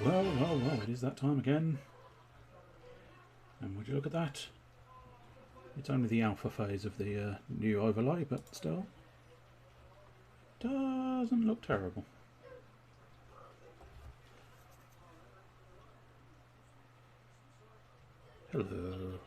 Well, it is that time again. And would you look at that? It's only the alpha phase of the new overlay, but still. Doesn't look terrible. Hello.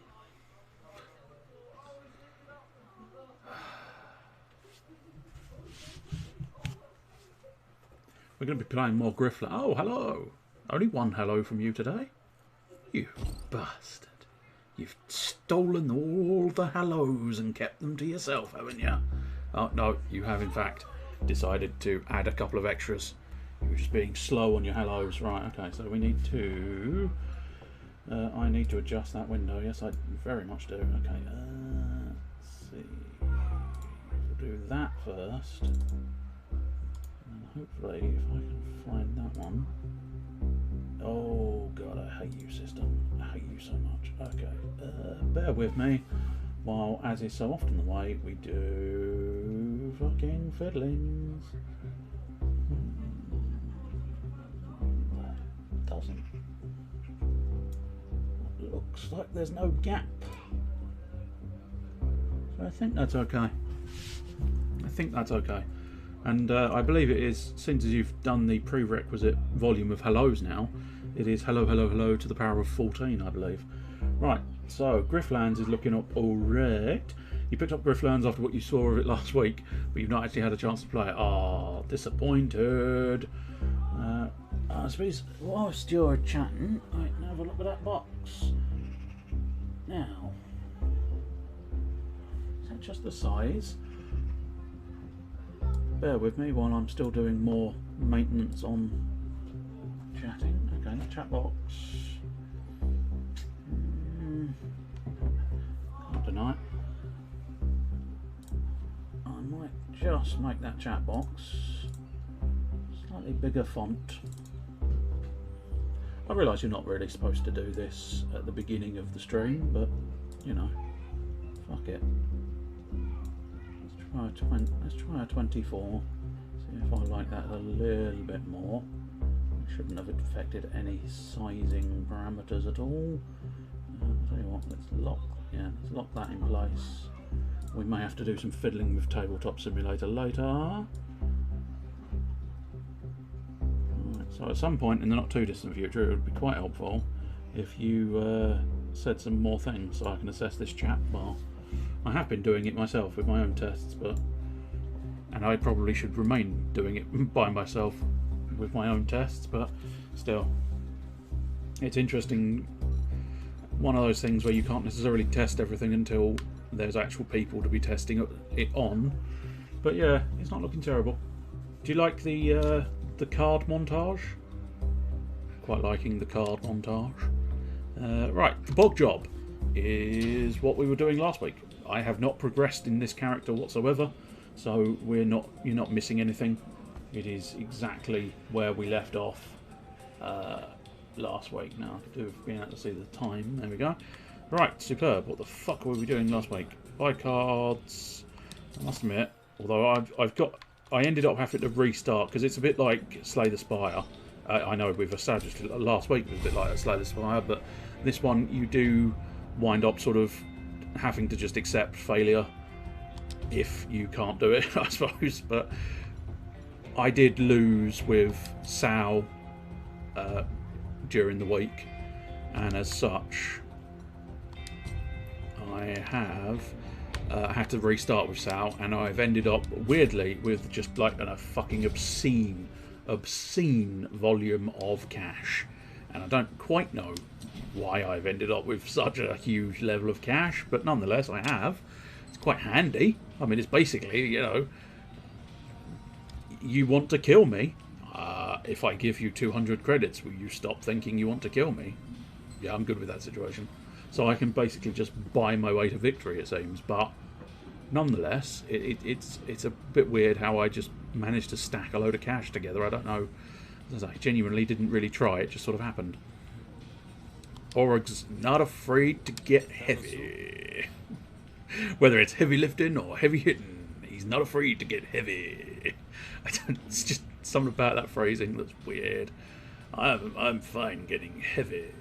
We're going to be playing more Griftlands. Oh, hello. Only one hello from you today. You bastard. You've stolen all the hellos and kept them to yourself, haven't you? Oh, no, you have in fact decided to add a couple of extras. You were just being slow on your hellos. Right, okay, so we need to... I need to adjust that window. Yes, I very much do. Okay, let's see. We'll do that first. And hopefully, if I can find that one... Oh god, I hate you, system. I hate you so much. Okay, bear with me while, as is so often the way, we do fucking fiddlings. That doesn't. Looks like there's no gap. So I think that's okay. I think that's okay. And I believe it is, since you've done the prerequisite volume of hellos now, it is hello, hello, hello to the power of 14, I believe. Right, so Griftlands is looking up alright. You picked up Griftlands after what you saw of it last week, but you've not actually had a chance to play it. Ah, disappointed. I suppose whilst you're chatting, I can have a look at that box. Now, is that just the size? Bear with me while I'm still doing more maintenance on chatting. Okay, the chat box. Can't deny it. I might just make that chat box slightly bigger font. I realise you're not really supposed to do this at the beginning of the stream, but you know, fuck it. Let's try a 24. See if I like that a little bit more. It shouldn't have affected any sizing parameters at all. I'll tell you what, let's lock that in place. We may have to do some fiddling with Tabletop Simulator later. Right, so at some point in the not too distant future, it would be quite helpful if you said some more things so I can assess this chat bar. I have been doing it myself with my own tests, and I probably should remain doing it by myself with my own tests, but still, it's interesting. One of those things where you can't necessarily test everything until there's actual people to be testing it on. But yeah, it's not looking terrible. Do you like the card montage? Quite liking the card montage. Right, the bog job is what we were doing last week. I have not progressed in this character whatsoever, so you're not missing anything. It is exactly where we left off last week. Now, I do have been able to see the time. There we go. Right, superb. What the fuck were we doing last week? Buy cards. I must admit, although I ended up having to restart because it's a bit like Slay the Spire. I know we've established it last week it was a bit like Slay the Spire, but this one you do wind up sort of having to just accept failure if you can't do it, I suppose. But I did lose with Sal during the week, and as such I have had to restart with Sal, and I've ended up weirdly with just like a fucking obscene volume of cash, and I don't quite know why I've ended up with such a huge level of cash, but nonetheless I have. It's quite handy. I mean, it's basically, you know, you want to kill me. If I give you 200 credits, will you stop thinking you want to kill me? Yeah, I'm good with that situation. So I can basically just buy my way to victory, it seems. But nonetheless, it's a bit weird how I just managed to stack a load of cash together. I don't know. As I genuinely didn't really try. It just sort of happened. Orug's not afraid to get heavy. Whether it's heavy lifting or heavy hitting, he's not afraid to get heavy. It's just something about that phrasing that's weird. I'm fine getting heavy.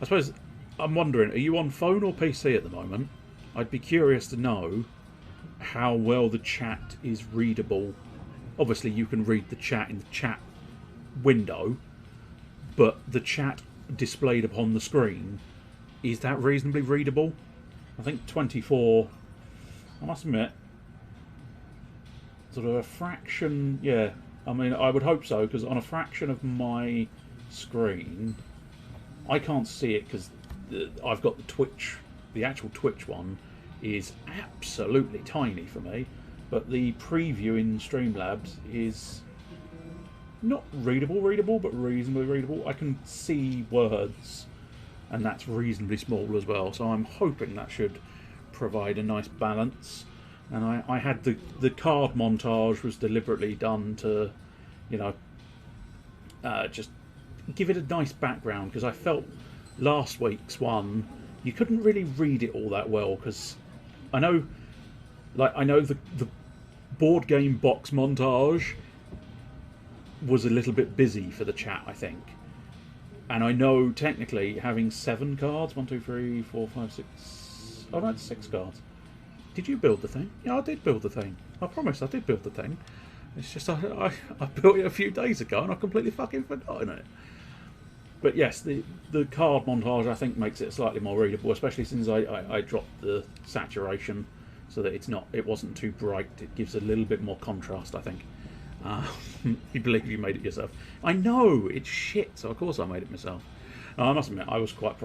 I suppose I'm wondering, are you on phone or PC at the moment? I'd be curious to know how well the chat is readable. Obviously, you can read the chat in the chat window, but the chat displayed upon the screen, is that reasonably readable? I think 24, I must admit, sort of a fraction, yeah. I mean, I would hope so, because on a fraction of my screen, I can't see it because I've got the Twitch, the actual Twitch one is absolutely tiny for me, but the preview in Streamlabs is not readable, but reasonably readable. I can see words, and that's reasonably small as well, so I'm hoping that should provide a nice balance. And I had the card montage was deliberately done to, you know, just give it a nice background, because I felt last week's one you couldn't really read it all that well, because I know the board game box montage was a little bit busy for the chat, I think. And I know technically having 7 cards, 1, 2, 3, 4, 5, 6. Oh no, it's 6 cards. Did you build the thing? Yeah, I did build the thing. I promise I did build the thing. It's just I built it a few days ago and I completely fucking forgotten it. But yes, the card montage I think makes it slightly more readable, especially since I dropped the saturation so that it wasn't too bright. It gives a little bit more contrast, I think. You believe you made it yourself? I know it's shit, so of course I made it myself. I must admit I was quite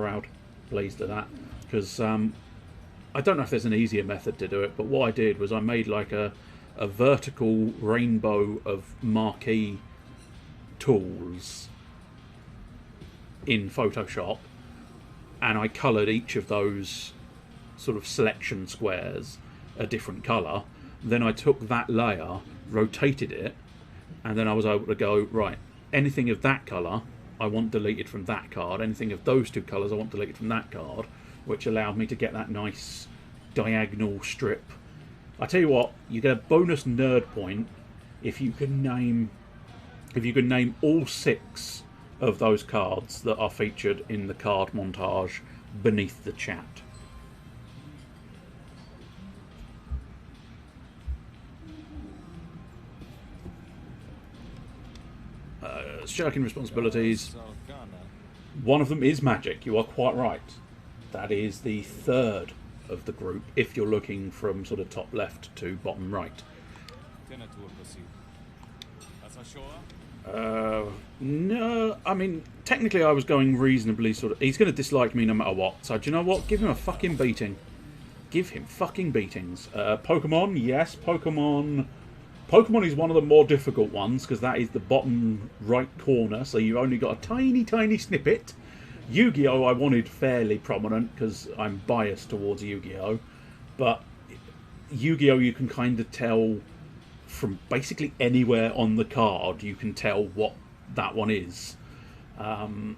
pleased at that, because I don't know if there's an easier method to do it, but what I did was I made like a vertical rainbow of marquee tools in Photoshop, and I coloured each of those sort of selection squares a different colour. Then I took that layer, rotated it, and then I was able to go, right, anything of that colour I want deleted from that card, anything of those 2 colours I want deleted from that card, which allowed me to get that nice diagonal strip. I tell you what, you get a bonus nerd point if you can name all 6 of those cards that are featured in the card montage beneath the chat. Shirking responsibilities. One of them is magic. You are quite right. That is the 3rd of the group, if you're looking from sort of top left to bottom right. No, I mean, technically I was going reasonably sort of... He's going to dislike me no matter what, so do you know what? Give him a fucking beating. Give him fucking beatings. Pokemon, yes, Pokemon is one of the more difficult ones, because that is the bottom right corner, so you've only got a tiny, tiny snippet. Yu-Gi-Oh! I wanted fairly prominent, because I'm biased towards Yu-Gi-Oh! But Yu-Gi-Oh! You can kind of tell from basically anywhere on the card, you can tell what that one is. Then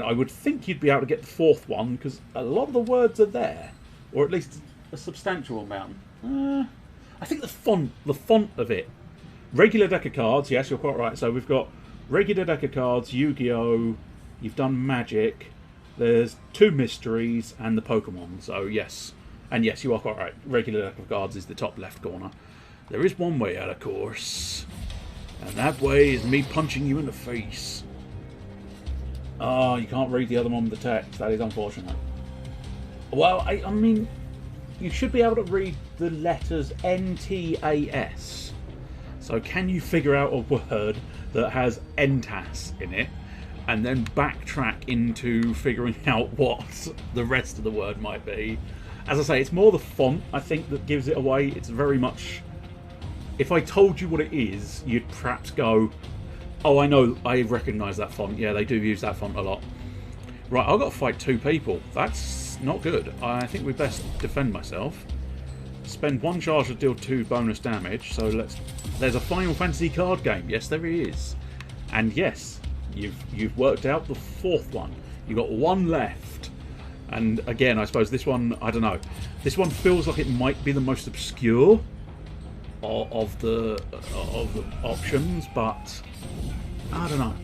I would think you'd be able to get the 4th one, because a lot of the words are there, or at least a substantial amount. I think the font of it. Regular deck of cards, yes, you're quite right. So we've got regular deck of cards, Yu-Gi-Oh! You've done Magic, there's 2 mysteries, and the Pokemon. So yes. And yes, you are quite right. Regular deck of cards is the top left corner. There is one way out, of course. And that way is me punching you in the face. Oh, you can't read the other one with the text. That is unfortunate. Well, I mean, you should be able to read the letters NTAS. So can you figure out a word that has NTAS in it, and then backtrack into figuring out what the rest of the word might be? As I say, it's more the font, I think, that gives it away. It's very much... If I told you what it is, you'd perhaps go, oh, I know, I recognise that font. Yeah, they do use that font a lot. Right, I've got to fight 2 people. That's not good. I think we best defend myself. Spend 1 charge to deal 2 bonus damage. So let's... There's a Final Fantasy card game. Yes, there is. And yes, you've worked out the 4th one. You've got 1 left. And again, I suppose this one, I don't know. This one feels like it might be the most obscure. of the options, but I don't know.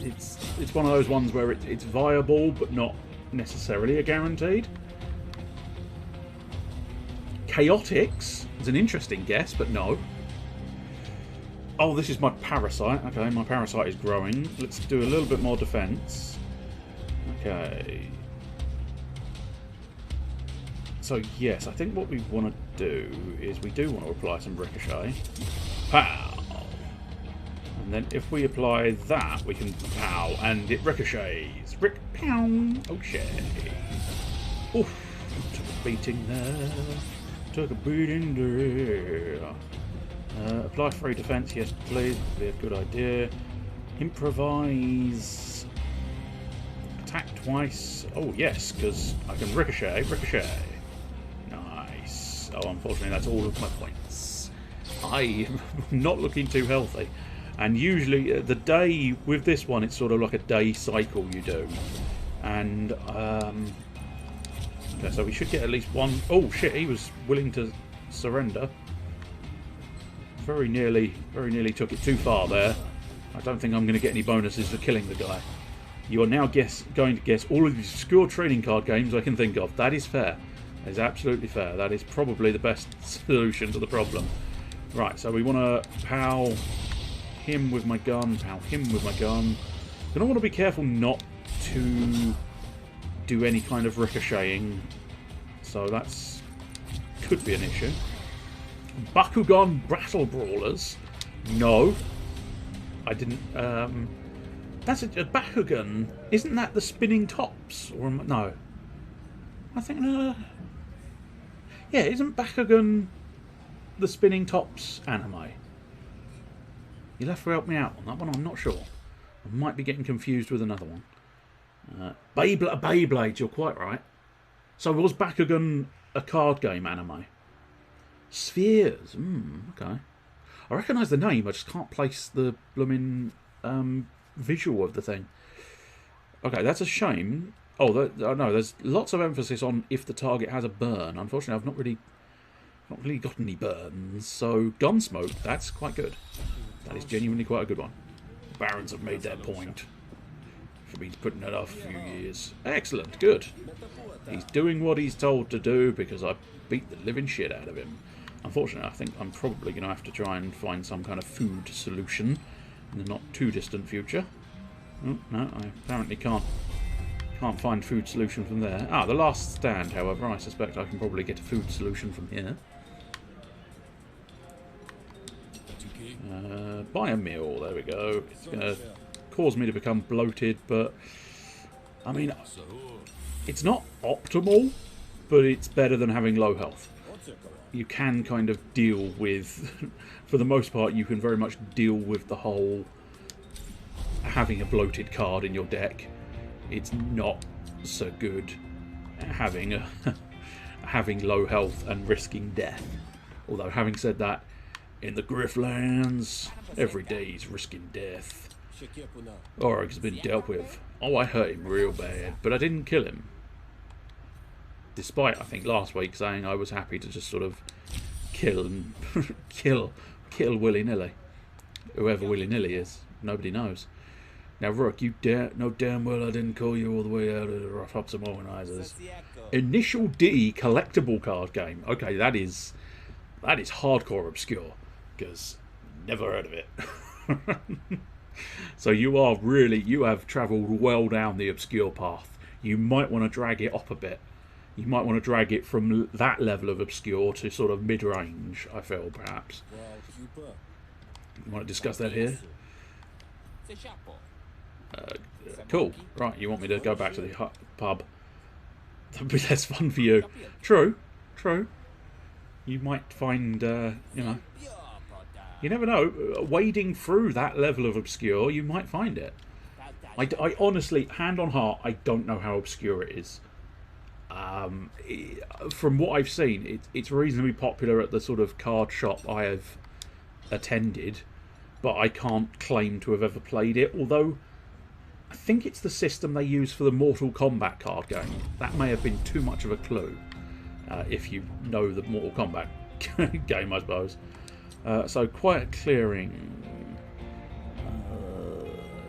It's one of those ones where it's viable, but not necessarily a guaranteed. Chaotix is an interesting guess, but no. Oh, this is my parasite. Okay, my parasite is growing. Let's do a little bit more defense. Okay. So yes, I think what we want to do is we do want to apply some ricochet. Pow! And then if we apply that, we can pow, and it ricochets. Rick, pow! Okay. Oof! Took a beating there. Took a beating there. Apply free defense, yes please. Would be a good idea. Improvise. Attack twice. Oh yes, because I can ricochet. Ricochet. Nice. Oh, unfortunately, that's all of my points. I'm not looking too healthy. And usually, the day with this one, it's sort of like a day cycle you do. And okay, so we should get at least one. Oh shit! He was willing to surrender. Very nearly took it too far there. I don't think I'm going to get any bonuses for killing the guy. You are now going to guess all of the obscure trading card games I can think of. That is fair. That is absolutely fair. That is probably the best solution to the problem. Right, so we want to pow him with my gun, pow him with my gun. Then I want to be careful not to do any kind of ricocheting. So that's could be an issue. Bakugan Battle Brawlers. No. I didn't... that's a Bakugan. Isn't that the spinning tops? Or no. I think... yeah, isn't Bakugan the spinning tops anime? You'll have to help me out on that one. I'm not sure. I might be getting confused with another one. Beyblade, you're quite right. So was Bakugan a card game anime? Spheres. Okay. I recognise the name, I just can't place the blooming visual of the thing. Okay, that's a shame. Oh, no, there's lots of emphasis on if the target has a burn. Unfortunately, I've not really got any burns. So, Gunsmoke, that's quite good. That is genuinely quite a good one. Barons have made their point. For me putting it off a few years. Excellent, good. He's doing what he's told to do because I beat the living shit out of him. Unfortunately, I think I'm probably going to have to try and find some kind of food solution in the not too distant future. Oh, no, I apparently can't find food solution from there. Ah, the last stand, however, I suspect I can probably get a food solution from here. Buy a meal, there we go. It's going to cause me to become bloated, but I mean, it's not optimal, but it's better than having low health. You can kind of deal with, for the most part, you can very much deal with the whole having a bloated card in your deck. It's not so good having having low health and risking death. Although, having said that, in the Griftlands, every day he's risking death. Orig's been dealt with. Oh, I hurt him real bad, but I didn't kill him. Despite, I think, last week saying I was happy to just sort of kill and kill willy-nilly. Whoever willy-nilly is, nobody knows. Now, Rook, you know damn well I didn't call you all the way out of the rough up some organisers. Initial D collectible card game. Okay, that is hardcore obscure, because never heard of it. So you have travelled well down the obscure path. You might want to drag it up a bit. You might want to drag it from that level of obscure to sort of mid-range, I feel, perhaps. You want to discuss that here? Cool. Right, you want me to go back to the pub. That'd be less fun for you. True. You might find, you know... You never know. Wading through that level of obscure, you might find it. I honestly, hand on heart, I don't know how obscure it is. From what I've seen, it's reasonably popular at the sort of card shop I have attended, but I can't claim to have ever played it, although I think it's the system they use for the Mortal Kombat card game. That may have been too much of a clue, if you know the Mortal Kombat game, I suppose. So quiet clearing.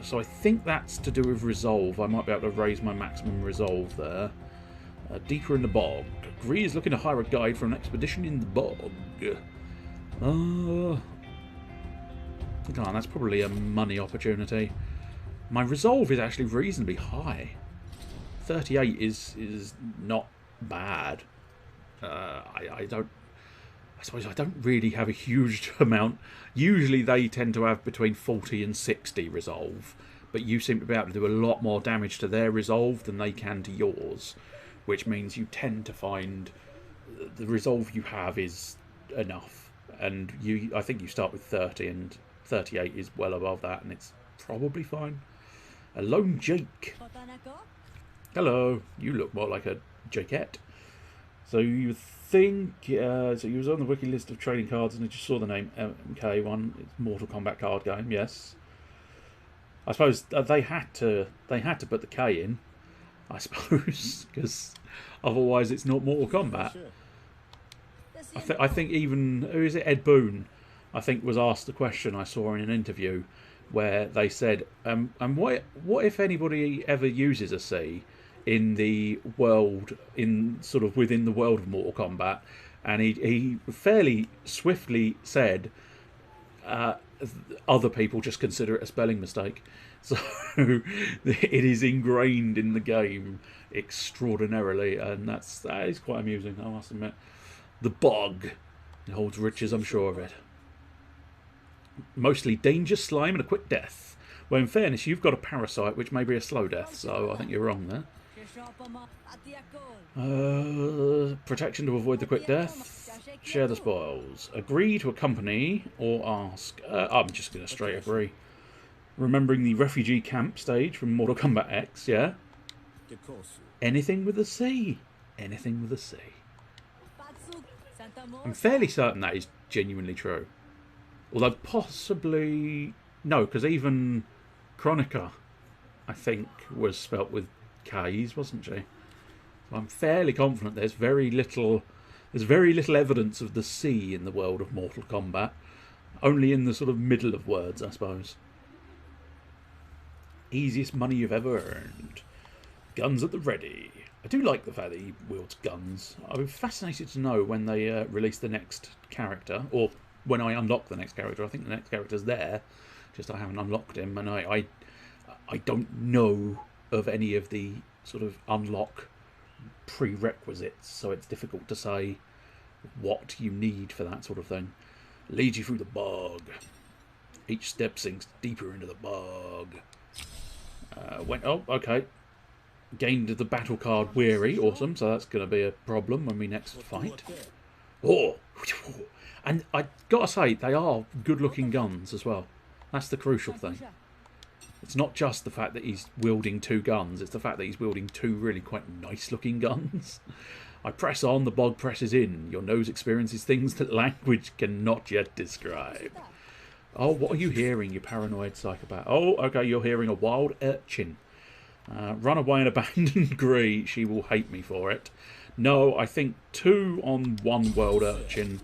So I think that's to do with resolve. I might be able to raise my maximum resolve there. Deeper in the bog. Gree is looking to hire a guide for an expedition in the bog. Oh, that's probably a money opportunity. My resolve is actually reasonably high. 38 is not bad. I suppose I don't really have a huge amount. Usually they tend to have between 40 and 60 resolve, but you seem to be able to do a lot more damage to their resolve than they can to yours, which means you tend to find the resolve you have is enough. And I think you start with 30, and 38 is well above that, and it's probably fine. A lone Jake. Hello, you look more like a Jakette. So you think, so you was on the wiki list of trading cards and you just saw the name MK1. It's Mortal Kombat card game, yes. I suppose they had to put the K in, I suppose, because otherwise it's not Mortal Kombat. I think even, who is it, Ed Boon, I think was asked the question I saw in an interview where they said, and what if anybody ever uses a C in the world, in sort of within the world of Mortal Kombat? And he fairly swiftly said, other people just consider it a spelling mistake. So it is ingrained in the game extraordinarily, and that is quite amusing, I must admit. The bog, it holds riches, I'm sure of it. Mostly danger, slime, and a quick death. Well, in fairness, you've got a parasite, which may be a slow death, so I think you're wrong there. Protection to avoid the quick death. Share the spoils. Agree to accompany or ask. I'm just going to straight agree. Remembering the refugee camp stage from Mortal Kombat X, yeah? Anything with a C. Anything with a C. I'm fairly certain that is genuinely true. Although possibly... No, because even Chronica, I think, was spelt with K's, wasn't she? So I'm fairly confident there's very little evidence of the C in the world of Mortal Kombat. Only in the sort of middle of words, I suppose. Easiest money you've ever earned. Guns at the ready. I do like the fact that he wields guns. I'd be fascinated to know when they release the next character, or when I unlock the next character. I think the next character's there, just I haven't unlocked him, and I don't know of any of the sort of unlock prerequisites, so it's difficult to say what you need for that sort of thing. Lead you through the bog. Each step sinks deeper into the bog. Oh, okay. Gained the battle card Weary. Awesome. So that's going to be a problem when we next fight. Oh! And I gotta say, they are good-looking guns as well. That's the crucial thing. It's not just the fact that he's wielding two guns, it's the fact that he's wielding two really quite nice-looking guns. I press on, the bog presses in. Your nose experiences things that language cannot yet describe. Oh, what are you hearing, you paranoid psychopath? Oh, okay, you're hearing a wild urchin. Run away and abandon Gree. She will hate me for it. No, I think 2 on 1 wild urchin.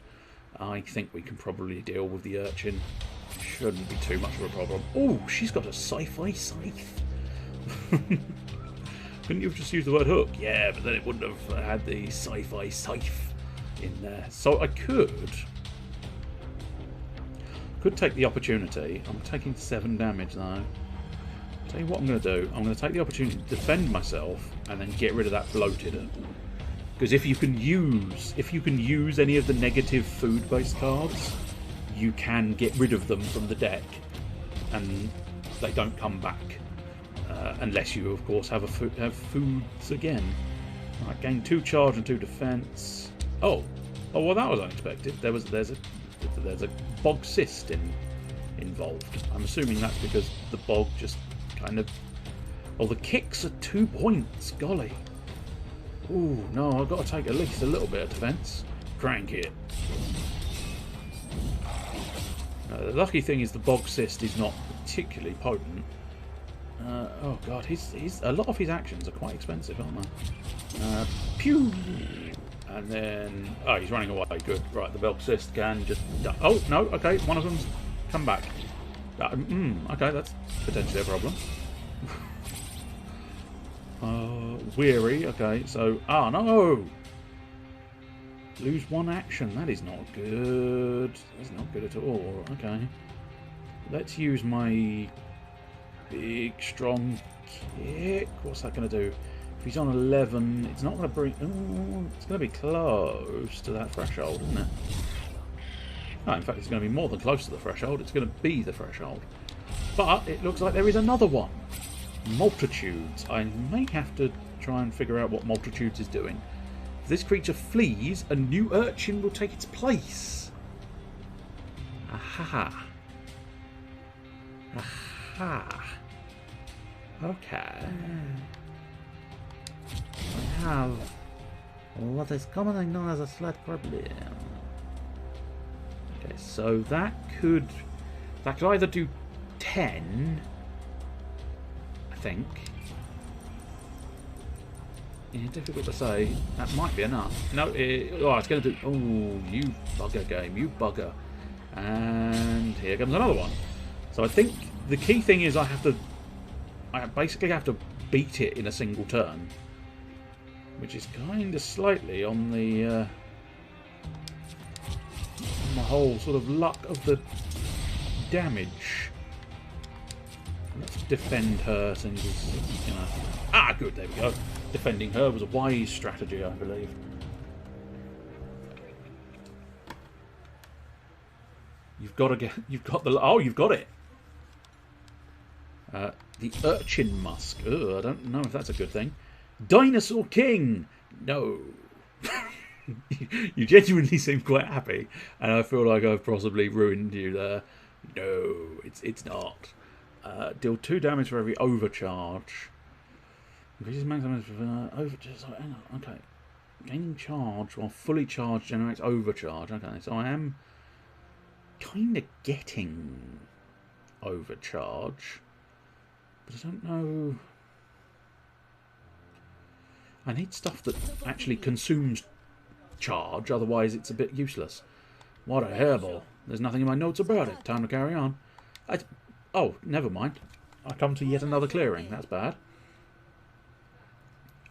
I think we can probably deal with the urchin. Shouldn't be too much of a problem. Oh, she's got a sci-fi scythe. Couldn't you have just used the word hook? Yeah, but then it wouldn't have had the sci-fi scythe in there. So I could take the opportunity. I'm taking 7 damage though. Tell you what I'm going to do. I'm going to take the opportunity to defend myself and then get rid of that bloated. Because if you can use any of the negative food-based cards, you can get rid of them from the deck, and they don't come back unless you, of course, have foods again. Right, gain 2 charge and 2 defense. Oh, well, that was unexpected. There's a bog cyst involved. I'm assuming that's because the bog just kind of... Oh, the kicks are 2 points. Golly. Ooh, no, I've got to take at least a little bit of defense. Crank it. The lucky thing is the bog cyst is not particularly potent. Oh god, a lot of his actions are quite expensive, aren't they? Pew! And then... Oh, he's running away. Good. Right, the Velxist can just... Oh, no. Okay, one of them's come back. Okay, that's potentially a problem. Weary. Okay, so... Ah, no! Lose one action. That is not good. That's not good at all. Okay. Let's use my big, strong kick. What's that going to do? If he's on 11, it's not going to bring... Ooh, it's going to be close to that threshold, isn't it? Oh, in fact, it's going to be more than close to the threshold. It's going to be the threshold. But it looks like there is another one. Multitudes. I may have to try and figure out what Multitudes is doing. If this creature flees, a new urchin will take its place. Aha. Aha. Okay. I have what is commonly known as a slight problem. Okay, so that could either do 10, I think. Yeah, difficult to say. That might be enough. No, it's going to do... Oh, you bugger game, you bugger. And here comes another one. So I think the key thing is I basically have to beat it in a single turn. Which is kind of slightly on the whole sort of luck of the damage. Let's defend her since, you know... Ah, good, there we go. Defending her was a wise strategy, I believe. You've got it. The Urchin Musk. Ugh, I don't know if that's a good thing. Dinosaur King! No. You genuinely seem quite happy, and I feel like I've possibly ruined you there. No, it's not. Deal 2 damage for every overcharge. Increases max damage for overcharge. Hang on, okay. Gaining charge while fully charged generates overcharge. Okay, so I am kind of getting overcharge, but I don't know. I need stuff that actually consumes charge, otherwise it's a bit useless. What a hairball. There's nothing in my notes about it. Time to carry on. Oh, never mind. I come to yet another clearing. That's bad.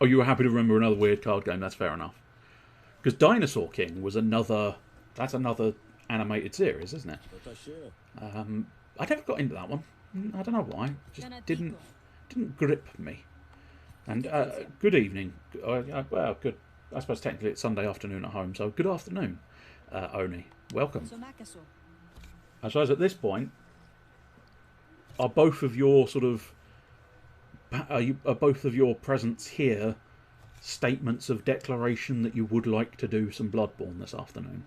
Oh, you were happy to remember another weird card game. That's fair enough. Because Dinosaur King was another... That's another animated series, isn't it? I never got into that one. I don't know why. It just didn't grip me. And good evening. Well, good. I suppose technically it's Sunday afternoon at home, so good afternoon, Oni. Welcome. I suppose at this point, are both of your sort of are both of your presence here statements of declaration that you would like to do some Bloodborne this afternoon?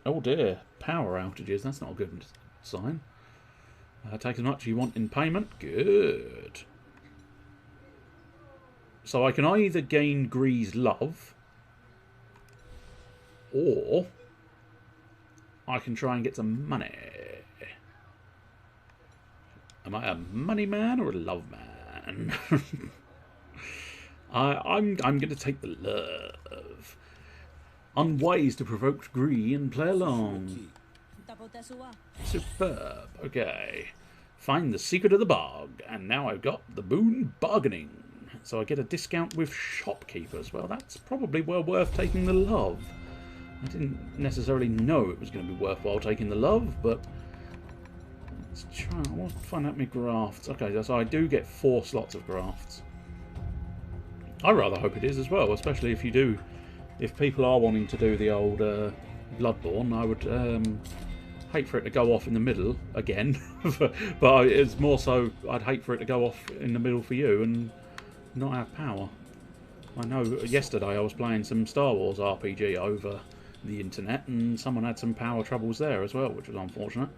Oh dear, power outages. That's not a good sign. Take as much as you want in payment. Good. So I can either gain Gree's love, or I can try and get some money. Am I a money man or a love man? I'm going to take the love. Unwise to provoke Gree and play along. Superb. Okay. Find the secret of the bog, and now I've got the boon bargaining. So I get a discount with shopkeepers. Well, that's probably well worth taking the love. I didn't necessarily know it was going to be worthwhile taking the love, but let's try. I want to find out my grafts. Okay, so I do get 4 slots of grafts. I rather hope it is as well, especially if you do. If people are wanting to do the old Bloodborne, I would hate for it to go off in the middle again. But it's more so I'd hate for it to go off in the middle for you and not have power. I know yesterday I was playing some Star Wars RPG over the internet and someone had some power troubles there as well, which was unfortunate.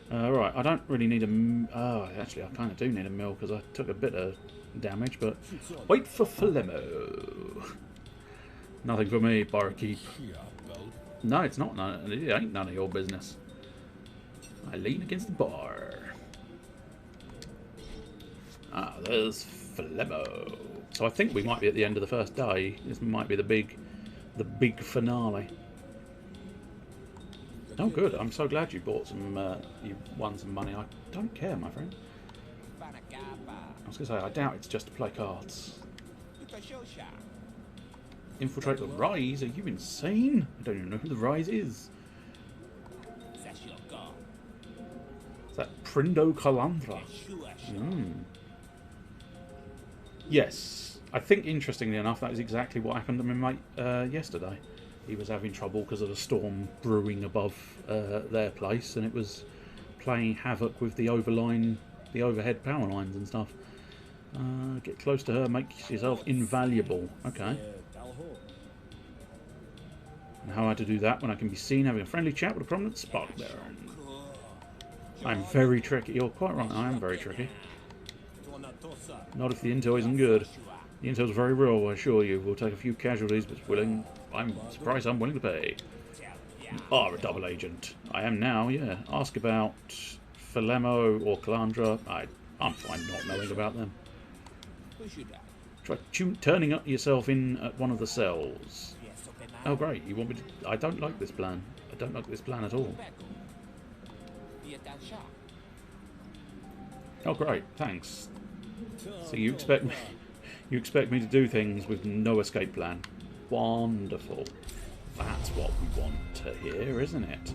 Right, I don't really need a... Oh, actually I kind of do need a mill because I took a bit of damage, but... Wait for Flemo. Nothing for me, barkeep. No, it's not. It ain't none of your business. I lean against the bar. Ah, there's Flemo. So I think we might be at the end of the first day. This might be the big The big finale. Oh, good. I'm so glad you bought some. You won some money. I don't care, my friend. I was going to say, I doubt it's just to play cards. Infiltrate the Rise? Are you insane? I don't even know who the Rise is. Is that Prindo Calandra? Yes. I think, interestingly enough, that is exactly what happened to my mate yesterday. He was having trouble because of the storm brewing above their place, and it was playing havoc with the overhead power lines and stuff. Get close to her, make yourself invaluable. Okay. And how to do that when I can be seen having a friendly chat with a prominent spark baron. I'm very tricky. You're quite right, I am very tricky. Not if the intel isn't good. The intel's very real, I assure you. We'll take a few casualties, but I'm surprised I'm willing to pay. You are a double agent. I am now, yeah. Ask about Philemo or Calandra. I'm fine not knowing about them. Try turning up yourself in at one of the cells. Oh great, you want me to... I don't like this plan. I don't like this plan at all. Oh great, thanks. So you expect me to do things with no escape plan. Wonderful. That's what we want to hear, isn't it?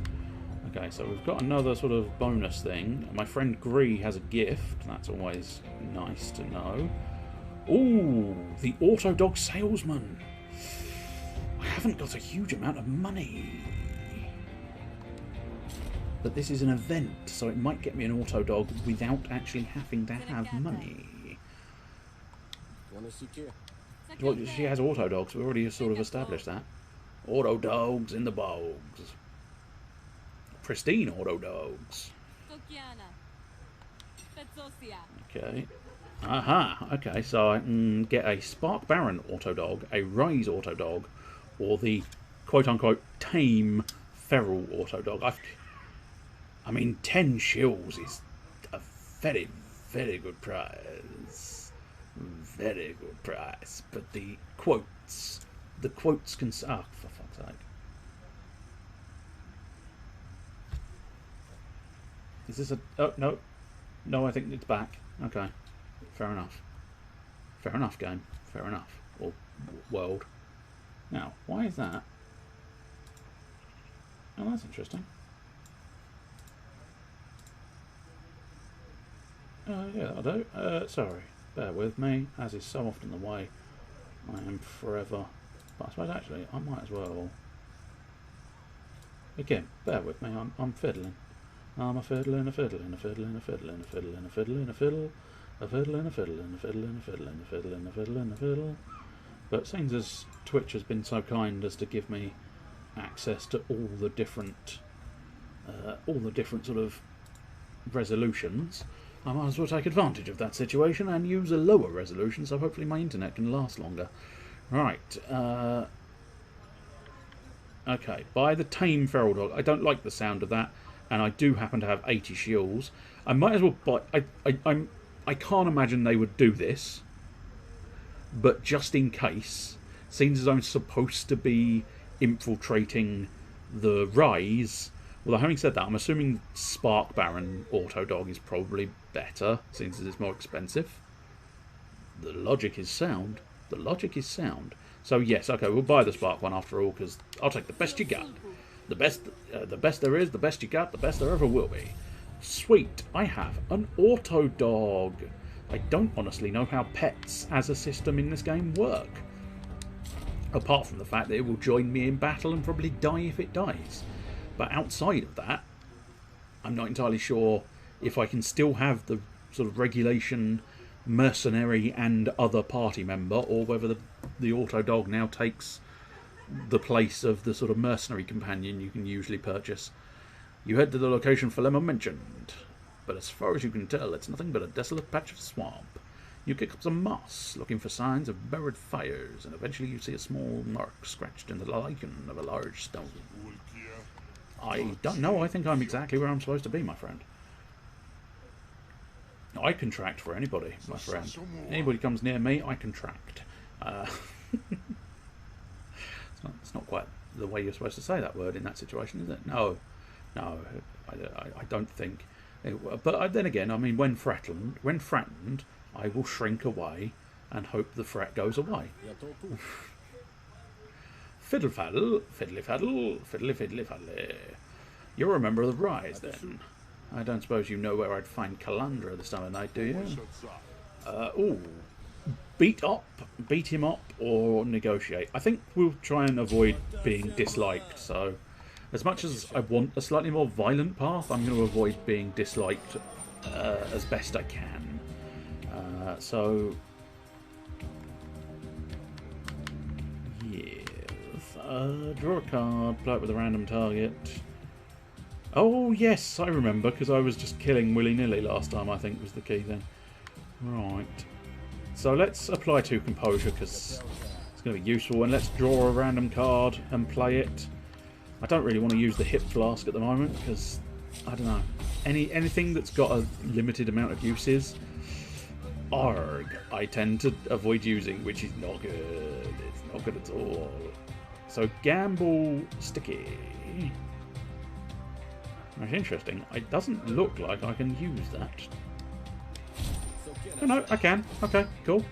Okay, so we've got another sort of bonus thing. My friend Gree has a gift. That's always nice to know. Ooh, the Auto Dog Salesman. I haven't got a huge amount of money. But this is an event, so it might get me an Auto Dog without actually having to have money. Well, she has Auto Dogs. We've already sort of established that. Auto Dogs in the bogs. Pristine Auto Dogs. Okay. Aha. Okay, so I can get a Spark Baron Auto Dog, a Rise Auto Dog, or the quote-unquote tame Feral Auto Dog. I mean, 10 shills is a very, very good price. Very good price. But the quotes can... Ah, for fuck's sake. Is this a... Oh, no. No, I think it's back. Okay. Fair enough. Fair enough, game. Fair enough. Or world. Now, why is that? Oh, that's interesting. Yeah, that'll do. Sorry. Bear with me. As is so often the way, I am forever... But I suppose actually, I might as well... Again, bear with me. I'm fiddling. I'm a fiddle and a fiddle and a fiddle and a fiddle and a fiddle and a fiddle and a fiddle. A fiddle and a fiddle and a fiddle and a fiddle and a fiddle and a fiddle and a fiddle. But seeing as Twitch has been so kind as to give me access to all the different sort of resolutions, I might as well take advantage of that situation and use a lower resolution, so hopefully my internet can last longer. Right. Okay. Buy the tame feral dog. I don't like the sound of that, and I do happen to have 80 shields. I might as well buy... I can't imagine they would do this, but just in case, seems as I'm supposed to be infiltrating the Rise. Well, having said that, I'm assuming Spark Baron Auto Dog is probably better, since it's more expensive. The logic is sound. The logic is sound. So yes, okay, we'll buy the Spark one after all, because I'll take the best you got. The best there is, the best you got, the best there ever will be. Sweet, I have an Auto Dog. I don't honestly know how pets as a system in this game work. Apart from the fact that it will join me in battle and probably die if it dies. But outside of that, I'm not entirely sure if I can still have the sort of regulation mercenary and other party member, or whether the Auto Dog now takes the place of the sort of mercenary companion you can usually purchase. You head to the location Philemo mentioned, but as far as you can tell, it's nothing but a desolate patch of swamp. You kick up some moss, looking for signs of buried fires, and eventually you see a small mark scratched into the lichen of a large stone. I don't know, I think I'm exactly where I'm supposed to be, my friend. I contract for anybody, my friend. Anybody comes near me, I contract. It's not quite the way you're supposed to say that word in that situation, is it? No, no, I don't think. But then again, I mean, when threatened, I will shrink away and hope the threat goes away. Fiddle faddle, fiddly faddle, fiddly fiddly faddly. You're a member of the Rise, then. I don't suppose you know where I'd find Calandra this time of night, do you? Ooh. Beat him up, or negotiate. I think we'll try and avoid being disliked, so as much as I want a slightly more violent path, I'm going to avoid being disliked as best I can. So, yes. Draw a card, play it with a random target. Oh, yes, I remember, because I was just killing willy-nilly last time, I think was the key thing. Right. So let's apply 2 composure, because it's going to be useful, and let's draw a random card and play it. I don't really want to use the hip flask at the moment, because, I don't know, anything that's got a limited amount of uses, I tend to avoid using, which is not good. It's not good at all. So gamble sticky. That's interesting. It doesn't look like I can use that. Oh no, I can. Okay, cool.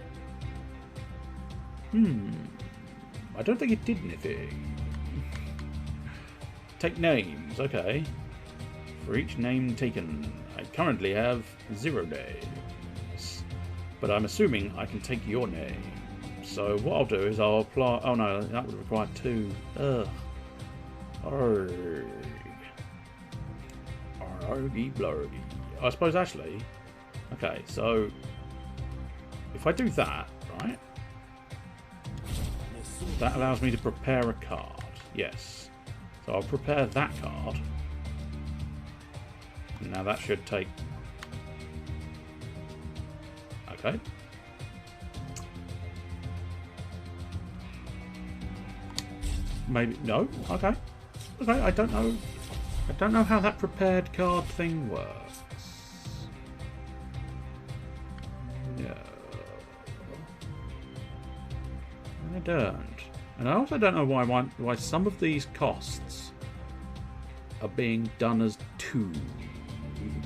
I don't think it did anything. Take names, okay. For each name taken, I currently have 0 names. But I'm assuming I can take your name. So what I'll do is I'll apply... Oh no, that would require 2. Ugh. Arrgh. Argy blurgy. I suppose actually... Okay, so... If I do that, right? That allows me to prepare a card. Yes. So I'll prepare that card. Now that should take... Okay. Maybe... No? Okay. Okay, I don't know... I don't know how that prepared card thing works. No. I don't. And I also don't know why some of these costs are being done as 2.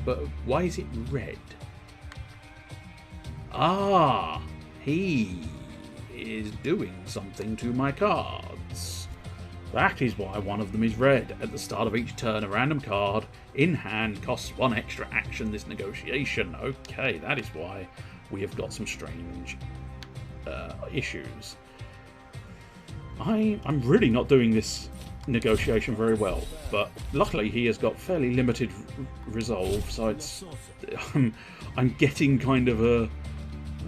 But why is it red? Ah! He is doing something to my cards. That is why one of them is red. At the start of each turn, a random card in hand costs 1 extra action this negotiation. Okay, that is why we have got some strange issues. I'm really not doing this negotiation very well, but luckily he has got fairly limited resolve, so it's I'm getting kind of a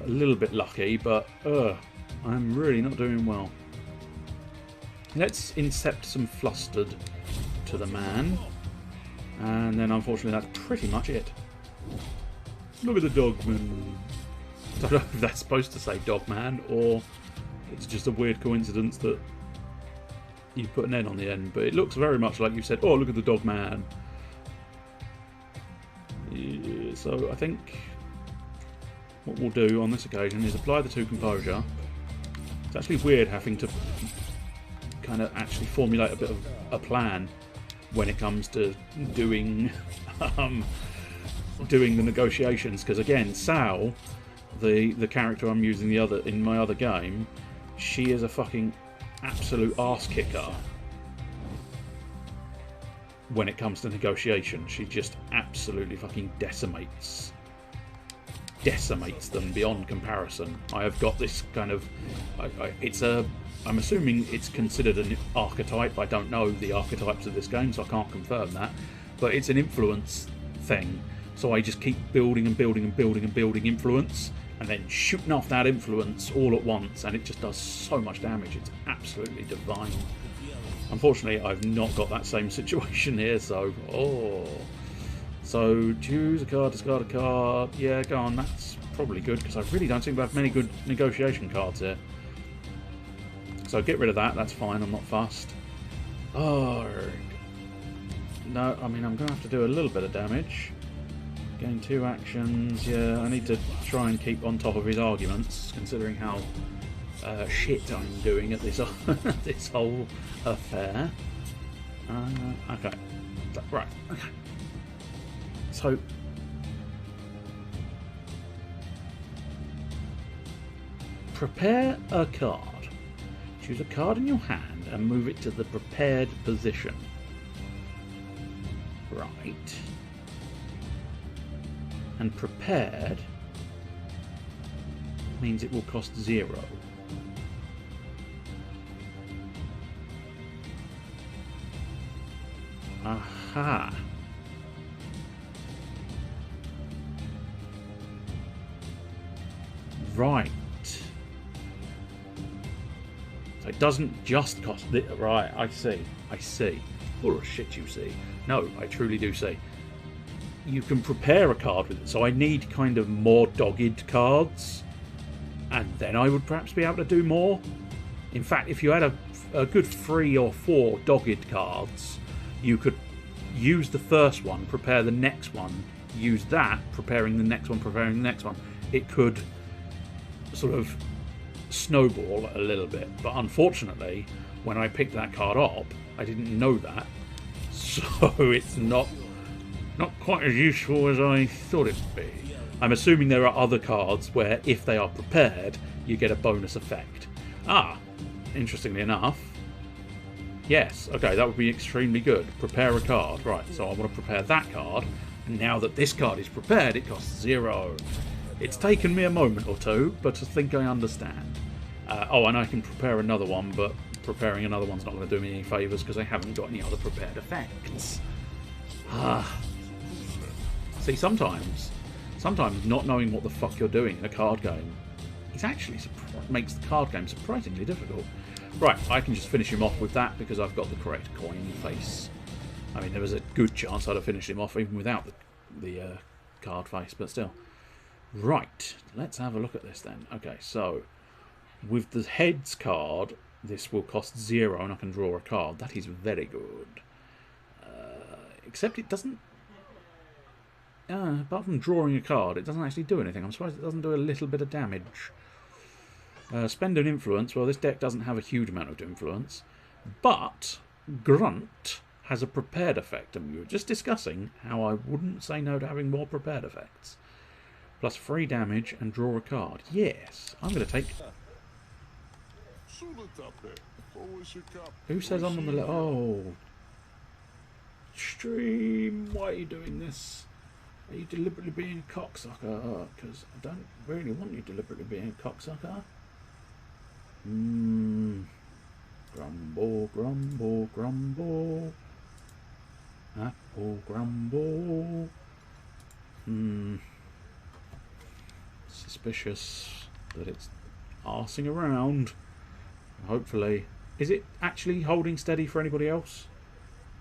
little bit lucky, but I'm really not doing well. Let's incept some flustered to the man, and then unfortunately that's pretty much it. Look at the dogman. I don't know if that's supposed to say dogman or it's just a weird coincidence that you put an N on the end, but it looks very much like you said, oh, look at the dogman. Yeah, so I think what we'll do on this occasion is apply the 2 composure. It's actually weird having to kind of actually formulate a bit of a plan when it comes to doing doing the negotiations, because again, Sal, the character I'm using in my other game, she is a fucking absolute arse kicker when it comes to negotiation. She just absolutely fucking decimates them beyond comparison. I have got this kind of I'm assuming it's considered an archetype. I don't know the archetypes of this game, so I can't confirm that, but it's an influence thing, so I just keep building and building and building and building influence, and then shooting off that influence all at once, and it just does so much damage. It's absolutely divine. Unfortunately, I've not got that same situation here, so so choose a card, discard a card. Yeah, go on, that's probably good, because I really don't seem to have many good negotiation cards here. So get rid of that, that's fine, I'm not fussed. Oh, no, I mean, I'm going to have to do a little bit of damage. Gain 2 actions, yeah, I need to try and keep on top of his arguments, considering how shit I'm doing at this this whole affair. Okay. Right. Okay. So. Prepare a card. Choose a card in your hand and move it to the prepared position. Right. And prepared means it will cost 0. Aha. Right. So it doesn't just cost... Right, I see. I see. Full of shit, you see. No, I truly do see. You can prepare a card with it. So I need kind of more dogged cards. And then I would perhaps be able to do more. In fact, if you had a good 3 or 4 dogged cards, you could use the first one, prepare the next one, use that, preparing the next one, preparing the next one. It could sort of snowball a little bit. But unfortunately, when I picked that card up, I didn't know that. So it's not quite as useful as I thought it'd be. I'm assuming there are other cards where, if they are prepared, you get a bonus effect. Ah, interestingly enough, yes, okay, that would be extremely good. Prepare a card. Right, so I want to prepare that card. And now that this card is prepared, it costs 0. It's taken me a moment or two, but I think I understand. Oh, and I can prepare another one, but preparing another one's not going to do me any favours because I haven't got any other prepared effects. See, sometimes not knowing what the fuck you're doing in a card game is actually makes the card game surprisingly difficult. Right, I can just finish him off with that because I've got the correct coin face. I mean, there was a good chance I'd have finished him off even without the card face, but still. Right, let's have a look at this then. Okay, so with the heads card, this will cost 0 and I can draw a card. That is very good. Except it doesn't... apart from drawing a card, it doesn't actually do anything. I'm surprised it doesn't do a little bit of damage. Spend an influence. Well, this deck doesn't have a huge amount of influence. But Grunt has a prepared effect. And we were just discussing how I wouldn't say no to having more prepared effects. Plus 3 damage and draw a card. Yes, I'm going to take... Who says I'm on the left? Oh. Stream, why are you doing this? Are you deliberately being a cocksucker? Because I don't really want you deliberately being a cocksucker. Grumble, grumble, grumble. Apple grumble. Suspicious that it's arsing around. Hopefully. Is it actually holding steady for anybody else?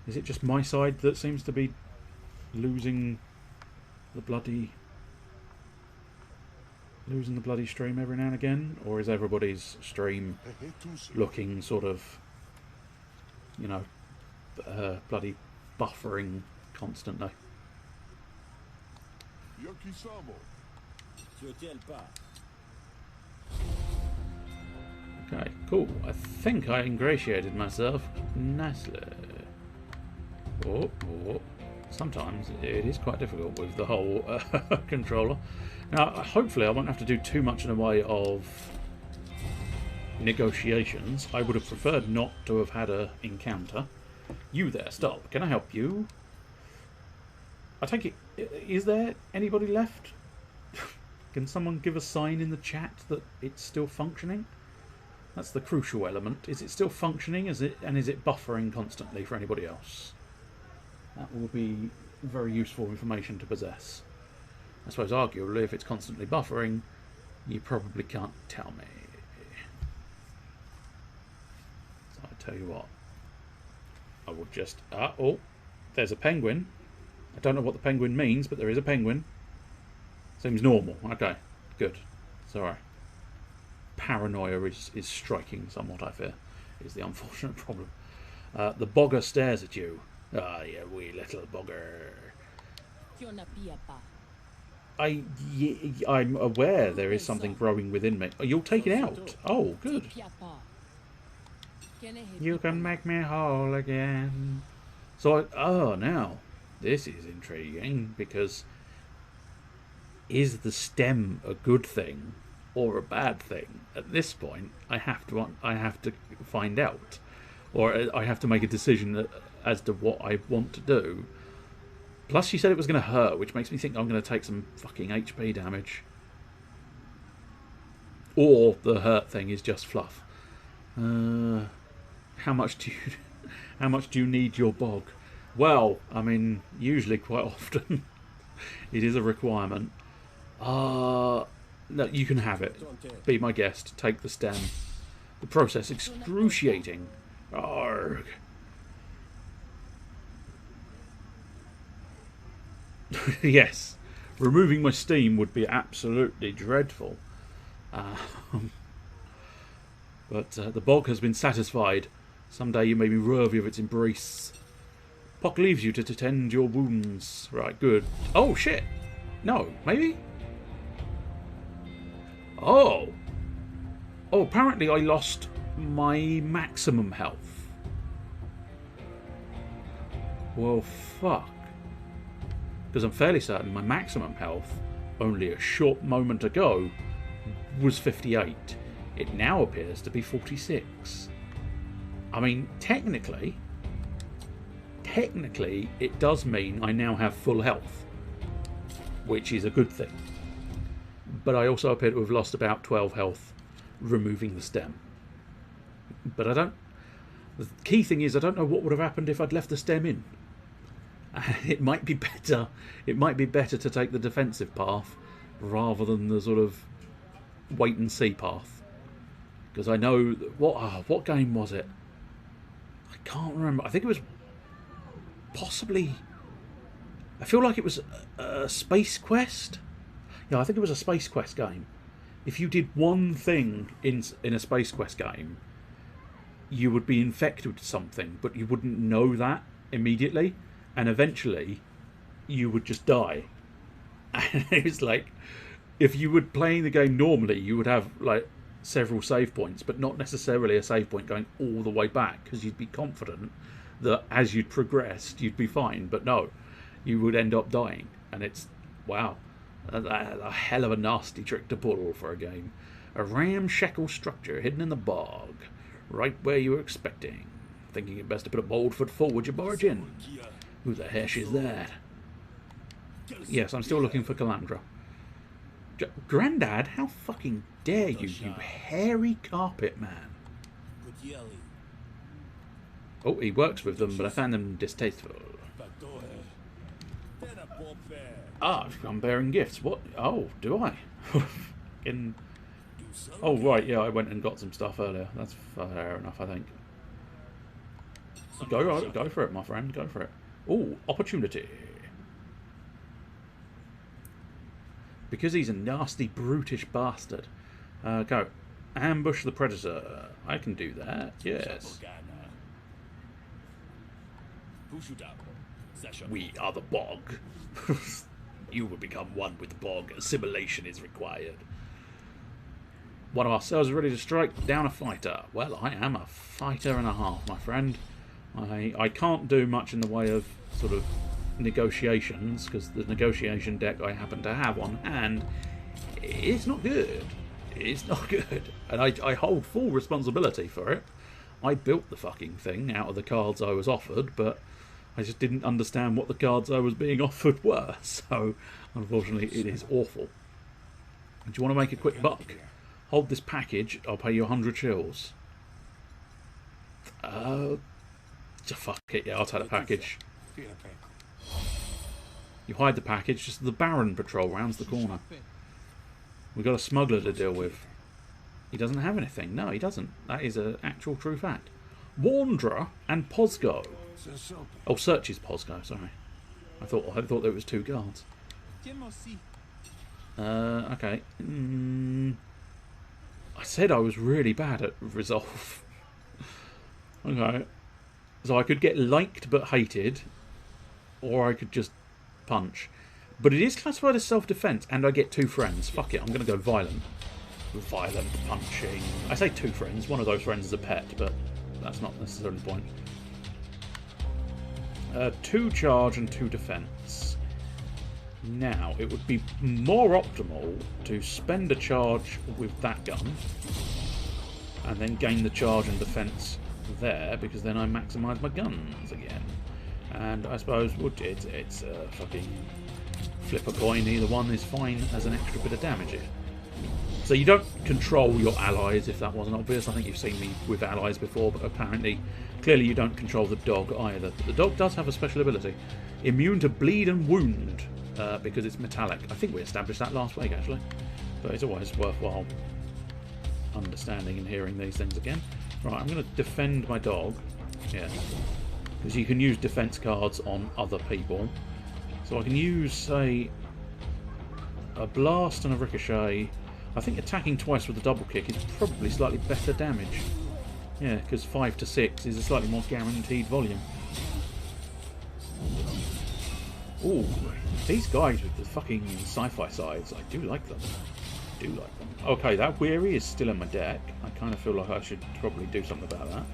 Is it just my side that seems to be losing the bloody stream every now and again? Or is everybody's stream looking sort of, you know, bloody buffering constantly? Okay, cool. I think I ingratiated myself nicely. Oh. Sometimes it is quite difficult with the whole controller. Now, hopefully I won't have to do too much in the way of negotiations. I would have preferred not to have had an encounter. You there, stop. Can I help you? I take it... Is there anybody left? Can someone give a sign in the chat that it's still functioning? That's the crucial element. Is it still functioning? Is it buffering constantly for anybody else? That will be very useful information to possess. I suppose arguably if it's constantly buffering, you probably can't tell me. So I tell you what. I will just... oh, there's a penguin. I don't know what the penguin means, but there is a penguin. Seems normal. Okay, good. It's alright. Paranoia is striking somewhat, I fear, is the unfortunate problem. The bogger stares at you. Ah, you wee little bogger. I'm aware there is something growing within me. Oh, you'll take it out. Oh, good. You can make me whole again. So, now, this is intriguing, because is the stem a good thing or a bad thing? At this point, I have to find out, or I have to make a decision as to what I want to do. Plus, she said it was going to hurt, which makes me think I'm going to take some fucking HP damage, or the hurt thing is just fluff. How much do you need your bog? Well, I mean, usually quite often. It is a requirement. No, you can have it. Be my guest. Take the stem. The process excruciating. Arrgh. Yes, removing my steam would be absolutely dreadful. But the bog has been satisfied. Someday you may be worthy of its embrace. Pock leaves you to tend your wounds. Right, good. Oh, shit. No, maybe? Oh. Oh, apparently I lost my maximum health. Well, fuck. Because I'm fairly certain my maximum health, only a short moment ago, was 58. It now appears to be 46. I mean, technically, it does mean I now have full health, which is a good thing. But I also appear to have lost about 12 health removing the stem. But I don't... The key thing is I don't know what would have happened if I'd left the stem in. It might be better. It might be better to take the defensive path rather than the sort of wait and see path. Because I know what game was it? I can't remember. I think it was possibly. I feel like it was a Space Quest. Yeah, I think it was a Space Quest game. If you did one thing in a Space Quest game, you would be infected with something, but you wouldn't know that immediately, and eventually you would just die. And it was like, if you were playing the game normally, you would have like several save points, but not necessarily a save point going all the way back, because you'd be confident that as you'd progressed you'd be fine, but no, you would end up dying. And it's, wow, a hell of a nasty trick to pull for a game. A ramshackle structure hidden in the bog, right where you were expecting. Thinking it best to put a bold foot forward, you barge in. Who the hesh is that? Yes, I'm still looking for Calandra. Grandad, how fucking dare you, you hairy carpet man. Oh, he works with them, but I found them distasteful. Ah, I'm bearing gifts. What? Oh, do I? Oh, right, yeah, I went and got some stuff earlier. That's fair enough, I think. Go for it, my friend, go for it. Oh, opportunity. Because he's a nasty, brutish bastard. Go. Ambush the predator. I can do that, yes. We are the bog. You will become one with the bog. Assimilation is required. One of our cells is ready to strike down a fighter. Well, I am a fighter and a half, my friend. I can't do much in the way of sort of negotiations, because the negotiation deck I happen to have on hand, it's not good. It's not good. And I hold full responsibility for it. I built the fucking thing out of the cards I was offered, but I just didn't understand what the cards I was being offered were. So, unfortunately, it is awful. Do you want to make a quick buck? Hold this package, I'll pay you 100 shills. Fuck it, yeah, I'll take the package. You hide the package, just the Baron patrol rounds the corner. We've got a smuggler to deal with. He doesn't have anything. No, he doesn't. That is an actual true fact. Wanderer and Posgo. Oh, Search is Posgo, sorry. I thought there was two guards. Okay. I said I was really bad at resolve. Okay. So I could get liked but hated, or I could just punch. But it is classified as self-defense, and I get 2 friends. Fuck it, I'm going to go violent. Violent punching. I say 2 friends. One of those friends is a pet, but that's not necessarily the point. 2 charge and 2 defense. Now, it would be more optimal to spend a charge with that gun and then gain the charge and defense there, because then I maximise my guns again. And I suppose it's fucking flip a coin. Either one is fine as an extra bit of damage here. So you don't control your allies, if that wasn't obvious. I think you've seen me with allies before, but apparently, clearly you don't control the dog either. But the dog does have a special ability. Immune to bleed and wound, because it's metallic. I think we established that last week, actually. But it's always worthwhile understanding and hearing these things again. Right, I'm going to defend my dog. Yeah. Because you can use defense cards on other people. So I can use, say, a blast and a ricochet. I think attacking twice with a double kick is probably slightly better damage. Yeah, because 5 to 6 is a slightly more guaranteed volume. Ooh, these guys with the fucking sci-fi sides, I do like them. I do like them. Okay, that weary is still in my deck. I kind of feel like I should probably do something about that.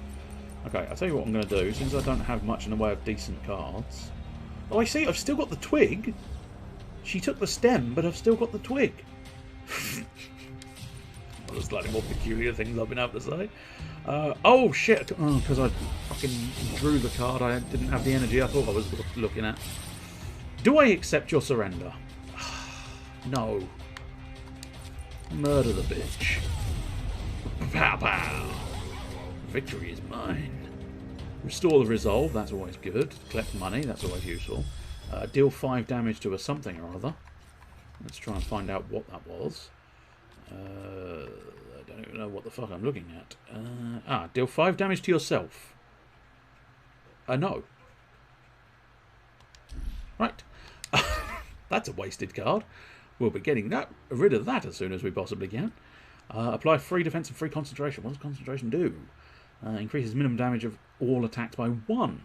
Okay, I'll tell you what I'm going to do, since I don't have much in the way of decent cards. Oh, I see, I've still got the twig. She took the stem, but I've still got the twig. One of the slightly more peculiar things I've been able to say. Oh, shit. Oh, because I fucking drew the card. I didn't have the energy I thought I was looking at. Do I accept your surrender? No. Murder the bitch. Pow pow. Victory is mine. Restore the resolve. That's always good. Collect money. That's always useful. Deal 5 damage to a something or other. Let's try and find out what that was. I don't even know what the fuck I'm looking at. Deal 5 damage to yourself. No. Right. That's a wasted card. We'll be getting rid of that as soon as we possibly can. Apply free defense and free concentration. What does concentration do? Increases minimum damage of all attacks by 1.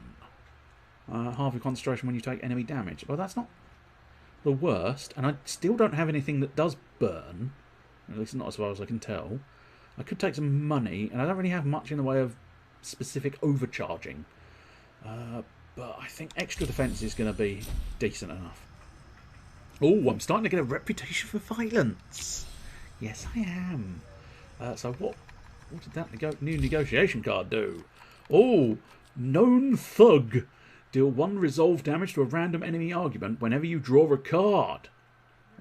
Half your concentration when you take enemy damage. Well, that's not the worst. And I still don't have anything that does burn. At least not as far as I can tell. I could take some money, and I don't really have much in the way of specific overcharging. But I think extra defense is going to be decent enough. Oh, I'm starting to get a reputation for violence. Yes, I am. So what did that new negotiation card do? Oh, known thug. Deal 1 resolve damage to a random enemy argument whenever you draw a card.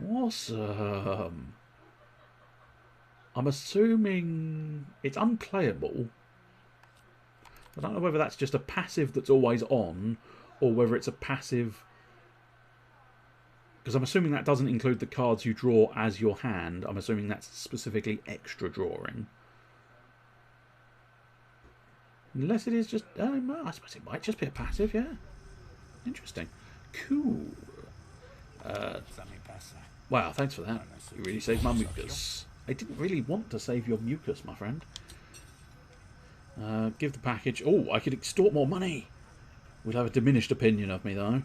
Awesome. I'm assuming it's unplayable. I don't know whether that's just a passive that's always on, or whether it's a passive... Because I'm assuming that doesn't include the cards you draw as your hand. I'm assuming that's specifically extra drawing. Unless it is just... I suppose it might just be a passive, yeah. Interesting. Cool. Wow, thanks for that. You really saved my mucus. I didn't really want to save your mucus, my friend. Give the package... Oh, I could extort more money. We'll have a diminished opinion of me, though.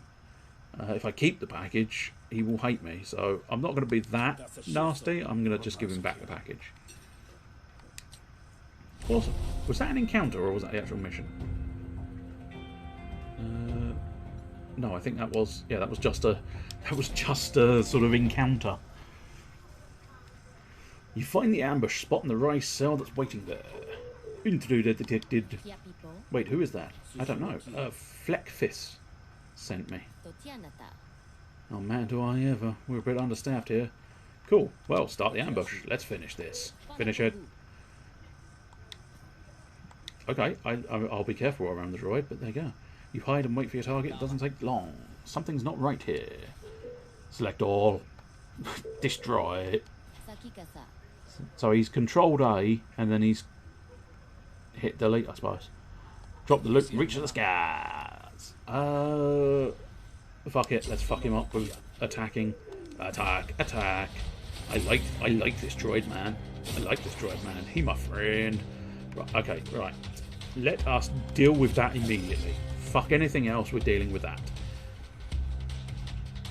If I keep the package, he will hate me. So I'm not going to be that nasty. I'm going to just give him back the package. Awesome. Was that an encounter or was that the actual mission? No, I think that was... Yeah, that was just a sort of encounter. You find the ambush spot in the rice cell that's waiting there. Intruder detected. Wait, who is that? I don't know. Fleckfist sent me. Oh man, do I ever. We're a bit understaffed here. Cool. Well, start the ambush. Let's finish this. Finish it. Okay, I'll be careful around the droid, but there you go. You hide and wait for your target. It doesn't take long. Something's not right here. Select all. Destroy. So he's controlled A, and then he's hit delete, I suppose. Drop the loot, reach to the skies. Fuck it, let's fuck him up with attacking. Attack, attack. I like this droid, man. I like this droid, man. He my friend. Right, okay, right. Let us deal with that immediately. Fuck anything else, we're dealing with that.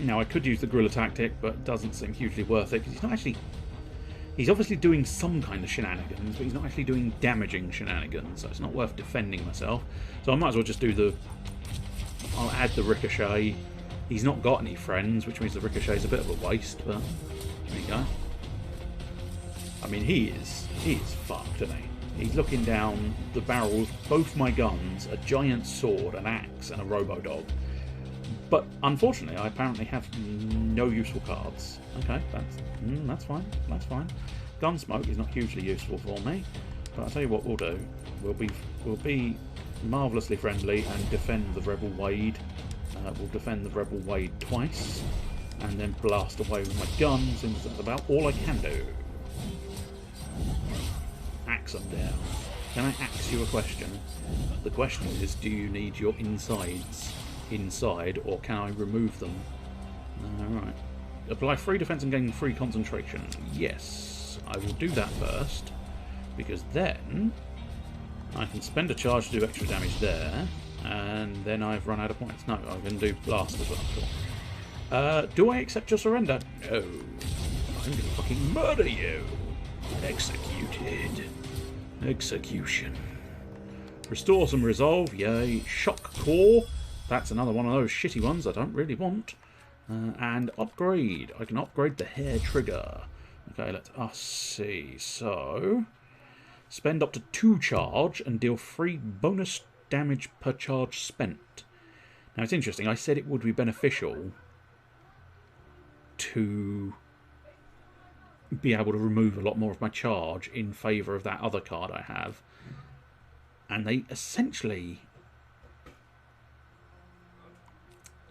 Now, I could use the guerrilla tactic, but it doesn't seem hugely worth it, because he's not actually... He's obviously doing some kind of shenanigans, but he's not actually doing damaging shenanigans, so it's not worth defending myself. So I might as well just do the... I'll add the ricochet. He's not got any friends, which means the ricochet's a bit of a waste, but there you go. I mean, he is fucked, isn't he? He's looking down the barrels, both my guns, a giant sword, an axe, and a robo-dog. But unfortunately, I apparently have no useful cards. Okay, that's fine. That's fine. Gunsmoke is not hugely useful for me, but I'll tell you what we'll do. We'll be marvellously friendly and defend the Rebel Wade. We'll defend the Rebel Wade twice, and then blast away with my guns, since that's about all I can do. Axe them down. Can I ask you a question? The question is, do you need your insides inside, or can I remove them? Alright. Apply free defense and gain free concentration. Yes, I will do that first, because then I can spend a charge to do extra damage there, and then I've run out of points. No, I can do blast as well. Cool. Do I accept your surrender? No. I'm going to fucking murder you. Executed. Execution. Restore some resolve. Yay. Shock core. That's another one of those shitty ones I don't really want. And upgrade. I can upgrade the hair trigger. Okay, let us see. So, spend up to 2 charge and deal 3 bonus damage per charge spent. Now, it's interesting. I said it would be beneficial to be able to remove a lot more of my charge in favour of that other card I have. And they essentially...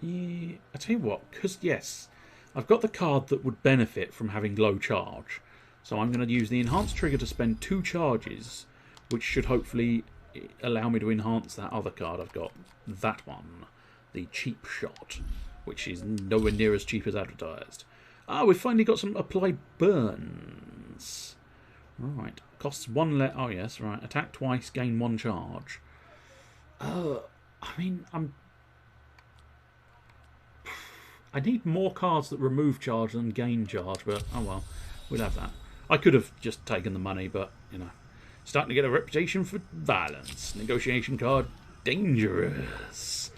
Yeah, I tell you what, because yes, I've got the card that would benefit from having low charge. So I'm going to use the enhanced trigger to spend 2 charges, which should hopefully allow me to enhance that other card I've got. That one, the cheap shot, which is nowhere near as cheap as advertised. Ah, we've finally got some apply burns. Right, costs 1 oh yes, right. Attack twice, gain 1 charge. I mean, I need more cards that remove charge than gain charge, but oh well, we'll have that. I could have just taken the money, but, you know, starting to get a reputation for violence. Negotiation card, dangerous.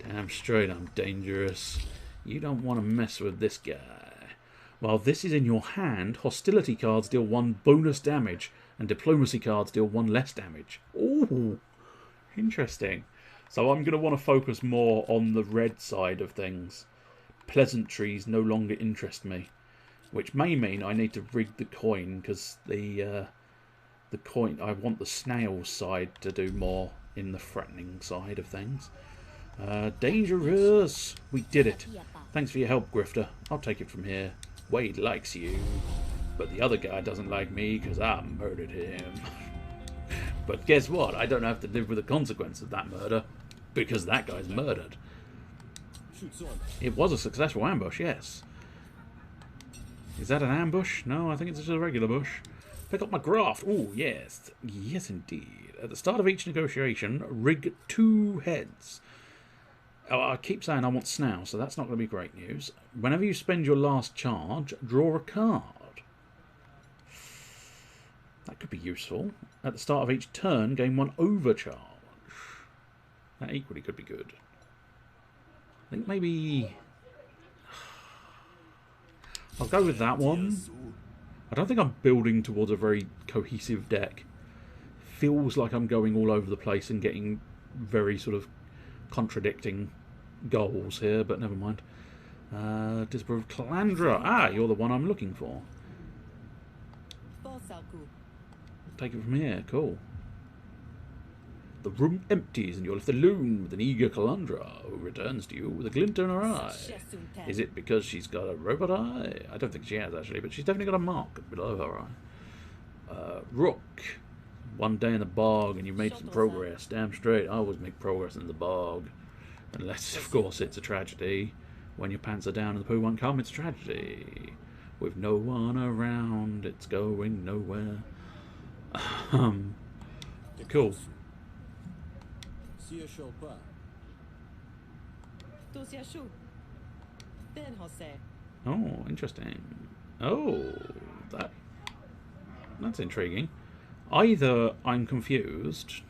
Damn straight I'm dangerous. You don't want to mess with this guy. While this is in your hand, hostility cards deal 1 bonus damage, and diplomacy cards deal 1 less damage. Ooh, interesting. So I'm going to want to focus more on the red side of things. Pleasantries no longer interest me, which may mean I need to rig the coin, because the coin, I want the snail side to do more in the threatening side of things. Dangerous! We did it. Thanks for your help, Grifter. I'll take it from here. Wade likes you, but the other guy doesn't like me because I murdered him. But guess what? I don't have to live with the consequence of that murder, because that guy's murdered. It was a successful ambush, yes. Is that an ambush? No, I think it's just a regular bush. Pick up my graft. Oh, yes. Yes, indeed. At the start of each negotiation, rig 2 heads. Oh, I keep saying I want snail, so that's not going to be great news. Whenever you spend your last charge, draw a card. That could be useful. At the start of each turn, gain 1 overcharge. That equally could be good. I think maybe... I'll go with that one. I don't think I'm building towards a very cohesive deck. Feels like I'm going all over the place and getting very sort of contradicting goals here, but never mind. Disprove Calandra. Ah, you're the one I'm looking for. Take it from here. Cool. The room empties and you're left alone with an eager Calandra who returns to you with a glint in her eye. Is it because she's got a robot eye? I don't think she has, actually, but she's definitely got a mark below her eye. Rook. One day in the bog and you made some progress. Damn straight, I always make progress in the bog. Unless, of course, it's a tragedy. When your pants are down and the poo won't come, it's a tragedy. With no one around, it's going nowhere. Cool. Oh, interesting. Oh, that's intriguing. Either I'm confused.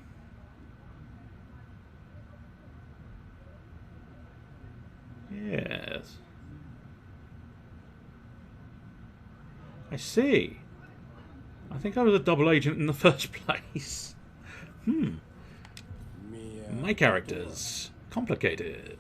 Yes. I see. I think I was a double agent in the first place. My characters. Complicated.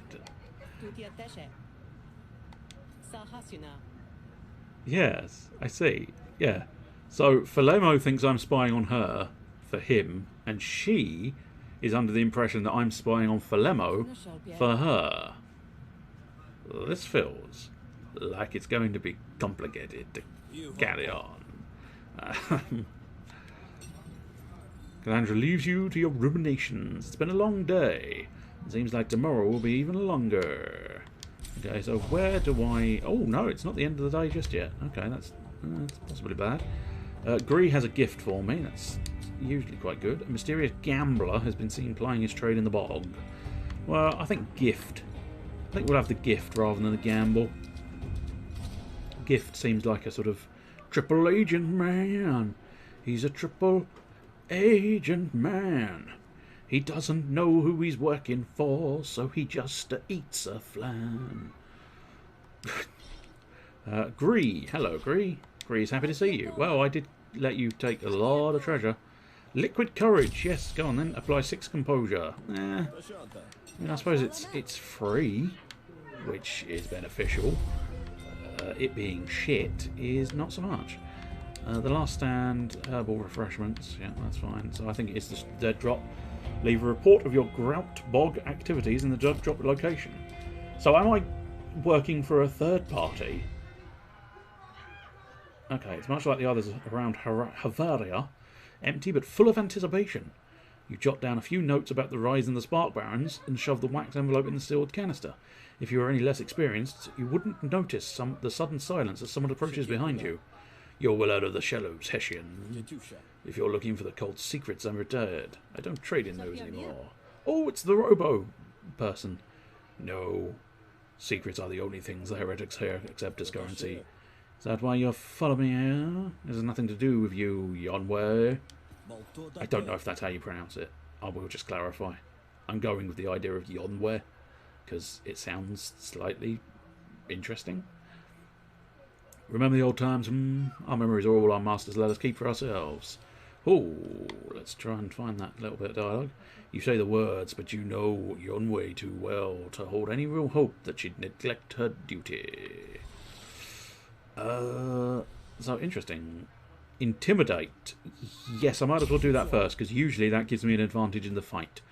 Yes, I see. Yeah. So Philemo thinks I'm spying on her for him, and she is under the impression that I'm spying on Philemo for her. This feels like it's going to be complicated to carry on. Calandra leaves you to your ruminations. It's been a long day. It seems like tomorrow will be even longer. Okay, so where do I... Oh, no, it's not the end of the day just yet. Okay, that's possibly bad. Gree has a gift for me. That's usually quite good. A mysterious gambler has been seen plying his trade in the bog. Well, I think gift. I think we'll have the gift rather than the gamble. Gift seems like a sort of triple agent man. He's a triple agent man. He doesn't know who he's working for, so he just eats a flan. Gree. Hello, Gree. Gree's happy to see you. Well, I did let you take a lot of treasure. Liquid courage. Yes, go on then. Apply 6 composure. I mean, I suppose it's free, which is beneficial. It being shit is not so much. The last stand, herbal refreshments. Yeah, that's fine. So I think it's the dead drop. Leave a report of your grout bog activities in the dead drop location. So am I working for a third party? Okay, it's much like the others around Havaria. Empty but full of anticipation. You jot down a few notes about the rise in the Spark Barons and shove the wax envelope in the sealed canister. If you were any less experienced, you wouldn't notice the sudden silence as someone approaches behind you. You're well out of the shallows, Hessian. If you're looking for the cult's secrets, I'm retired. I don't trade in those anymore. Oh, it's the robo person. No. Secrets are the only things the heretics here accept as currency. Is that why you're following me here? It has nothing to do with you, Yonwei. I don't know if that's how you pronounce it. I will just clarify. I'm going with the idea of Yonwei, because it sounds slightly interesting. Remember the old times? Our memories are all our masters let us keep for ourselves. Oh, let's try and find that little bit of dialogue. You say the words, but you know Yonwei too well to hold any real hope that she'd neglect her duty. So interesting. Intimidate. Yes, I might as well do that first, because usually that gives me an advantage in the fight.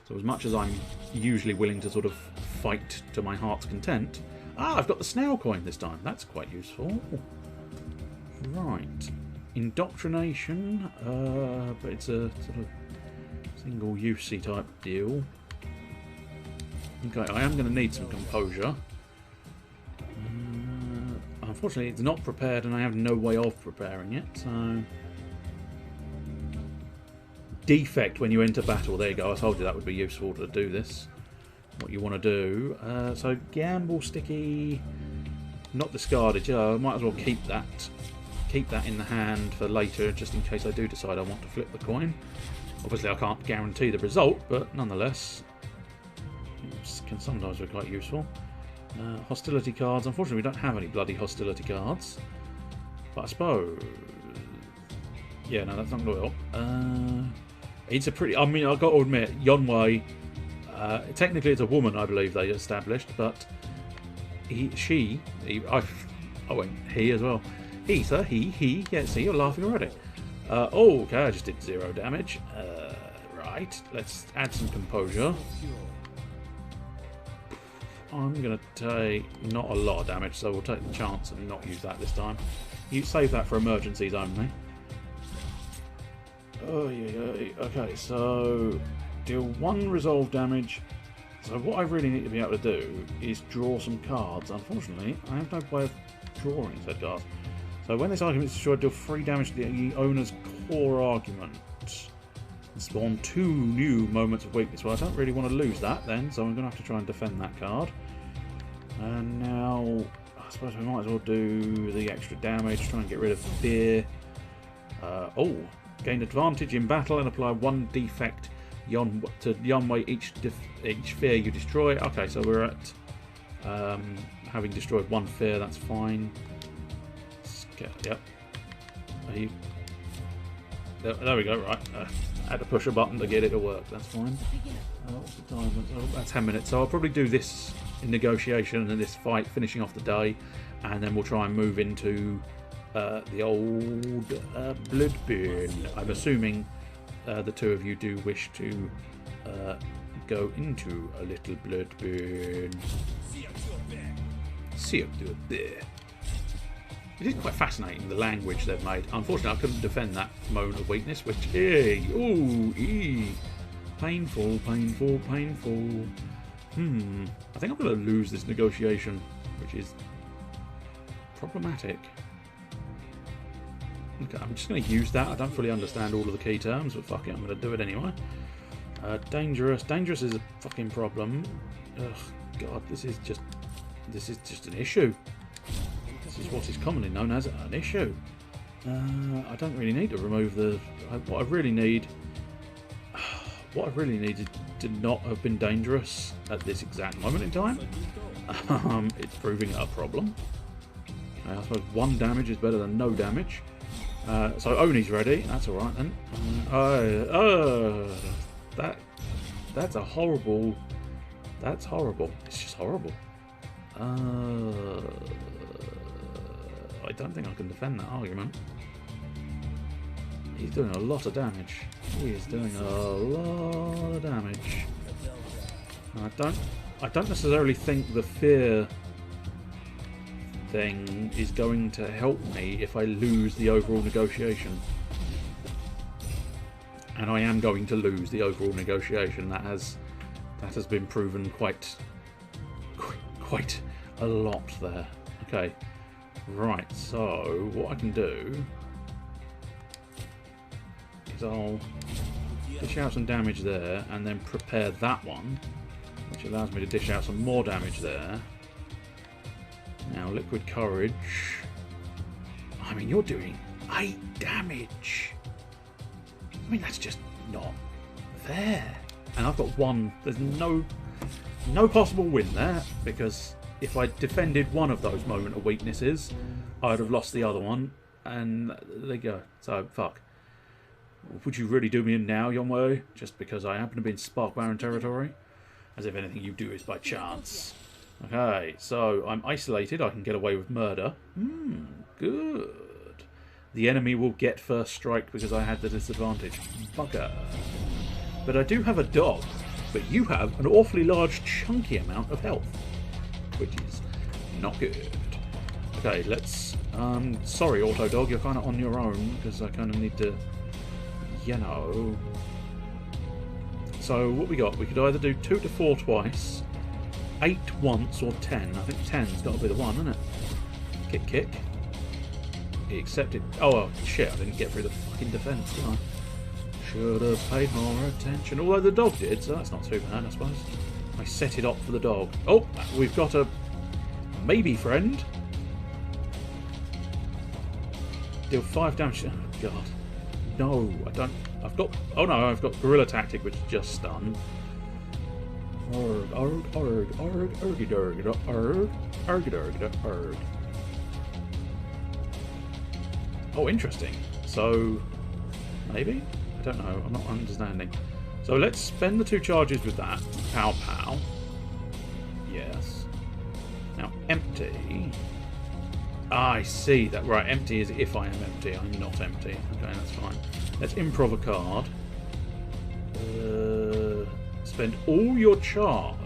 So as much as I'm usually willing to sort of fight to my heart's content... Ah, I've got the snail coin this time. That's quite useful. Right. Indoctrination. But it's a sort of single-use-y type deal. Okay, I am going to need some composure. Unfortunately, it's not prepared and I have no way of preparing it, so... Defect when you enter battle. There you go. I told you that would be useful to do this. What you want to do. So, gamble, sticky... Not discarded. Yeah, I might as well keep that. Keep that in the hand for later, just in case I do decide I want to flip the coin. Obviously, I can't guarantee the result, but nonetheless... It can sometimes be quite useful. Hostility cards. Unfortunately, we don't have any bloody hostility cards. But I suppose... Yeah, no, that's not going to help. It's a pretty... I mean, I've got to admit, Yonwei... technically, it's a woman, I believe they established, but... He as well. He, sir, he. Yeah, see, you're laughing already. Oh, okay, I just did 0 damage. Right, let's add some composure. I'm going to take not a lot of damage, so we'll take the chance and not use that this time. You save that for emergencies only. Oh, yeah. Okay, so deal 1 resolve damage. So what I really need to be able to do is draw some cards. Unfortunately, I have no way of drawing said cards. So when this argument is destroyed, deal 3 damage to the owner's core argument. And spawn 2 new moments of weakness. Well, I don't really want to lose that then, so I'm going to have to try and defend that card. And now, I suppose we might as well do the extra damage, try and get rid of fear. Oh, gain advantage in battle and apply 1 defect to Yonwei each fear you destroy. Okay, so we're at having destroyed 1 fear, that's fine. Yep. There we go, right. I had to push a button to get it to work, that's fine. What's the time? About 10 minutes. So I'll probably do this in negotiation and this fight, finishing off the day, and then we'll try and move into the old Bloodborne. I'm assuming the two of you do wish to go into a little Bloodborne. See up to it there. It is quite fascinating, the language they've made. Unfortunately, I couldn't defend that moment of weakness, which, painful, painful, painful. I think I'm going to lose this negotiation, which is problematic. Okay, I'm just going to use that. I don't fully understand all of the key terms, but fuck it, I'm going to do it anyway. Dangerous. Dangerous is a fucking problem. Ugh, God, this is just an issue. This is what is commonly known as an issue. I don't really need to remove the... What I really need is to not have been dangerous at this exact moment in time. It's proving a problem. I suppose 1 damage is better than no damage. So Oni's ready. That's all right then. That's a horrible. That's horrible. It's just horrible. I don't think I can defend that argument. He's doing a lot of damage. He is doing a lot of damage. I don't necessarily think the fear thing is going to help me if I lose the overall negotiation. And I am going to lose the overall negotiation. That has been proven quite a lot there. Okay. Right, so what I can do is I'll dish out some damage there and then prepare that one, which allows me to dish out some more damage there. Now, Liquid Courage. I mean, you're doing 8 damage. I mean, that's just not fair. And I've got 1. There's no possible win there, because if I defended one of those moment of weaknesses, I'd have lost the other one. And there you go. So, fuck. Would you really do me in now, Yonwei? Just because I happen to be in Spark Baron territory? As if anything you do is by chance. Okay, so I'm isolated. I can get away with murder. Good. The enemy will get first strike because I had the disadvantage. Bugger. But I do have a dog. But you have an awfully large, chunky amount of health, which is not good. Okay, let's... sorry, Auto Dog, you're kind of on your own, because I kind of need to... You know... So, what we got? We could either do 2 to 4 twice, 8 once, or 10. I think 10's got to be the one, isn't it? Kick, kick. He accepted... Oh, shit, I didn't get through the fucking defence, did I? Should have paid more attention. Although the dog did, so that's not too bad, I suppose. I set it up for the dog. Oh, we've got a maybe friend. Deal 5 damage. Oh, God. No, I don't. I've got... Oh, no, I've got Gorilla Tactic, which is just stun. Arg, arg, arg, arg, arg, arg, arg, arg, arg, arg. Oh, interesting. So, maybe? I don't know. I'm not understanding. So let's spend the 2 charges with that. Pow, pow. Yes. Now, empty. Ah, I see that. Right, empty is if I am empty. I'm not empty. Okay, that's fine. Let's improv a card. Spend all your charge.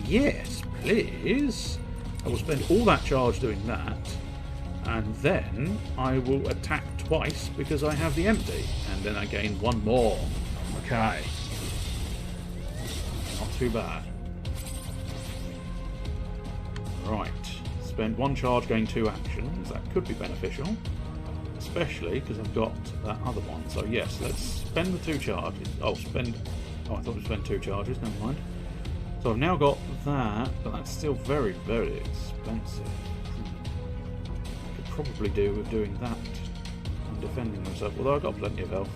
Yes, please. I will spend all that charge doing that. And then I will attack twice because I have the empty. And then I gain 1 more. Okay. Not too bad. Right. Spend 1 charge, gain 2 actions. That could be beneficial. Especially because I've got that other one. So yes, let's spend the 2 charges. Oh, spend... Oh, I thought we'd spend 2 charges. Never mind. So I've now got that, but that's still very, very expensive. I could probably do with doing that and defending myself, although I've got plenty of health.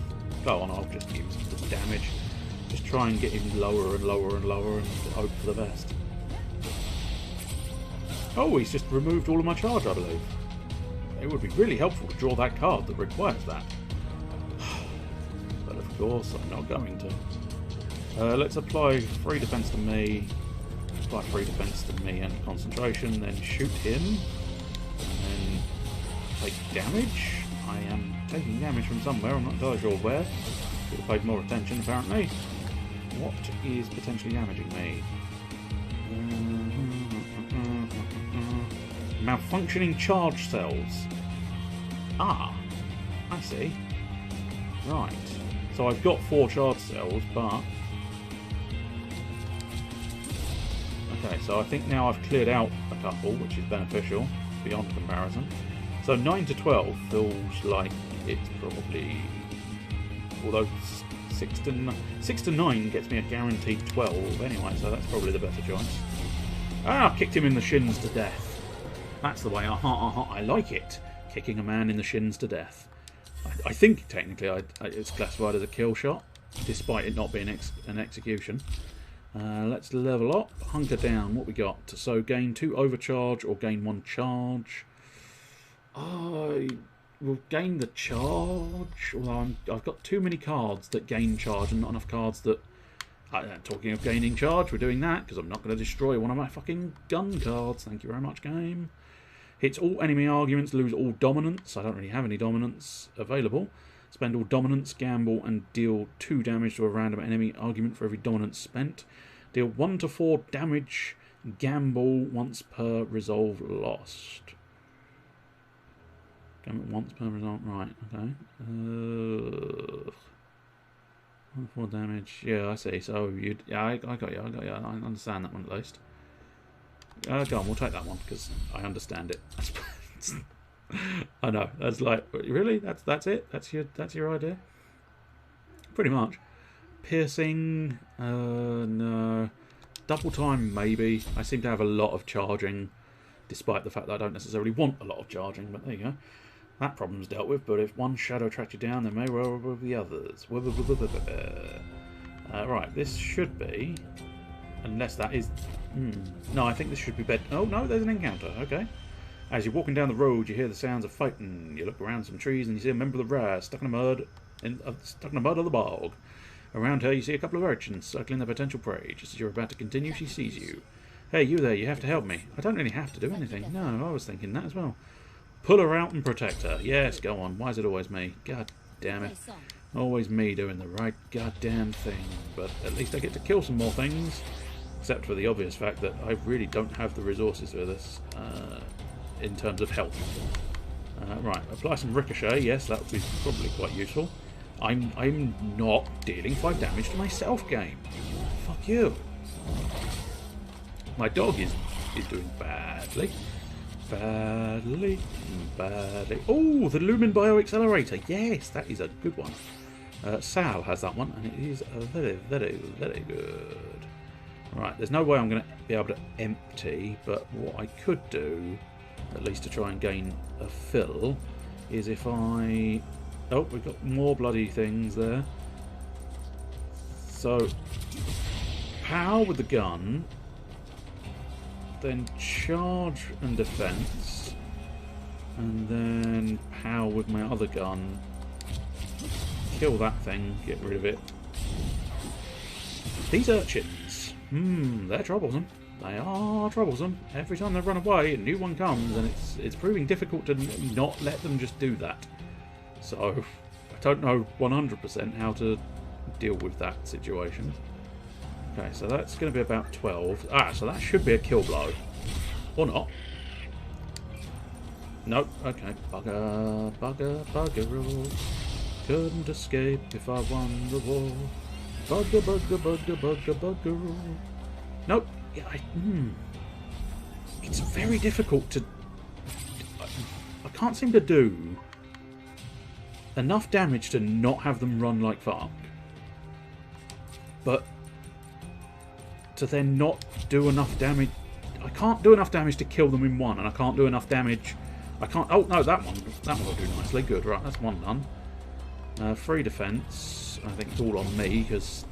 Go on, I'll just use the damage. Just try and get him lower and lower and lower and hope for the best. Oh, he's just removed all of my charge, I believe. It would be really helpful to draw that card that requires that. But of course, I'm not going to. Let's apply 3 defense to me. Apply 3 defense to me and concentration, then shoot him. And then take damage. I am taking damage from somewhere, I'm not entirely sure where. Should have paid more attention, apparently. What is potentially damaging me? Malfunctioning charge cells. Ah, I see. Right. So I've got 4 charge cells, but... Okay, so I think now I've cleared out a couple, which is beneficial, beyond comparison. So 9 to 12 feels like it's probably... Although 6 to 9 gets me a guaranteed 12 anyway, so that's probably the better choice. Ah, kicked him in the shins to death. That's the way I like it. Kicking a man in the shins to death. I think technically it's classified as a kill shot, despite it not being an execution. Let's level up, hunker down. What we got? So gain 2 overcharge or gain 1 charge. I will gain the charge. Although I've got too many cards that gain charge and not enough cards that... talking of gaining charge, we're doing that because I'm not going to destroy one of my fucking gun cards. Thank you very much, game. Hits all enemy arguments, lose all dominance. I don't really have any dominance available. Spend all dominance, gamble, and deal 2 damage to a random enemy argument for every dominance spent. Deal 1 to 4 damage, gamble once per resolve lost. Gamble once per resolve, right, okay. 1 to 4 damage, yeah, I see. So, I got you, I understand that one at least. Go on, we'll take that one, because I understand it. I know, that's like, really? That's it? That's your idea? Pretty much. Piercing, no. Double time, maybe. I seem to have a lot of charging, despite the fact that I don't necessarily want a lot of charging, but there you go. That problem's dealt with, but if one shadow tracks you down, then may well with the others. Right, this should be... Unless that is... No, I think this should be bed... Oh, no, there's an encounter. Okay. As you're walking down the road, you hear the sounds of fighting. You look around some trees and you see a member of the Rar stuck in the mud of the bog. Around her, you see a couple of urchins circling their potential prey. Just as you're about to continue, she sees you. Hey, you there, you have to help me. I don't really have to do anything. No, I was thinking that as well. Pull her out and protect her. Yes, go on. Why is it always me? God damn it. Always me doing the right goddamn thing. But at least I get to kill some more things. Except for the obvious fact that I really don't have the resources for this in terms of health. Right, apply some ricochet. Yes, that would be probably quite useful. I'm not dealing 5 damage to myself, game. Fuck you. My dog is doing badly. Badly. Oh, the Lumen Bio Accelerator. Yes, that is a good one. Sal has that one, and it is very, very, very good. Right, there's no way I'm going to be able to empty, but what I could do, at least to try and gain a fill, is if I... Oh, we've got more bloody things there. So, power with the gun, then charge and defense, and then power with my other gun. Kill that thing, get rid of it. These urchins, they're troublesome. They are troublesome. Every time they run away, a new one comes, and it's proving difficult to not let them just do that. So, I don't know 100% how to deal with that situation. Okay, so that's going to be about 12. Ah, so that should be a kill blow. Or not. Nope, okay. Bugger, bugger, bugger. Couldn't escape if I won the war. Bugger, bugger, bugger, bugger, bugger. Nope. Yeah, it's very difficult to... I can't seem to do enough damage to not have them run like fuck. But to then not do enough damage. I can't do enough damage to kill them in one, and I can't do enough damage. I can't. Oh no, that one will do nicely. Good, right? That's one done. Free defense. I think it's all on me because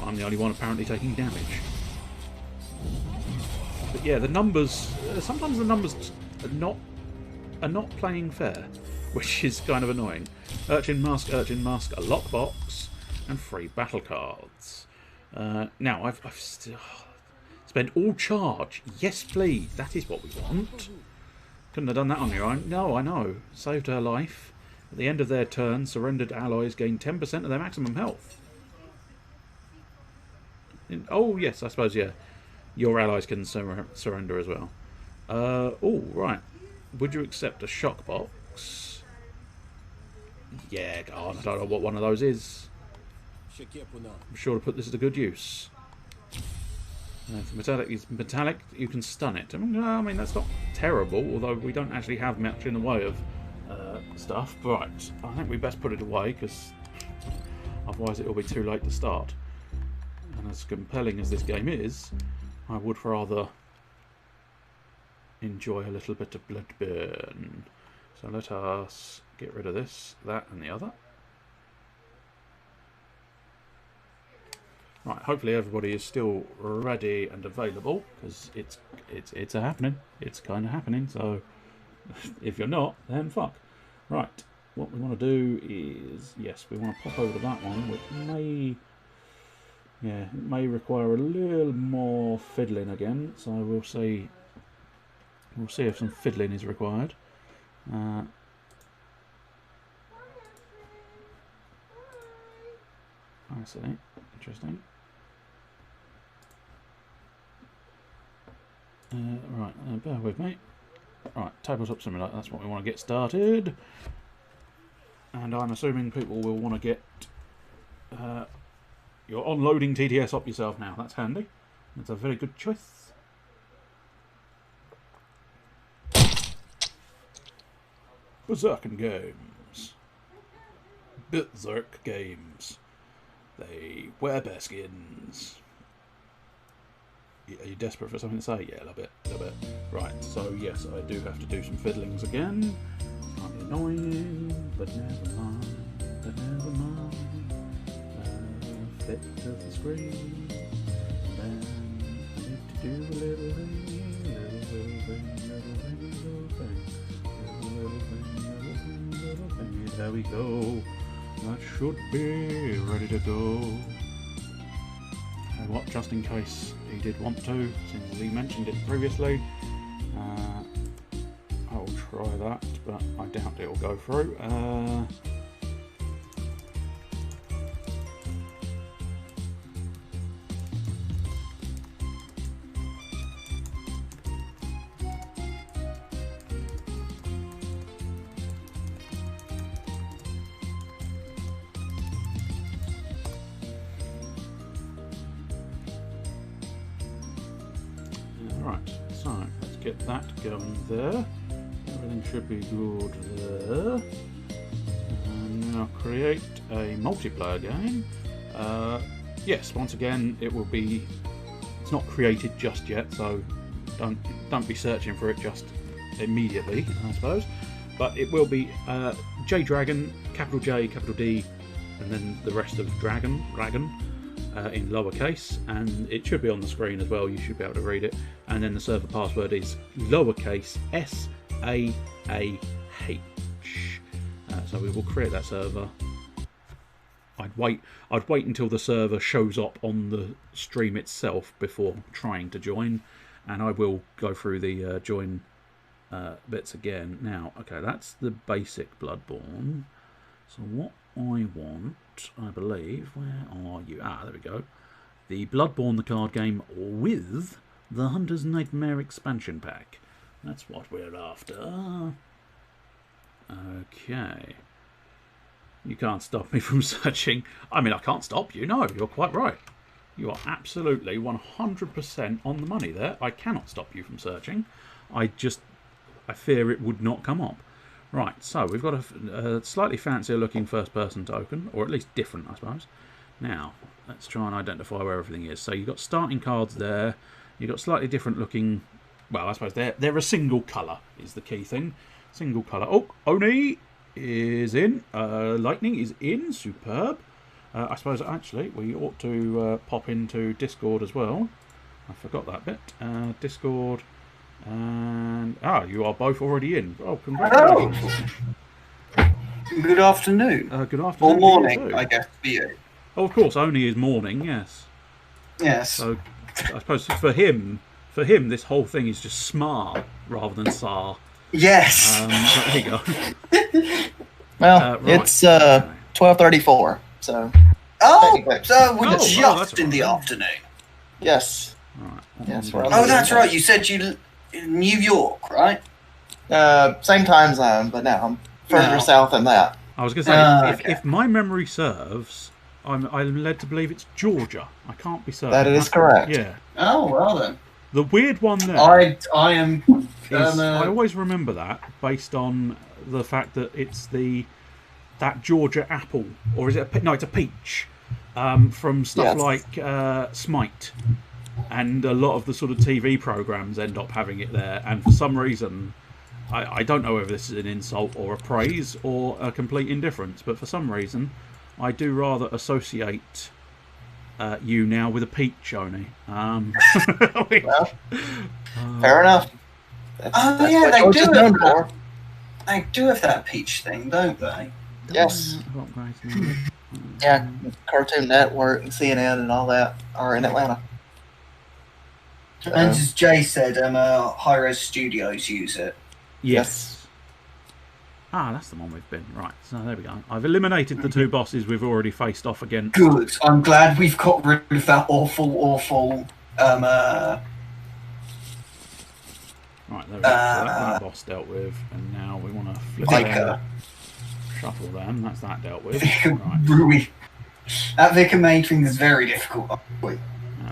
I'm the only one apparently taking damage. But yeah, the numbers. Sometimes the numbers are not playing fair, which is kind of annoying. Urchin Musk, a lockbox, and free battle cards. Now I've still spent all charge. Yes, please. That is what we want. Couldn't have done that on your own. No, I know. Saved her life. At the end of their turn, surrendered allies gain 10% of their maximum health. Oh, yes, I suppose, yeah. Your allies can surrender as well. Oh, right. Would you accept a shock box? Yeah, God, I don't know what one of those is. I'm sure to put this to good use. If metallic is metallic, you can stun it. I mean, that's not terrible, although we don't actually have much in the way of stuff. Right, I think we best put it away, because otherwise it will be too late to start. And as compelling as this game is, I would rather enjoy a little bit of Bloodborne. So let us get rid of this, that and the other. Right, hopefully everybody is still ready and available, because it's a happening. It's kind of happening, so if you're not, then fuck. Right, what we want to do is, yes, we want to pop over to that one, which may require a little more fiddling again, so we'll see if some fiddling is required. I see, interesting. Right, bear with me. Right, tabletop simulator, that's what we want to get started. And I'm assuming people will want to get your unloading TTS up yourself now. That's handy. That's a very good choice. Berserk Games. Berserk Games. They wear bear skins. Are you desperate for something to say? Yeah, a little bit. Right, so yes, I do have to do some fiddlings again. Might be annoying, but never mind. Fit to the screen. And then I need to do a little thing. There we go. That should be ready to go. What, just in case he did want to, since he mentioned it previously, I'll try that, but I doubt it will go through. Right, so let's get that going there. Everything should be good there. And now create a multiplayer game. Yes, once again, it will be. It's not created just yet, so don't be searching for it just immediately, I suppose. But it will be J Dragon, capital J, capital D, and then the rest of Dragon. In lowercase, and it should be on the screen as well. You should be able to read it. And then the server password is lowercase SAAH. So we will create that server. I'd wait until the server shows up on the stream itself before trying to join, and I will go through the join bits again. Now, okay, that's the basic Bloodborne. So what I want, I believe, where are you? Ah, there we go. The Bloodborne, the card game, with the Hunter's Nightmare expansion pack. That's what we're after. Okay. You can't stop me from searching. I mean, I can't stop you. No, you're quite right. You are absolutely 100% on the money there. I cannot stop you from searching. I fear it would not come up. Right, so we've got a slightly fancier looking first person token, or at least different, I suppose. Now, let's try and identify where everything is. So you've got starting cards there. You've got slightly different looking... Well, I suppose they're a single colour is the key thing. Single colour. Oh, Oni is in. Lightning is in. Superb. I suppose, actually, we ought to pop into Discord as well. I forgot that bit. Discord. And... you are both already in. Oh, congratulations. Hello. Good afternoon. Good afternoon. Or morning, I guess, for you. Oh, of course, Oni is morning, yes. Yes. So, I suppose for him, this whole thing is just smar rather than sar. Yes. But there you go. Well, right. It's 12:34, so... Oh, so we're just in the afternoon. Yes. Right. Yes. That's right. You said you in New York, right? Same time zone, but now I'm further south than that. I was going to say, if my memory serves, I'm led to believe it's Georgia. I can't be certain. That is correct. Yeah. Oh, well then. The weird one there. I am. I always remember that based on the fact that it's that Georgia apple, or is it it's a peach, from stuff like Smite, and a lot of the sort of TV programs end up having it there. And for some reason, I don't know whether this is an insult or a praise or a complete indifference, but for some reason, I do rather associate you now with a peach, Oni. Well, fair enough. That's they do have that. They do have that peach thing, don't they? Yes. Yeah, Cartoon Network and CNN and all that are in Atlanta. And as Jay said, Hi-Res Studios use it. Yes. That's the one we've been. Right, so there we go. I've eliminated the two bosses we've already faced off against. Good. I'm glad we've got rid of that awful... Right, there we go. So that boss dealt with, and now we want to flip shuffle them. That's that dealt with. Right. That Vicar Maid thing is very difficult. It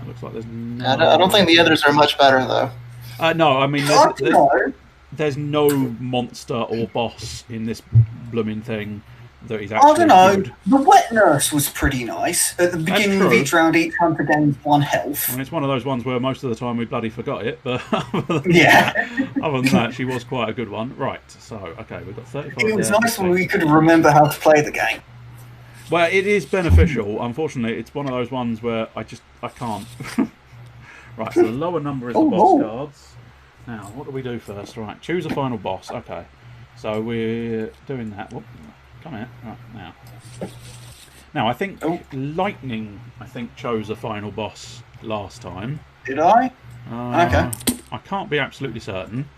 looks like there's no... I don't think the others are much better, though. No, I mean, there's no monster or boss in this blooming thing that is actually I don't know. good. The Wet Nurse was pretty nice. At the beginning of each round, each hunter gains 1 health. I mean, it's one of those ones where most of the time we bloody forgot it, but other than that, she was quite a good one. Right, so, okay, we've got 35 It was nice when we could remember how to play the game. Well, it is beneficial. Unfortunately, it's one of those ones where I can't. Right, so the lower number is the boss cards. Now, what do we do first? Right, choose a final boss. Okay, so we're doing that. Whoop, come here. Right, now. Now, I think Lightning, chose a final boss last time. Did I? Okay. I can't be absolutely certain.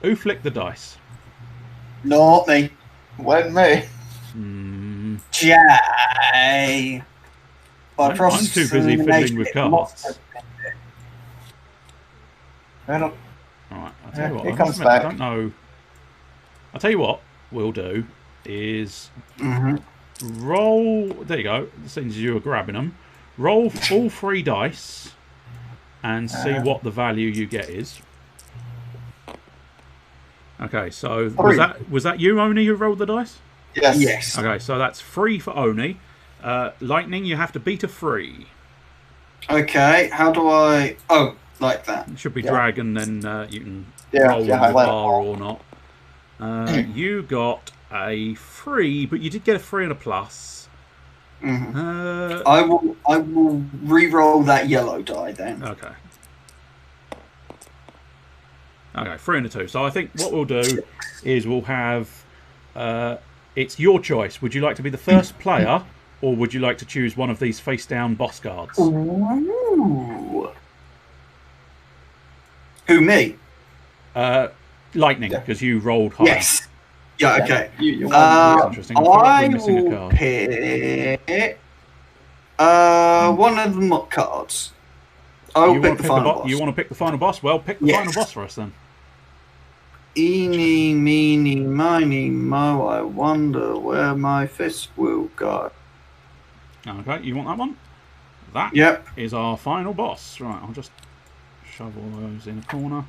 Who flicked the dice? Not me. Wasn't me. Jay. I'm too busy fiddling with cards. Alright, I'll tell you what. It comes back. I don't know. I'll tell you what we'll do is roll. There you go. Since you were grabbing them, roll all 3 dice and see what the value you get is. Okay, so was that you, Oni, who rolled the dice? Yes. Yes. Okay, so that's 3 for Oni. Lightning, you have to beat a 3. Okay, how do I... Oh, like that. It should be drag and then you can roll with the bar or not. You got a 3, but you did get a 3 and a plus. I will re-roll that yellow die then. Okay. Okay, 3 and a 2. So I think what we'll do is we'll have... it's your choice. Would you like to be the first player, or would you like to choose one of these face-down boss cards? Ooh. Who, me? Lightning, because you rolled higher. Yes. Yeah, okay. Interesting. I will pick one of the mock cards. I'll pick the final boss. You want to pick the final boss? Well, pick the final boss for us then. Eeny, meeny, miny, mo, I wonder where my fist will go. Okay, you want that one? That is our final boss. Right, I'll just shove all those in a corner.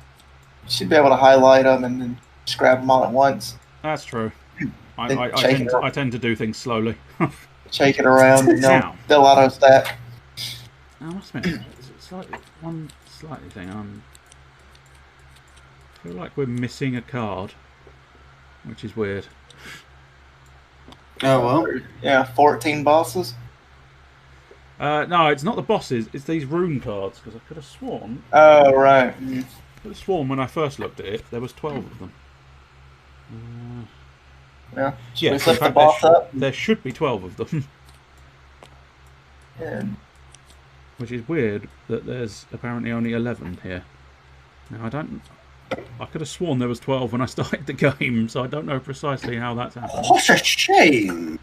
You should be able to highlight them and then just grab them all at once. That's true. I tend to do things slowly. shake it around, and they'll auto stack. I must admit, one slightly thing. I feel like we're missing a card, which is weird. Oh well. Yeah, 14 bosses. No, it's not the bosses. It's these rune cards, because I could have sworn. Oh right. I could have sworn when I first looked at it there was 12 of them. Yeah. Yeah. We lift the boss up. There should be 12 of them. Yeah. Which is weird that there's apparently only 11 here. Now I could have sworn there was 12 when I started the game, so I don't know precisely how that's happened. What a shame!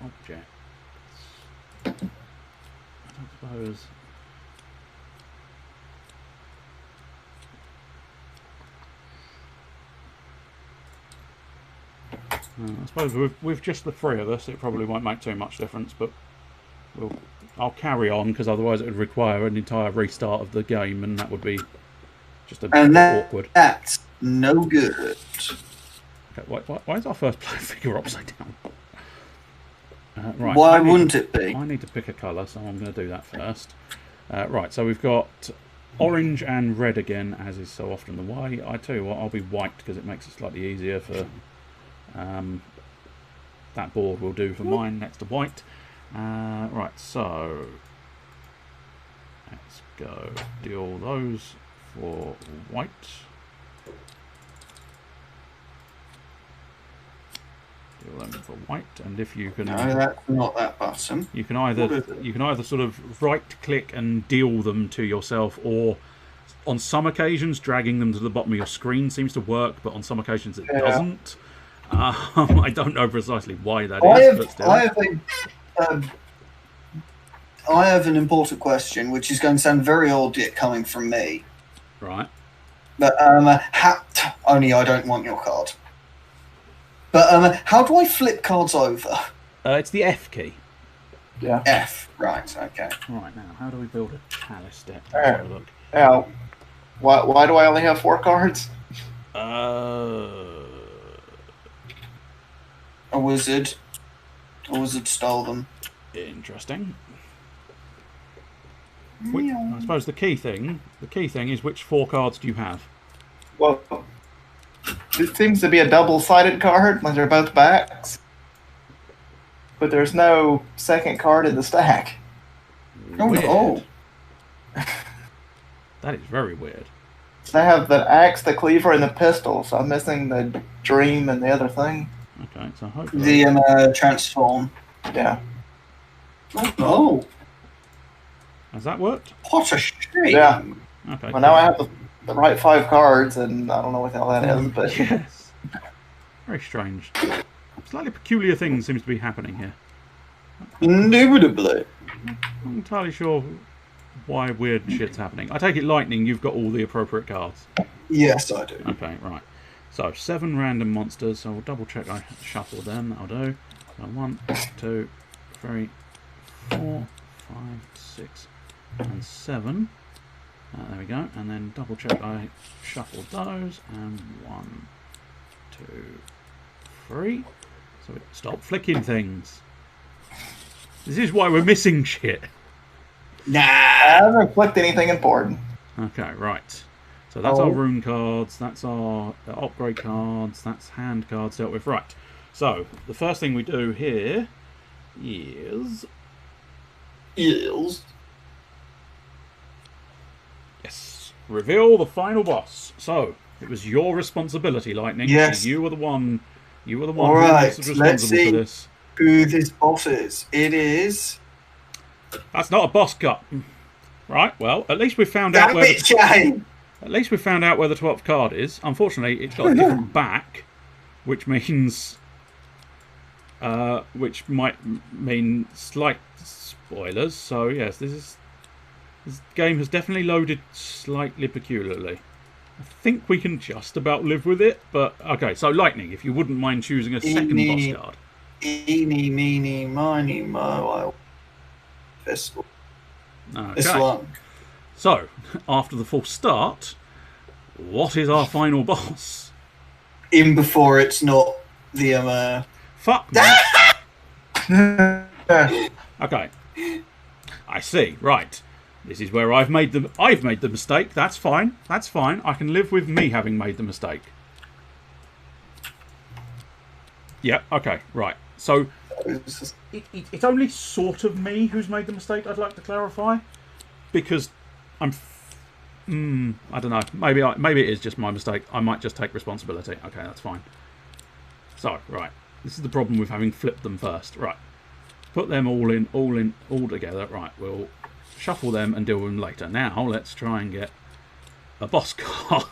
Objects. I don't suppose. I suppose with just the three of us, it probably won't make too much difference, but I'll carry on, because otherwise it would require an entire restart of the game, and that would be just a bit awkward. That's no good. Okay, why is our first player figure upside down? Right. Why wouldn't it be? I need to pick a colour, so I'm going to do that first. Right, so we've got orange and red again, as is so often the way. I tell you what, I'll be white, because it makes it slightly easier for... that board will do for mine next to white. Right, so let's go deal those for white. Deal them for white, and if you can, no, that's not that button. You can either sort of right click and deal them to yourself, or on some occasions dragging them to the bottom of your screen seems to work, but on some occasions it doesn't. I don't know precisely why that is. I have an important question, which is going to sound very odd yet coming from me. Right. But only I don't want your card. But how do I flip cards over? It's the F key. Yeah. F. Right. Okay. Right, now, how do we build a chalice deck? Look. Now, why do I only have 4 cards? A wizard. A wizard stole them. Interesting. I suppose the key thing is, which 4 cards do you have? Well, it seems to be a double-sided card, like they're both backs. But there's no second card in the stack. Oh. That is very weird. I have the axe, the cleaver, and the pistol, so I'm missing the dream and the other thing. Okay, so hopefully... The transform. Yeah. Oh. Has that worked? What a shame. Yeah. Okay. Well, now I have the right 5 cards, and I don't know what the hell that is, but... Yes. Very strange. Slightly peculiar things seems to be happening here. Indubitably. I'm not entirely sure why weird shit's happening. I take it, Lightning, you've got all the appropriate cards. Yes, I do. Okay, right. So, 7 random monsters, so we'll double check I shuffle them, that'll do. So 1, 2, 3, 4, 5, 6, and 7. There we go, and then double check I shuffled those, and 1, 2, 3. So stop flicking things. This is why we're missing shit. Nah. I haven't flicked anything important. Okay, right. So that's our rune cards, that's our upgrade cards, that's hand cards dealt with. Right. So the first thing we do here is... Yes. Reveal the final boss. So it was your responsibility, Lightning. Yes. You were the one who was responsible let's see for this. Who this boss is. It is... That's not a boss cut. Right, well, at least we've found out where the 12th card is. Unfortunately, it's got a different back, which means which might mean slight spoilers. So yes, this game has definitely loaded slightly peculiarly. I think we can just about live with it, but okay. So Lightning, if you wouldn't mind choosing a second boss card. Eeny, meeny, miny, mo. This one. So, after the full start, what is our final boss? In before it's not the Fuck me. Okay. I see. Right. This is where I've made the mistake. That's fine. That's fine. I can live with me having made the mistake. Yeah, okay, right. So it's only sort of me who's made the mistake, I'd like to clarify. Because I don't know. Maybe it is just my mistake. I might just take responsibility. Okay, that's fine. So, right. This is the problem with having flipped them first. Right. Put them all together. Right, we'll shuffle them and deal with them later. Now, let's try and get a boss card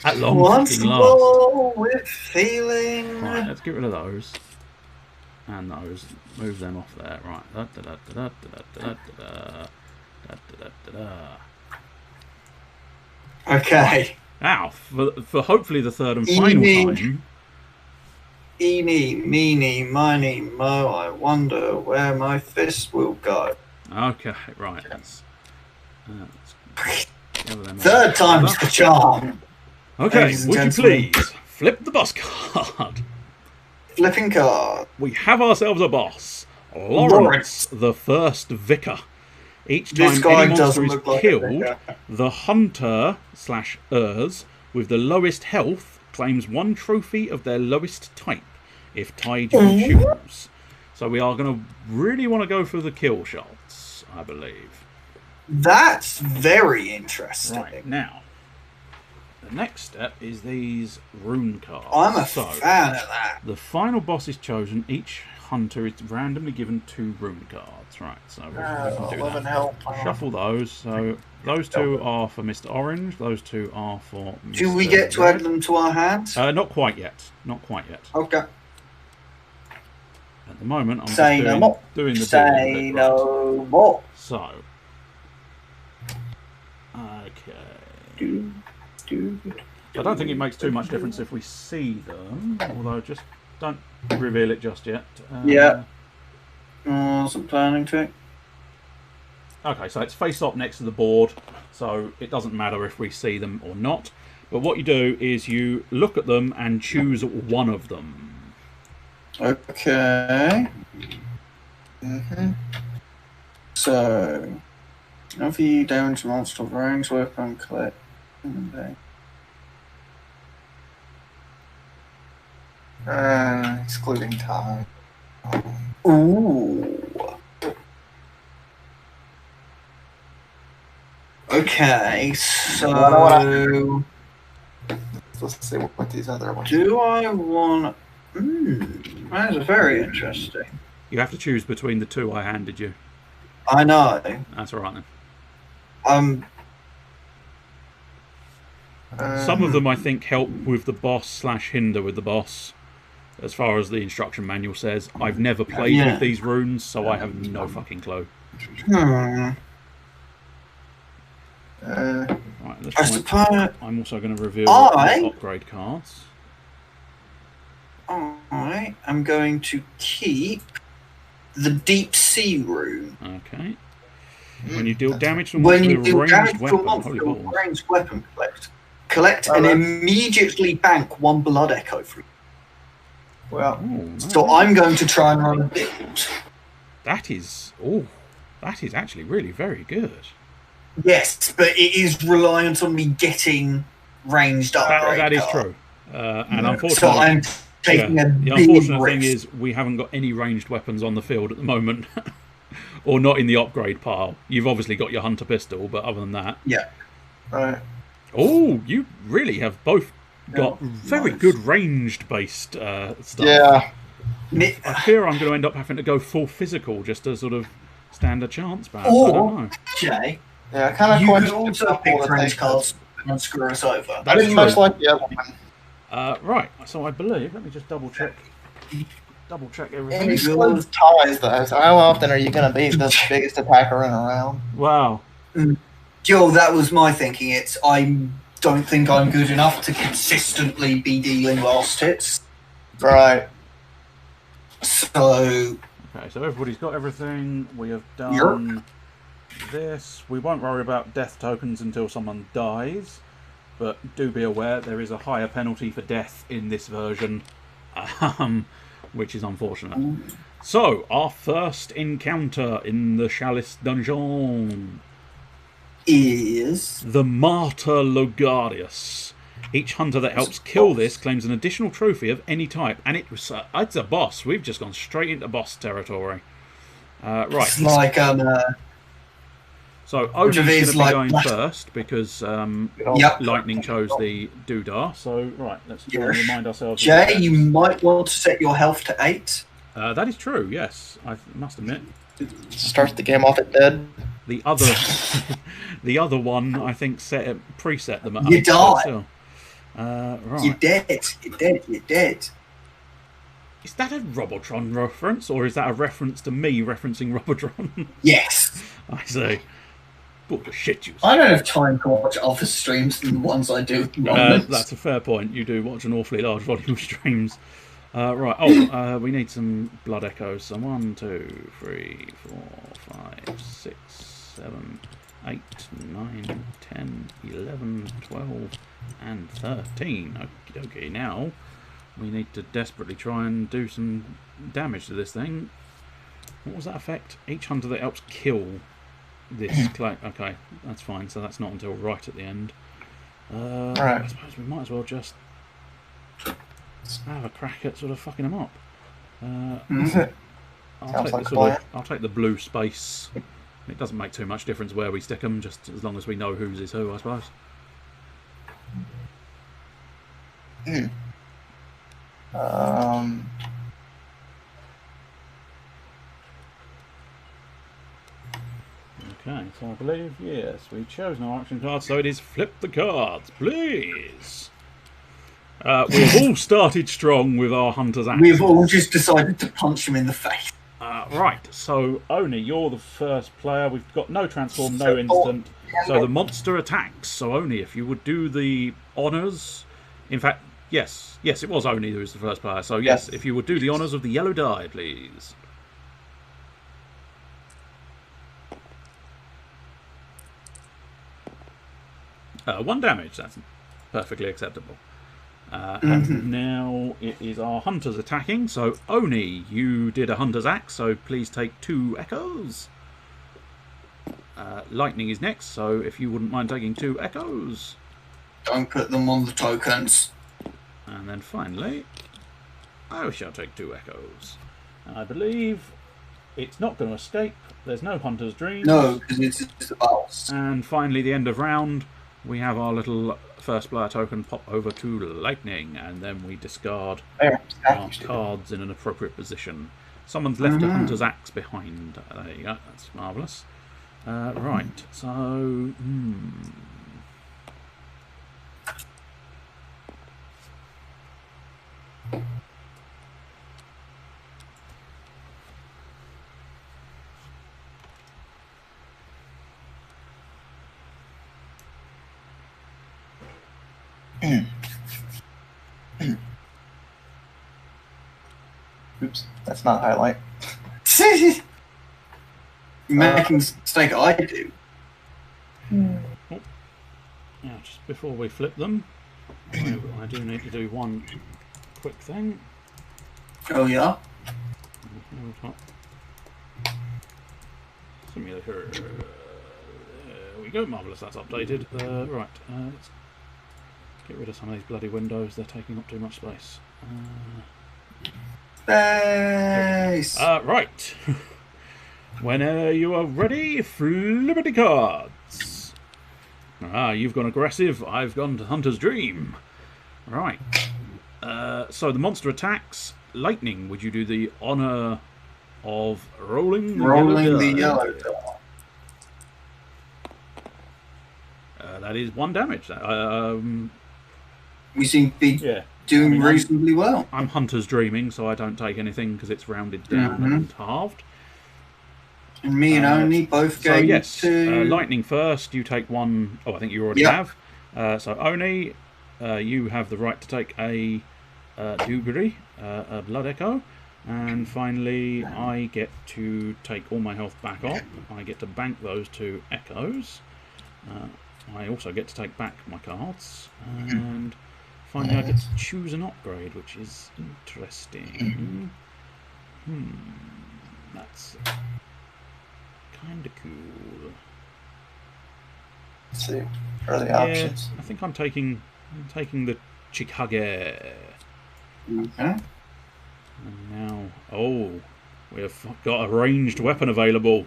at long fucking last. With feeling. Right, let's get rid of those. And those. Move them off there. Right. Okay. Now, for hopefully the third and final time. Eeny, meeny, miny, mo, I wonder where my fist will go. Okay, right. Let's third time's the charm. Okay, would you please flip the boss card? Flipping card. We have ourselves a boss. Lawrence, the first vicar. Each time any monster is killed, the hunter/ers with the lowest health claims one trophy of their lowest type, if tied you choose. So we are going to really want to go for the kill shots, I believe. That's very interesting. Right, now, the next step is these rune cards. I'm a fan of that. The final boss is chosen. Each hunter is randomly given 2 rune cards. Right, so we can do that. Shuffle those. So those 2 are for Mr. Orange. Those 2 are for Mr. Do we get to add them to our hands? Not quite yet. Not quite yet. Okay. At the moment, I'm Say just no more. doing the Say bit, no more. So, okay. I don't think it makes too much difference if we see them, although just don't reveal it just yet. Yeah. Wasn't planning to. Okay, so it's face up next to the board, so it doesn't matter if we see them or not. But what you do is you look at them and choose one of them. Okay. So, whenever you damage a monster with range weapon, collect. Excluding time. Ooh. Okay, so Let's see what these other ones. do I want? That is very interesting. You have to choose between the 2 I handed you. I know. That's all right then. Um, Some of them, I think, help with the boss / hinder with the boss, as far as the instruction manual says. I've never played with these runes, so I have no fucking clue. Hmm. Right, at this I point, suppose I'm also going to reveal the upgrade cards. I am going to keep the deep sea rune. Okay. When you deal damage from When a you deal damage to a weapon, monster holy with a balls. ranged weapon, collect and immediately bank 1 blood echo for you. Well, So I'm going to try and run a build. that is actually really very good. Yes, but it is reliant on me getting ranged upgrade. That is card. true. And So unfortunately, I'm taking a the big unfortunate risk. thing is we haven't got any ranged weapons on the field at the moment. Or not in the upgrade pile. You've obviously got your hunter pistol, but other than that... Yeah. right. Oh, you really have both got very good ranged-based stuff. Yeah. I fear I'm going to end up having to go full physical just to sort of stand a chance, perhaps. I don't know. Jay, Yeah, I kind of you could questioned also pick range cards and screw us over. I That's didn't much true. like the other one. Right, so I believe... Let me just double-check And everything. you split ties, though, so how often are you going to be the biggest attacker in a round? Wow. Joe, that was my thinking. I don't think I'm good enough to consistently be dealing last hits. Right. So... Okay, so everybody's got everything. We have done this. We won't worry about death tokens until someone dies. but do be aware there is a higher penalty for death in this version, which is unfortunate. So, our first encounter in the Chalice Dungeon is the Martyr Logarius. Each hunter that helps kill this claims an additional trophy of any type, and it's a boss. We've just gone straight into boss territory. Right. It's like So Oni's going to be like going first because Lightning chose the Doodah. So right, let's try and remind ourselves. Jay, you might want to set your health to 8. That is true. Yes, I must admit. Start the game off at dead. The other, the other one, I think, preset them at You 8. die. Right. You're dead. You're dead. You're dead. Is that a Robotron reference, or is that a reference to me referencing Robotron? Yes. I see. Bullshit, you. I don't have time to watch other streams than the ones I do. That's a fair point. You do watch an awfully large volume of streams. Right. Oh, we need some blood echoes. So 1, 2, 3, 4, 5, 6, 7, 8, 9, 10, 11, 12, and 13. Okay, now we need to desperately try and do some damage to this thing. What was that effect? Each hunter that helps kill this clay. Okay, that's fine. So that's not until right at the end. I suppose we might as well just have a crack at sort of fucking them up. I'll take the blue space. It doesn't make too much difference where we stick them, just as long as we know whose is who, I suppose. Okay, so I believe, yes, we chose no action cards, so it is flip the cards, please. We've all started strong with our hunter's axes. We've all just decided to punch him in the face. Right, so Oni, you're the first player. We've got no transform, no instant. So the monster attacks. So Oni, if you would do the honours. In fact, yes, it was Oni who was the first player. So yes, if you would do the honours of the yellow die, please. One damage, that's perfectly acceptable. And now it is our hunters attacking. So Oni, you did a hunter's axe, so please take 2 echoes. Lightning is next, so if you wouldn't mind taking 2 echoes. Don't put them on the tokens. And then finally, I shall take 2 echoes. And I believe it's not going to escape. There's no hunter's dream. No, because it's the boss. And finally, the end of round, we have our little first player token pop over to Lightning, and then we discard our cards in an appropriate position. Someone's left a hunter's axe behind. There you go, that's marvellous. Right, so... Oops, that's not highlight. You're making the mistake I do. Now, just before we flip them, I do need to do one quick thing. Oh, yeah? Simulator. There we go, marvellous, that's updated. Right, let's get rid of some of these bloody windows, they're taking up too much space. Space! Right. When you are ready, flip the cards. You've gone aggressive, I've gone to Hunter's Dream. Right. So the monster attacks. Lightning, would you do the honour of rolling the yellow die? That is 1 damage. We seem to be doing reasonably well. I'm Hunter's Dreaming, so I don't take anything because it's rounded down and halved. And me and Oni both go to... Lightning first, you take 1... Oh, I think you already have. So Oni, you have the right to take a Dugri, a Blood Echo. And finally, I get to take all my health back up. I get to bank those 2 echoes. I also get to take back my cards. And finally I get to choose an upgrade, which is interesting. That's kind of cool. Let's see. What are the options? I think I'm taking the Chikage. Okay. And now, we've got a ranged weapon available.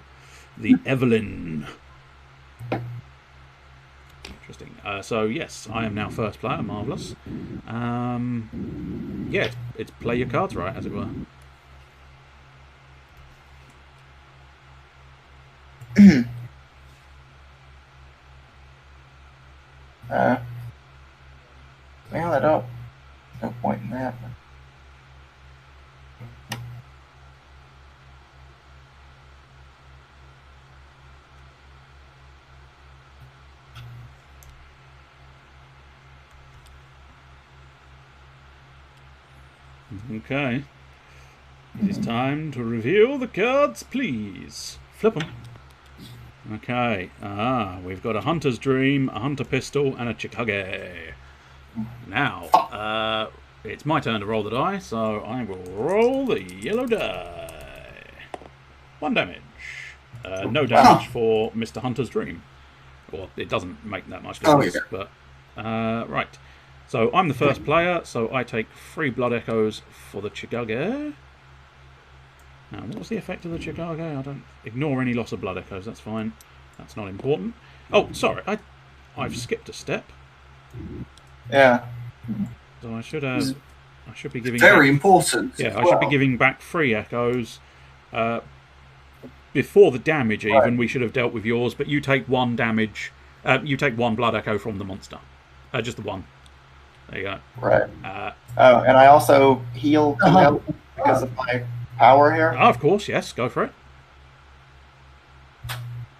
The Evelyn. Interesting. So yes, I am now first player. Marvellous. Yeah, it's play your cards right, as it were. Well, I don't. No point in that. Okay. It is time to reveal the cards, please. Flip them. Okay. We've got a Hunter's Dream, a Hunter Pistol, and a Chikage. Now, it's my turn to roll the die, so I will roll the yellow die. 1 damage. No damage for Mr. Hunter's Dream. Well, it doesn't make that much difference, but... right. So I'm the first player, so I take 3 Blood Echoes for the Chikage. Now, what was the effect of the Chikage? I don't ignore any loss of Blood Echoes. That's fine. That's not important. Oh, sorry, I've skipped a step. Yeah. So I should be giving Very back, important. Yeah, I should be giving back 3 echoes. Before the damage, even we should have dealt with yours. But you take 1 damage. You take 1 Blood Echo from the monster. Just the 1. There you go. Right. And I also heal because of my power here. Of course, yes. Go for it.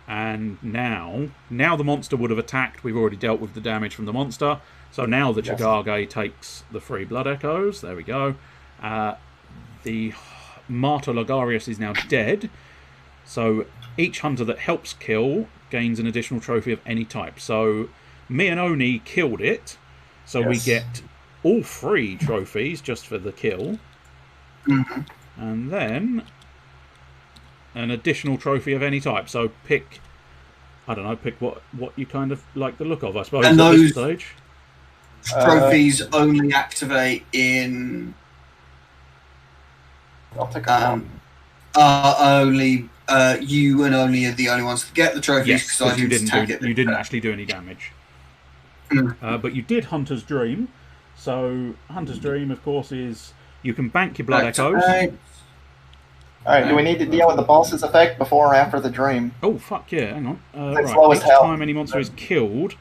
And now the monster would have attacked. We've already dealt with the damage from the monster. So now the Chikage takes the 3 Blood Echoes. There we go. The Martyr Logarius is now dead. So each hunter that helps kill gains an additional trophy of any type. So me and Oni killed it. So we get all 3 trophies just for the kill. And then an additional trophy of any type. So pick, I don't know, pick what you kind of like the look of, I suppose, and at those this stage. Trophies only activate in... I'll take a only you and only are the only ones that get the trophies, Yes, because you didn't actually do any damage. But you did Hunter's Dream. So Hunter's Dream, of course, is you can bank your Blood Echoes. Alright, do we need to deal with the boss's effect before or after the dream? Oh, fuck yeah, hang on. It's Right, lowest each health. time any monster is killed,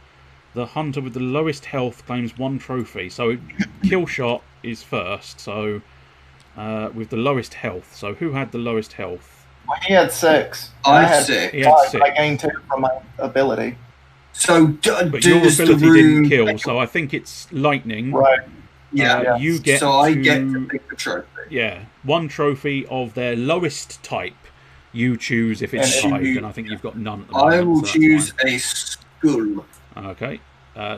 the hunter with the lowest health claims 1 trophy. So kill shot is first, so with the lowest health. So who had the lowest health? Well, he had 6. I had had 6. He had 5, 6. but I gained 2 from my ability. So But your does the ability rune... didn't kill, so I think it's lightning. Right. Yeah, You get so I get to pick the trophy. Yeah, 1 trophy of their lowest type. You choose if it's tied, and I think you've got none at the moment. I will so that's choose fine. a skull. Okay,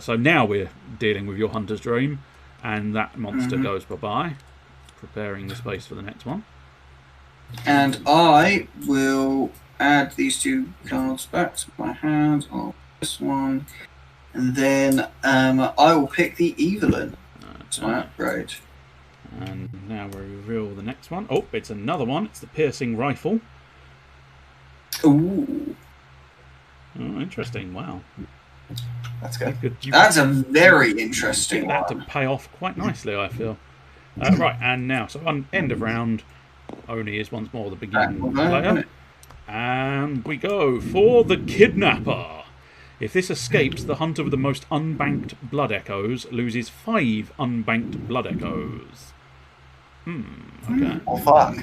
so now we're dealing with your Hunter's Dream, and that monster goes bye-bye. Preparing the space for the next one. And I will add these 2 cards back to my hand on this one. And then I will pick the Evelyn. That's my upgrade. And now we reveal the next one. Oh, it's another one. It's the Piercing Rifle. Ooh. Oh, interesting. Wow. That's good. That's a very interesting that to one. pay off quite nicely, I feel. Right, and now, so on end of round, Oni is once more the beginning player. And we go for the Kidnapper. If this escapes, the hunter with the most unbanked Blood Echoes loses 5 unbanked Blood Echoes. Okay. Oh, fuck.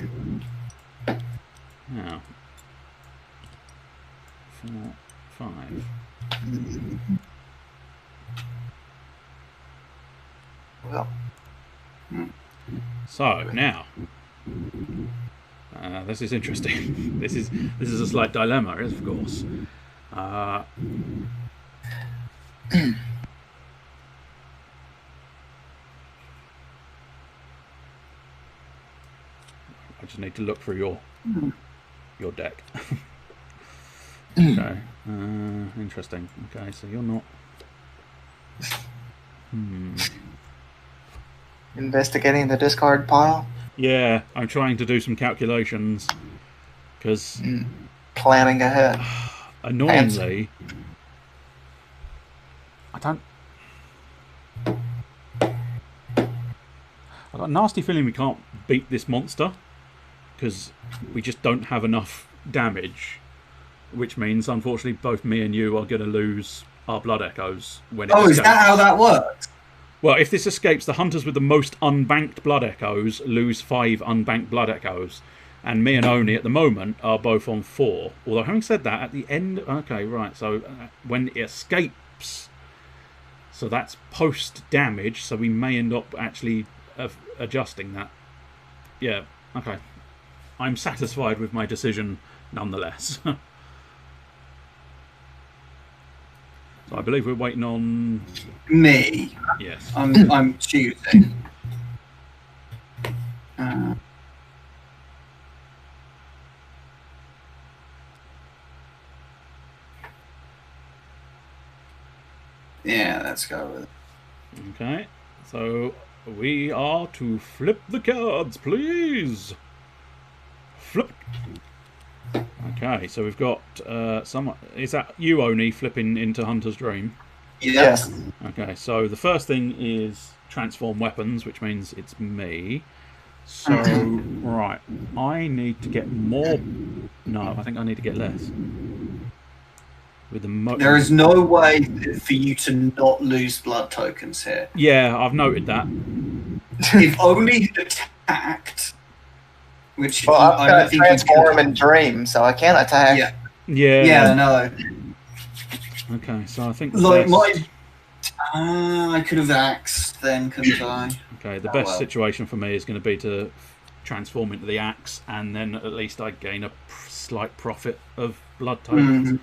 Now, 4, 5. Well, So now, this is interesting. this is a slight dilemma, of course. I just need to look through your deck. Okay. Interesting. Okay, so you're not. Investigating the discard pile. Yeah, I'm trying to do some calculations because Planning ahead. annoyingly, I don't. I've got a nasty feeling we can't beat this monster because we just don't have enough damage, which means unfortunately both me and you are going to lose our blood echoes when it escapes. Is that how that works? Well, if this escapes, the hunters with the most unbanked blood echoes lose 5 unbanked blood echoes. And me and Oni at the moment are both on 4. Although, having said that, at the end... Okay, right, so when it escapes... So that's post-damage, so we may end up actually adjusting that. Yeah, okay. I'm satisfied with my decision nonetheless. So I believe we're waiting on... Me. Yes. I'm choosing. Yeah, let's go with it. Okay, so we are to flip the cards, please. Flip. Okay, so we've got some. Is that you, Oni, flipping into Hunter's Dream? Yes. Okay, so the first thing is transform weapons, which means it's me. So, right, I need to get more. No, I think I need to get less. With the there is no way for you to not lose blood tokens here. Yeah, I've noted that. If only attacked, which Well, I I'm don't going to think transform and dream, so I can't attack. Yeah. Yeah. Yeah, no. Okay, so I think the Like best... I could have axed then, couldn't I? Okay, the best situation for me is going to be to transform into the axe, and then at least I gain a slight profit of blood tokens.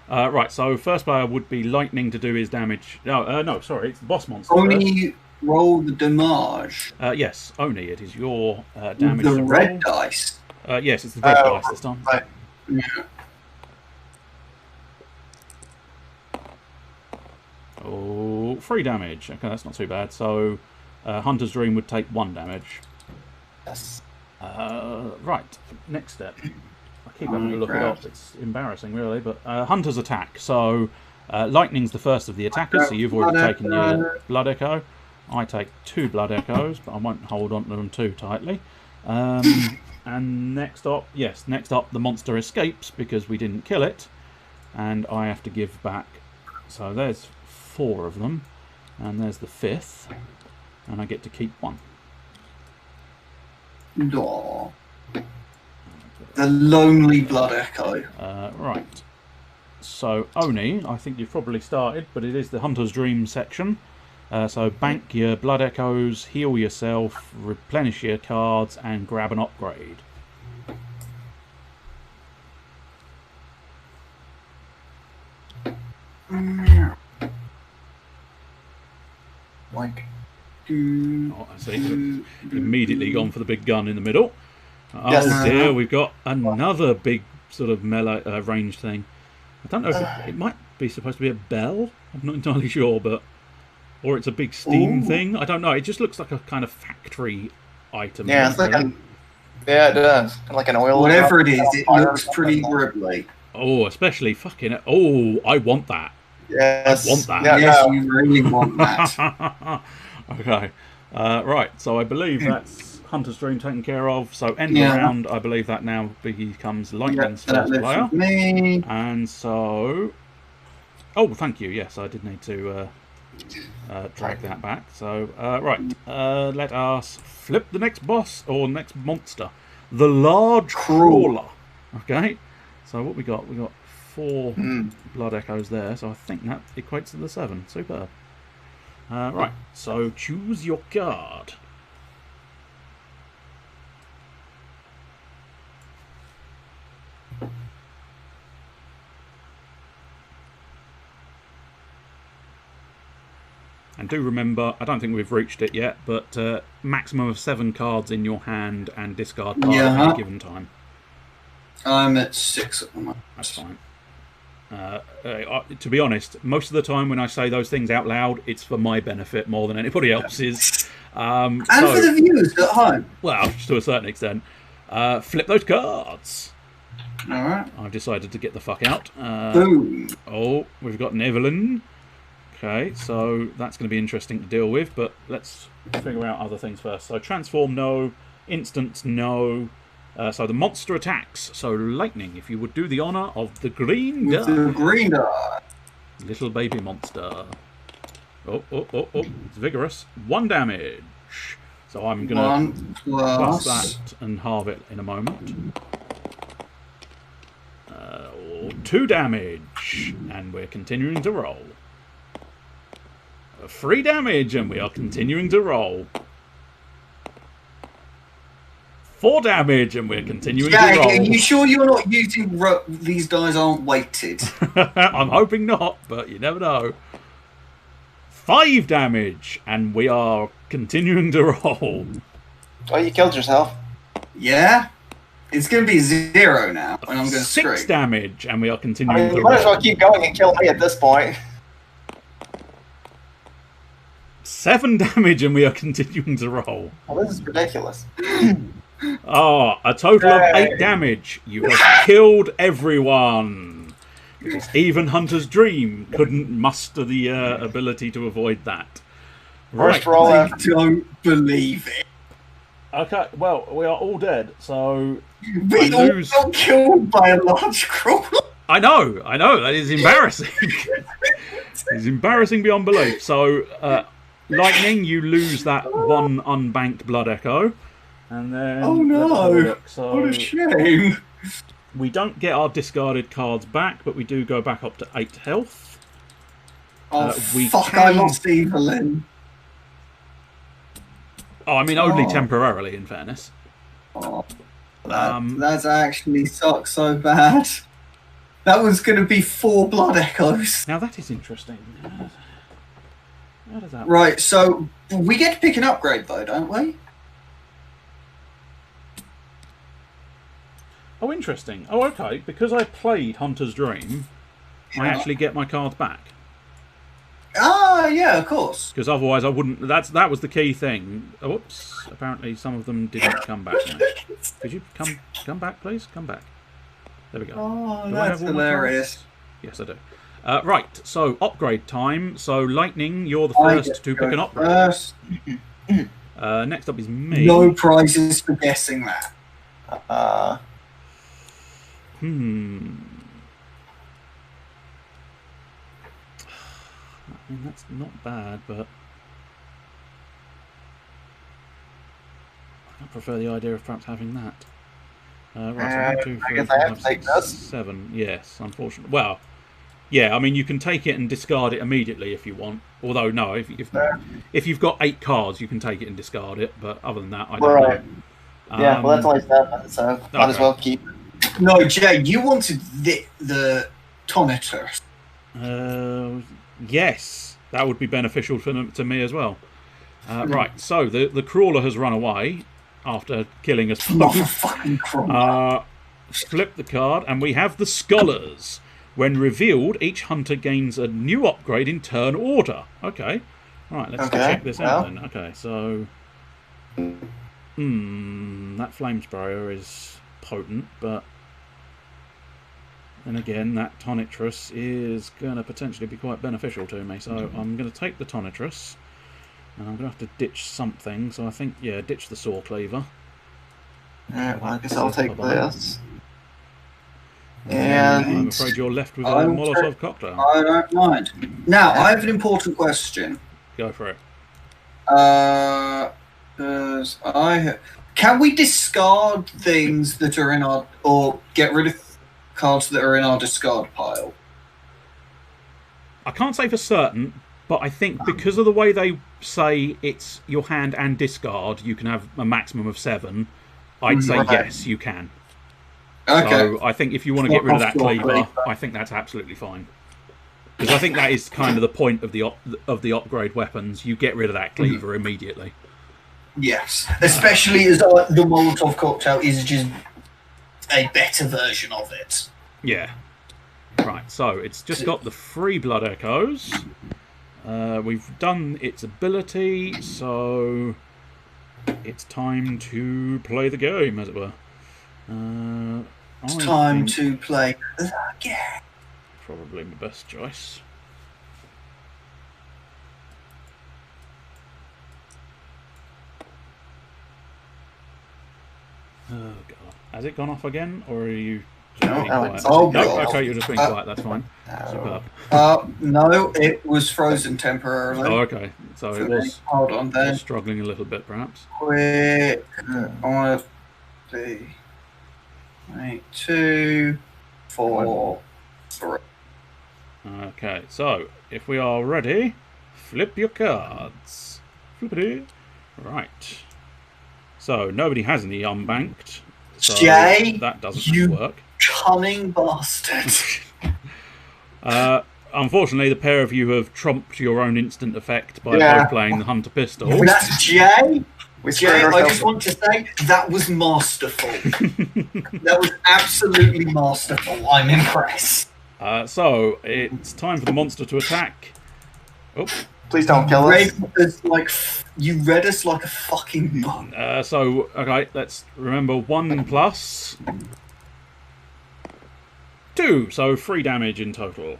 Right, so first player would be Lightning to do his damage. No, sorry, it's the boss monster. Only roll the damage. Yes, Oni, it is your damage the to red roll. dice. Yes, it's the red dice this time. Right. Yeah. Oh, 3 damage. Okay, that's not too bad. So, Hunter's Dream would take 1 damage. Yes. Right, next step. I keep having to look it up. It's embarrassing, really. But Hunter's attack. So, Lightning's the first of the attackers. So you've already taken your blood echo. I take 2 blood echoes, but I won't hold on to them too tightly. And next up, the monster escapes because we didn't kill it, and I have to give back. So there's 4 of them, and there's the 5th, and I get to keep 1. Aww. The lonely blood echo. Right. So Oni, I think you've probably started, but it is the Hunter's Dream section. So bank your blood echoes, heal yourself, replenish your cards, and grab an upgrade. Like. Oh, I see. Immediately gone for the big gun in the middle. Oh Yes. dear, we've got another big sort of melee range thing. I don't know if it might be supposed to be a bell. I'm not entirely sure, but... Or it's a big steam thing. I don't know. It just looks like a kind of factory item. Yeah, it's like yeah, it does. Like an oil. Whatever it is, it looks pretty gribbly. Oh, especially fucking... Oh, I want that. Yes. I want that. Yeah, Yes, no. you really want that. Okay. Right, so I believe that's Hunter's Dream taken care of. So end Yeah. round, I believe that now becomes Lightning's that first lives player. with me. And so... Oh, thank you. Yes, I did need to drag that back. So, right. Let us flip the next boss, or next monster. The Large Crawler. Okay. So what we got? We got 4 blood echoes there. So I think that equates to the 7. Superb. Right. So choose your card. do remember, I don't think we've reached it yet, but maximum of 7 cards in your hand and discard card at any given time. I'm at 6 at the moment. That's fine. To be honest, most of the time when I say those things out loud, it's for my benefit more than anybody else's. And for the viewers at home. Well, to a certain extent. Flip those cards. Alright. I've decided to get the fuck out. Boom. Oh, we've got Evelyn. Okay, so that's going to be interesting to deal with, but let's figure out other things first. So transform, no. Instant, no. So the monster attacks. So lightning, if you would do the honour of the green die. The green die. Little baby monster. Oh, it's vigorous. 1 damage. So I'm going to plus that and halve it in a moment. 2 damage, and we're continuing to roll. 3 damage, and we are continuing to roll. 4 damage, and we're continuing to roll. Are you sure you're not using these guys aren't weighted? I'm hoping not, but you never know. 5 damage, and we are continuing to roll. Oh, you killed yourself. Yeah? It's going to be 0 now, and I'm going to 6 damage, and we are continuing to roll. You might as well keep going and kill me at this point. 7 damage, and we are continuing to roll. Well, this is ridiculous. Oh, a total of 8 damage. You have killed everyone. Because even Hunter's Dream couldn't muster the ability to avoid that. First roll. I don't believe it. Okay, well, we are all dead, so we all got killed by a large crawler. I know, that is embarrassing. It's embarrassing beyond belief. So, lightning, you lose that 1 unbanked blood echo. And then... Oh no, so, what a shame. We don't get our discarded cards back, but we do go back up to 8 health. Oh, fuck, I lost Evelyn. Oh, I mean, only temporarily, in fairness. Oh, that actually sucks so bad. That was going to be 4 blood echoes. Now, that is interesting. How does that work? Right, so we get to pick an upgrade, though, don't we? Oh, interesting. Oh, okay. Because I played Hunter's Dream, I actually get my cards back. Ah, yeah, of course. Because otherwise I wouldn't... That was the key thing. Oh, whoops. Apparently some of them didn't come back now. Could you come back, please? Come back. There we go. Oh, that's hilarious. Yes, I do. Right, so upgrade time. So, Lightning, you're the first to pick an upgrade. First. Next up is me. No prizes for guessing that. I mean, that's not bad, but I prefer the idea of perhaps having that. Right, so 1, 2, 3, 4, 5, 6, 7. Yes, unfortunately. Well, yeah, I mean, you can take it and discard it immediately if you want. Although, no, if you've got 8 cards, you can take it and discard it. But other than that, I don't know. Yeah, well, that's only 7, so might as well keep it. No, Jay, you wanted the tonitor. Yes, that would be beneficial to me as well. Right, so the crawler has run away after killing us both. Not a fucking crawler. Flip the card, and we have the Scholars. When revealed, each hunter gains a new upgrade in turn order. Okay. Right, let's check this out then. Okay, so... that flame sprayer is potent, but... And again, that Tonitrus is going to potentially be quite beneficial to me. So I'm going to take the Tonitrus, and I'm going to have to ditch something. So I think, yeah, ditch the Saw Cleaver. Alright, well, I guess I'll take this. And I'm afraid you're left with a Molotov cocktail. I don't mind. Now, I have an important question. Go for it. Can we discard things that are in our... or get rid of cards that are in our discard pile? I can't say for certain, but I think because of the way they say it's your hand and discard, you can have a maximum of 7. I'd say yes, you can. Okay. So I think if you want to get rid of that cleaver, I think that's absolutely fine. Because I think that is kind of the point of the upgrade weapons. You get rid of that cleaver immediately. Yes, especially as the Molotov cocktail is just a better version of it. Yeah. Right, so it's just got the 3 blood echoes. We've done its ability, so it's time to play the game, as it were. It's time to play the game. Probably my best choice. Oh god. Has it gone off again, or are you just being quiet? No, okay, you're just being quiet, that's fine. Superb. No, it was frozen temporarily. Oh, okay. So it was, hold on then. Struggling a little bit, perhaps. Quick. I want to see. 8, 2, 4, 3. Okay, so if we are ready, flip your cards. Flippity. Right. So nobody has any unbanked. So Jay, that doesn't work. Cunning bastard. Unfortunately, the pair of you have trumped your own instant effect by both playing the Hunter Pistol. That's Jay. Jay, I just want to say that was masterful. That was absolutely masterful. I'm impressed. So it's time for the monster to attack. Oh, please don't kill us. You read us like a fucking book. So okay, let's remember 1 plus 2, so 3 damage in total.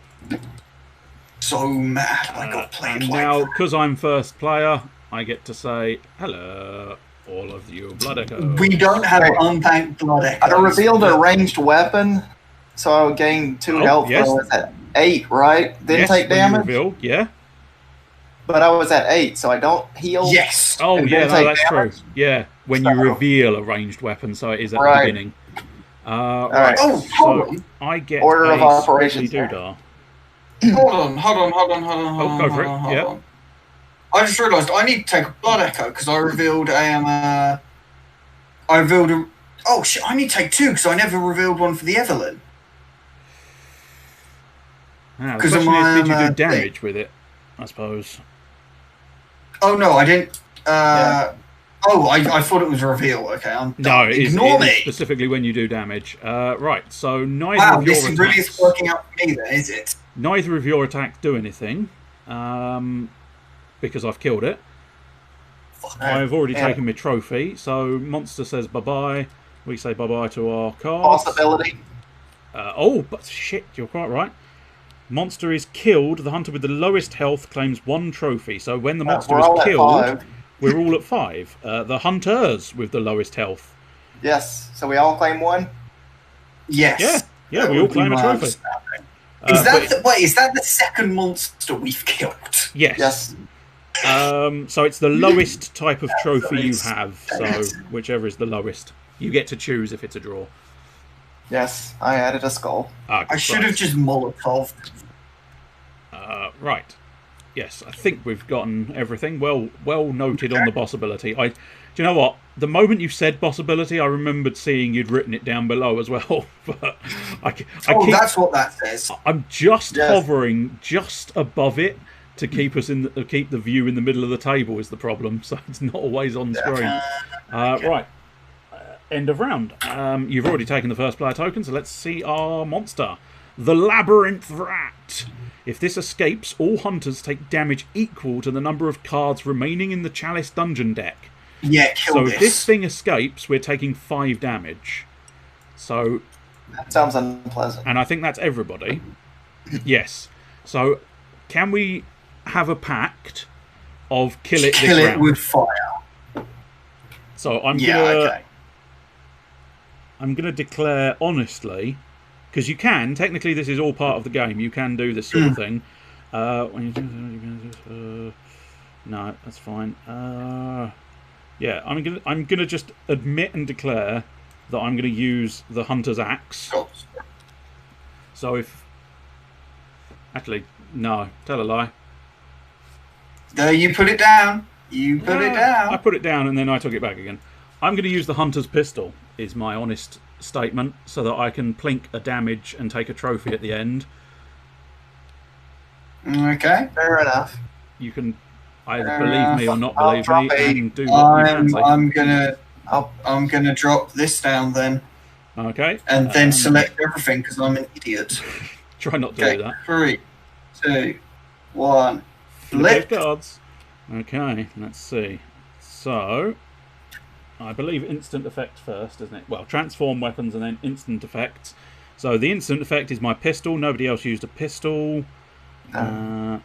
So mad I got played and like now, that. because I'm first player, I get to say hello, all of you blood echoes. We don't have unbanked blood echoes. I revealed a ranged weapon, so I would gain 2 health. Yes. I was at 8, right? Didn't yes, take damage. Revealed, yeah. But I was at 8, so I don't heal. Yes. Oh yeah, no, that's damage. true. Yeah, when you reveal a ranged weapon, so it is at the beginning. Right. Oh, hold on. I get Order of operations. Doodah. Hold on. Go for it. Yeah. I just realised I need to take a blood echo because I revealed a. Oh shit! I need to take 2 because I never revealed one for the Evelyn. Now, the question is, did you do damage with it? I suppose. Oh no, I didn't. Oh, I thought it was a reveal. Okay, no, ignore me. Specifically when you do damage. Right, so neither of your this attacks, really is working out for me then, is it? Neither of your attacks do anything, because I've killed it. I've already taken my trophy, so monster says bye-bye. We say bye-bye to our cards. Possibility. But shit, you're quite right. Monster is killed. The hunter with the lowest health claims 1 trophy. So when the monster is killed, we're all at 5. The hunters with the lowest health. Yes. So we all claim 1? Yes. Yeah, we all claim a trophy. Is that the second monster we've killed? Yes. So it's the lowest type of trophy you have. So whichever is the lowest. You get to choose if it's a draw. Yes, I added a skull. I should have just Molotov. Right. Yes, I think we've gotten everything. Well noted on the possibility. Do you know what? The moment you said possibility, I remembered seeing you'd written it down below as well. But that's what that says. I'm just hovering just above it to keep us keep the view in the middle of the table is the problem. So it's not always on screen. Right. End of round. You've already taken the first player token, so let's see our monster. The Labyrinth Rat. If this escapes, all hunters take damage equal to the number of cards remaining in the Chalice dungeon deck. Yeah, kill this. So if this thing escapes, we're taking 5 damage. So that sounds unpleasant. And I think that's everybody. Yes. So can we have a pact of kill it this round? With fire. So I'm gonna declare honestly, because you can technically, this is all part of the game. You can do this sort of thing. No, that's fine. Yeah, I'm gonna just admit and declare that I'm gonna use the hunter's axe. So if actually no, tell a lie. No, you put it down. You put it down. I put it down and then I took it back again. I'm going to use the hunter's pistol, is my honest statement, so that I can plink a damage and take a trophy at the end. Okay. Fair enough. You can either believe me or not I'll believe drop me, a- and do what you fancy. I'm gonna drop this down then, Okay. and then select everything because I'm an idiot. Try not to do that. 3, 2, 1. Flip Flip. those cards. Okay, let's see. So, I believe instant effect first, isn't it? Well, transform weapons and then instant effects. So the instant effect is my pistol. Nobody else used a pistol. I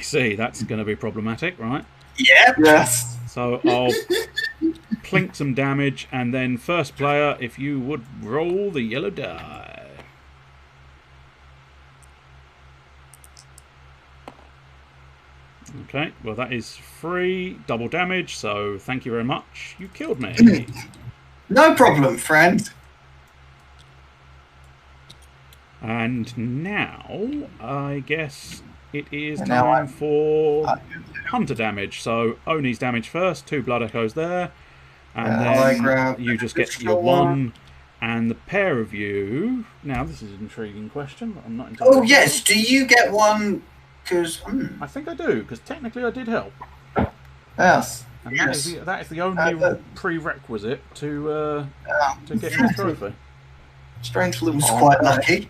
see. That's going to be problematic, right? Yep. Yes. So I'll plink some damage, and then first player, if you would roll the yellow die. Okay, well that is 3 double damage, so thank you very much. You killed me. No problem, friend. And now, I guess it is And now time for hunter damage. So Oni's damage first, 2 blood echoes there. And then you just get your 1. And the pair of you... Now, this is an intriguing question. I'm not entirely Oh, yes. Do you get one? Because... I think I do, because technically I did help. Yes. And that is the only prerequisite to getting the trophy. Strangely, was quite lucky.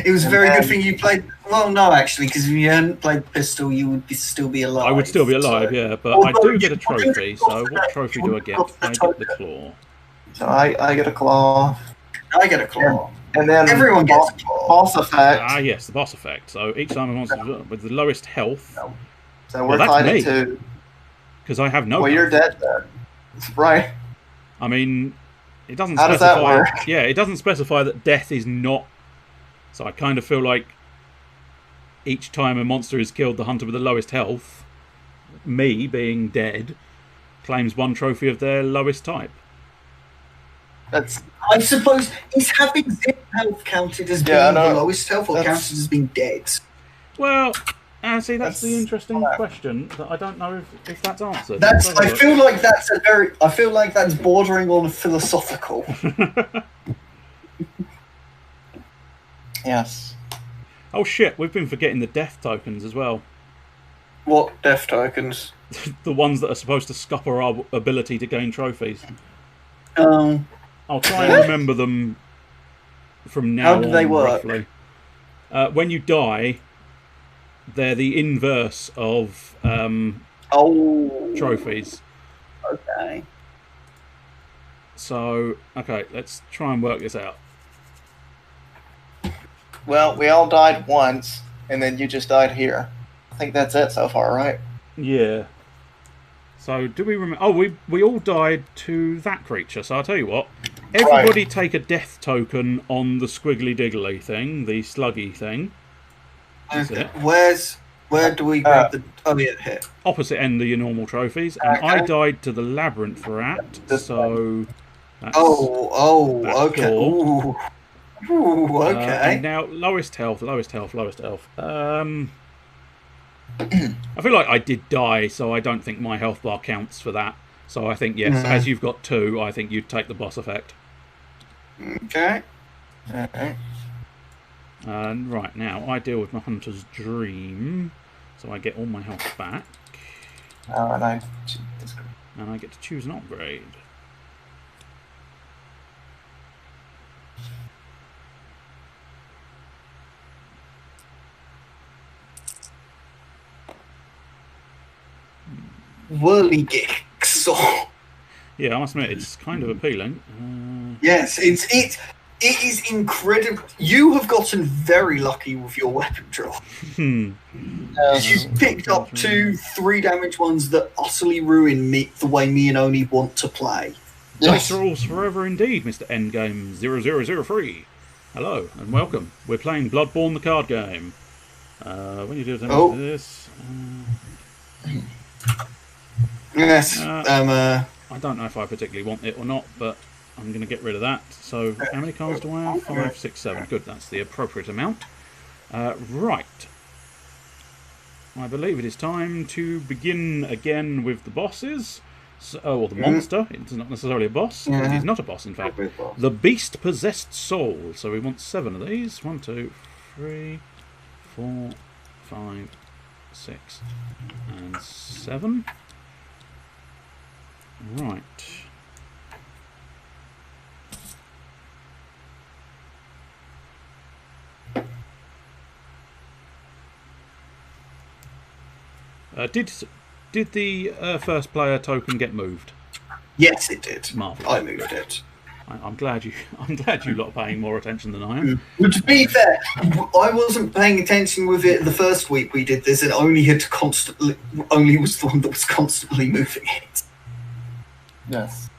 It was a very good thing you played. Well, no, actually, because if you hadn't played pistol, you would still be alive. I would still be alive, yeah, but I do get a trophy. So what trophy do I get? I get the claw. So I get a claw. I get a claw. And then everyone gets a claw. Boss effect. Ah, yes, the boss effect. So each time a monster with the lowest health. So we're fighting two. Because I have no. Well, you're dead then. Right. I mean, it doesn't. How specify, does that work? Yeah, it doesn't specify that death is not. So I kind of feel like each time a monster is killed, the hunter with the lowest health, me being dead, claims 1 trophy of their lowest type. I suppose, is having 0 health counted as being the lowest health, or counted as being dead? Well, see, that's the interesting question that I don't know if that's answered. I feel like that's bordering on philosophical. Yes. Oh shit, we've been forgetting the death tokens as well. What death tokens? The ones that are supposed to scupper our ability to gain trophies. I'll try and remember them from now on. How do they work? Roughly. When you die, they're the inverse of trophies. Okay. So, okay, let's try and work this out. Well, we all died once, and then you just died here. I think that's it so far, right? Yeah. So, do we remember... Oh, we all died to that creature. So, I'll tell you what. Everybody take a death token on the squiggly diggly thing, the sluggy thing. Okay. Where do we grab the... Oh, yeah, here. Opposite end of your normal trophies. And I died to the labyrinth rat, so... That's, okay. Ooh, okay. And now, lowest health. I feel like I did die, so I don't think my health bar counts for that. So I think, yes, as you've got 2, I think you'd take the boss effect. Okay. And right now, I deal with my Hunter's Dream, so I get all my health back. And I get to choose an upgrade. Whirligig. Yeah, I must admit, it's kind of appealing. Yes, it is incredible. You have gotten very lucky with your weapon draw. You've picked up 2 3-damage ones that utterly ruin the way me and Oni want to play. Dice rolls forever indeed, Mr. Endgame 0003. Hello and welcome. We're playing Bloodborne, the card game. When you do this, yes. I don't know if I particularly want it or not, but I'm going to get rid of that. So, how many cards do I have? 5, 6, 7. Good, that's the appropriate amount. Right. I believe it is time to begin again with the bosses. So, or the monster. It's not necessarily a boss. Yeah. He's not a boss, in fact. Probably a boss. The beast possessed soul. So we want 7 of these. 1, 2, 3, 4, 5, 6, and 7. Right. Did the first player token get moved? Yes, it did. Marvellous. I moved it. I'm glad you lot are paying more attention than I am. Well, to be fair, I wasn't paying attention with it the first week we did this, and only was the one that was constantly moving it. Yes.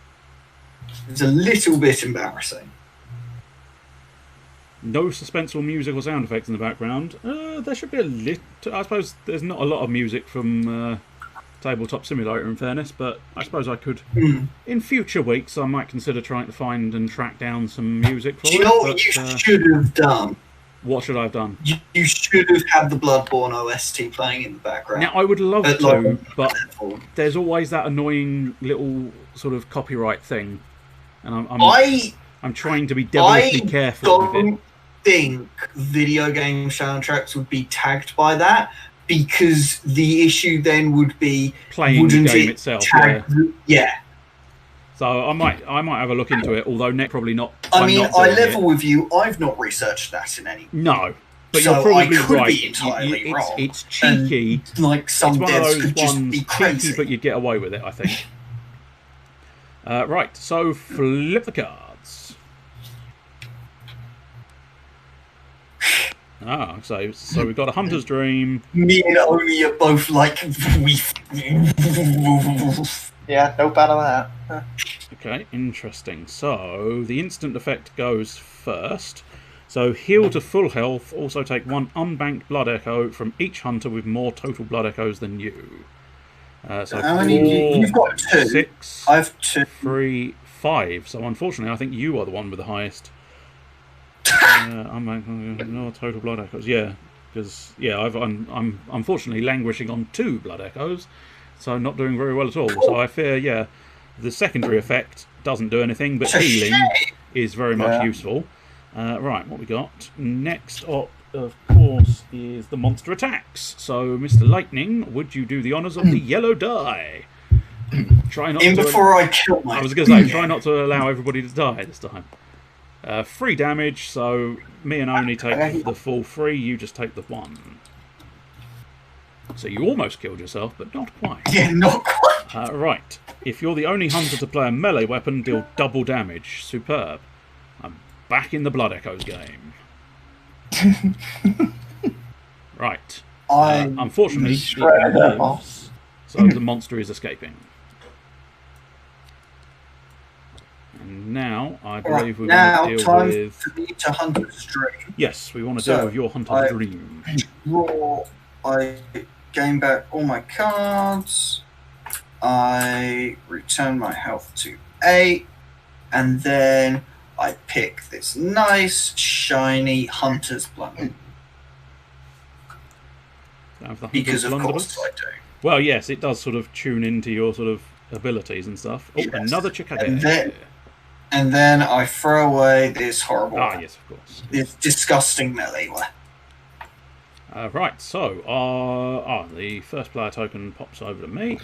It was a little bit embarrassing. No suspenseful music or sound effects in the background. There should be a little. I suppose there's not a lot of music from Tabletop Simulator, in fairness, but I suppose I could. In future weeks, I might consider trying to find and track down some music for it. Do you know what you should have done? What should I have done? You should have had the Bloodborne OST playing in the background. Now, I would love At, to, like, but Bloodborne. there's always that annoying little sort of copyright thing, and I'm trying to be devilishly careful with it. don't think video game soundtracks would be tagged by that, because the issue then would be Playing the wouldn't game it itself, tag, yeah. So I might have a look into it, although probably not. I mean, I doing level it. with you. I've not researched that in any. No, but So you're probably I could right. be entirely It's- wrong. It's cheeky. And, like, some It's one of devs those could just ones be cheeky, crazy. but you'd get away with it, I think. Right, so flip the cards. So we've got a Hunter's Dream. Me and Oni are both like we. Yeah, no bad on that. Okay, interesting. So the instant effect goes first. So heal to full health. Also take 1 unbanked blood echo from each hunter with more total blood echoes than you. So How many? You've got 2. 6, I've 2. 3, 5. So unfortunately, I think you are the one with the highest. No total blood echoes. Yeah, because I'm unfortunately languishing on 2 blood echoes, so not doing very well at all. So I fear, the secondary effect doesn't do anything, but healing is very much useful. Right, what we got next up, of course, is the monster attacks. So, Mr. Lightning, would you do the honours of the yellow die? Try not to. Before I kill my. I was going to say, try not to allow everybody to die this time. 3 damage, so me and Oni take the full 3, you just take the 1. So you almost killed yourself, but not quite. Yeah, not quite. Right, if you're the only hunter to play a melee weapon, deal double damage. Superb. I'm back in the Blood Echoes game. Right. Unfortunately, it lives, so the monster is escaping. And now, I believe we want to deal with... for me to Hunter's Dream. Yes, we want to deal with your Hunter's Dream. I gain back all my cards. I return my health to 8. And then I pick this nice, shiny Hunter's Blood. Because of course I do. Well, yes, it does sort of tune into your sort of abilities and stuff. Oh, yes. Another Chickadee. And then I throw away this horrible... Ah, yes, of course. This disgusting melee weapon. Right, so the first player token pops over to me.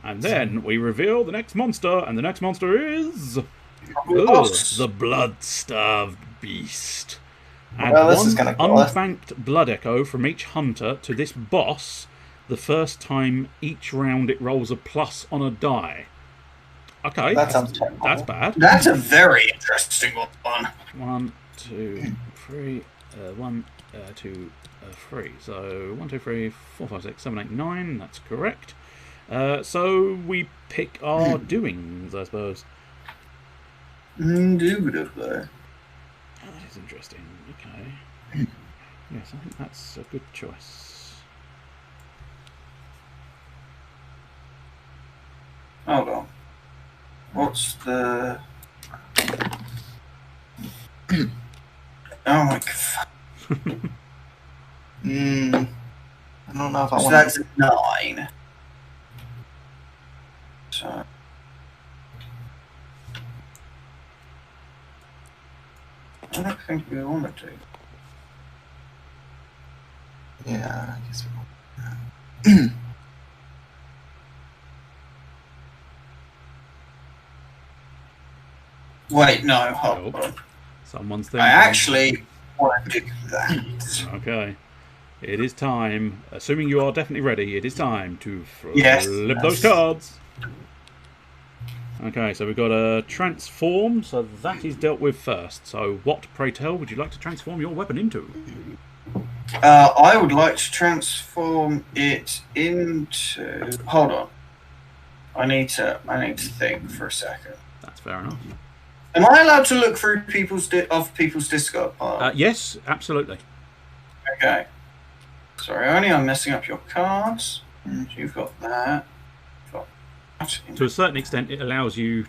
And then we reveal the next monster. And the next monster is... the blood-starved beast. Add this is gonna unbanked blood echo from each hunter to this boss the first time each round it rolls a plus on a die. Okay, that sounds terrible. That's bad. That's a very interesting one. 1, 2, 3. 1, 2, 3. So 1, 2, 3, 4, 5, 6, 7, 8, 9. That's correct. So we pick our doings, I suppose. Indubitably. That is interesting. Okay. Yes, I think that's a good choice. Hold on. What's the... oh my god. I don't know if I want that's 9. So think we want to do. Yeah, I guess we will. Wait, no, hold Nope. on. Someone's thinking. I actually want to do that. Okay. It is time. Assuming you are definitely ready, it is time to Yes. flip those cards. Okay, so we've got a transform, so that is dealt with first. So what, pray tell, would you like to transform your weapon into? I would like to transform it into. Hold on. I need to think for a second. That's fair enough. Am I allowed to look through people's discard pile? Yes, absolutely. Okay. Sorry, only I'm messing up your cards. You've got that. To a certain extent, it allows you.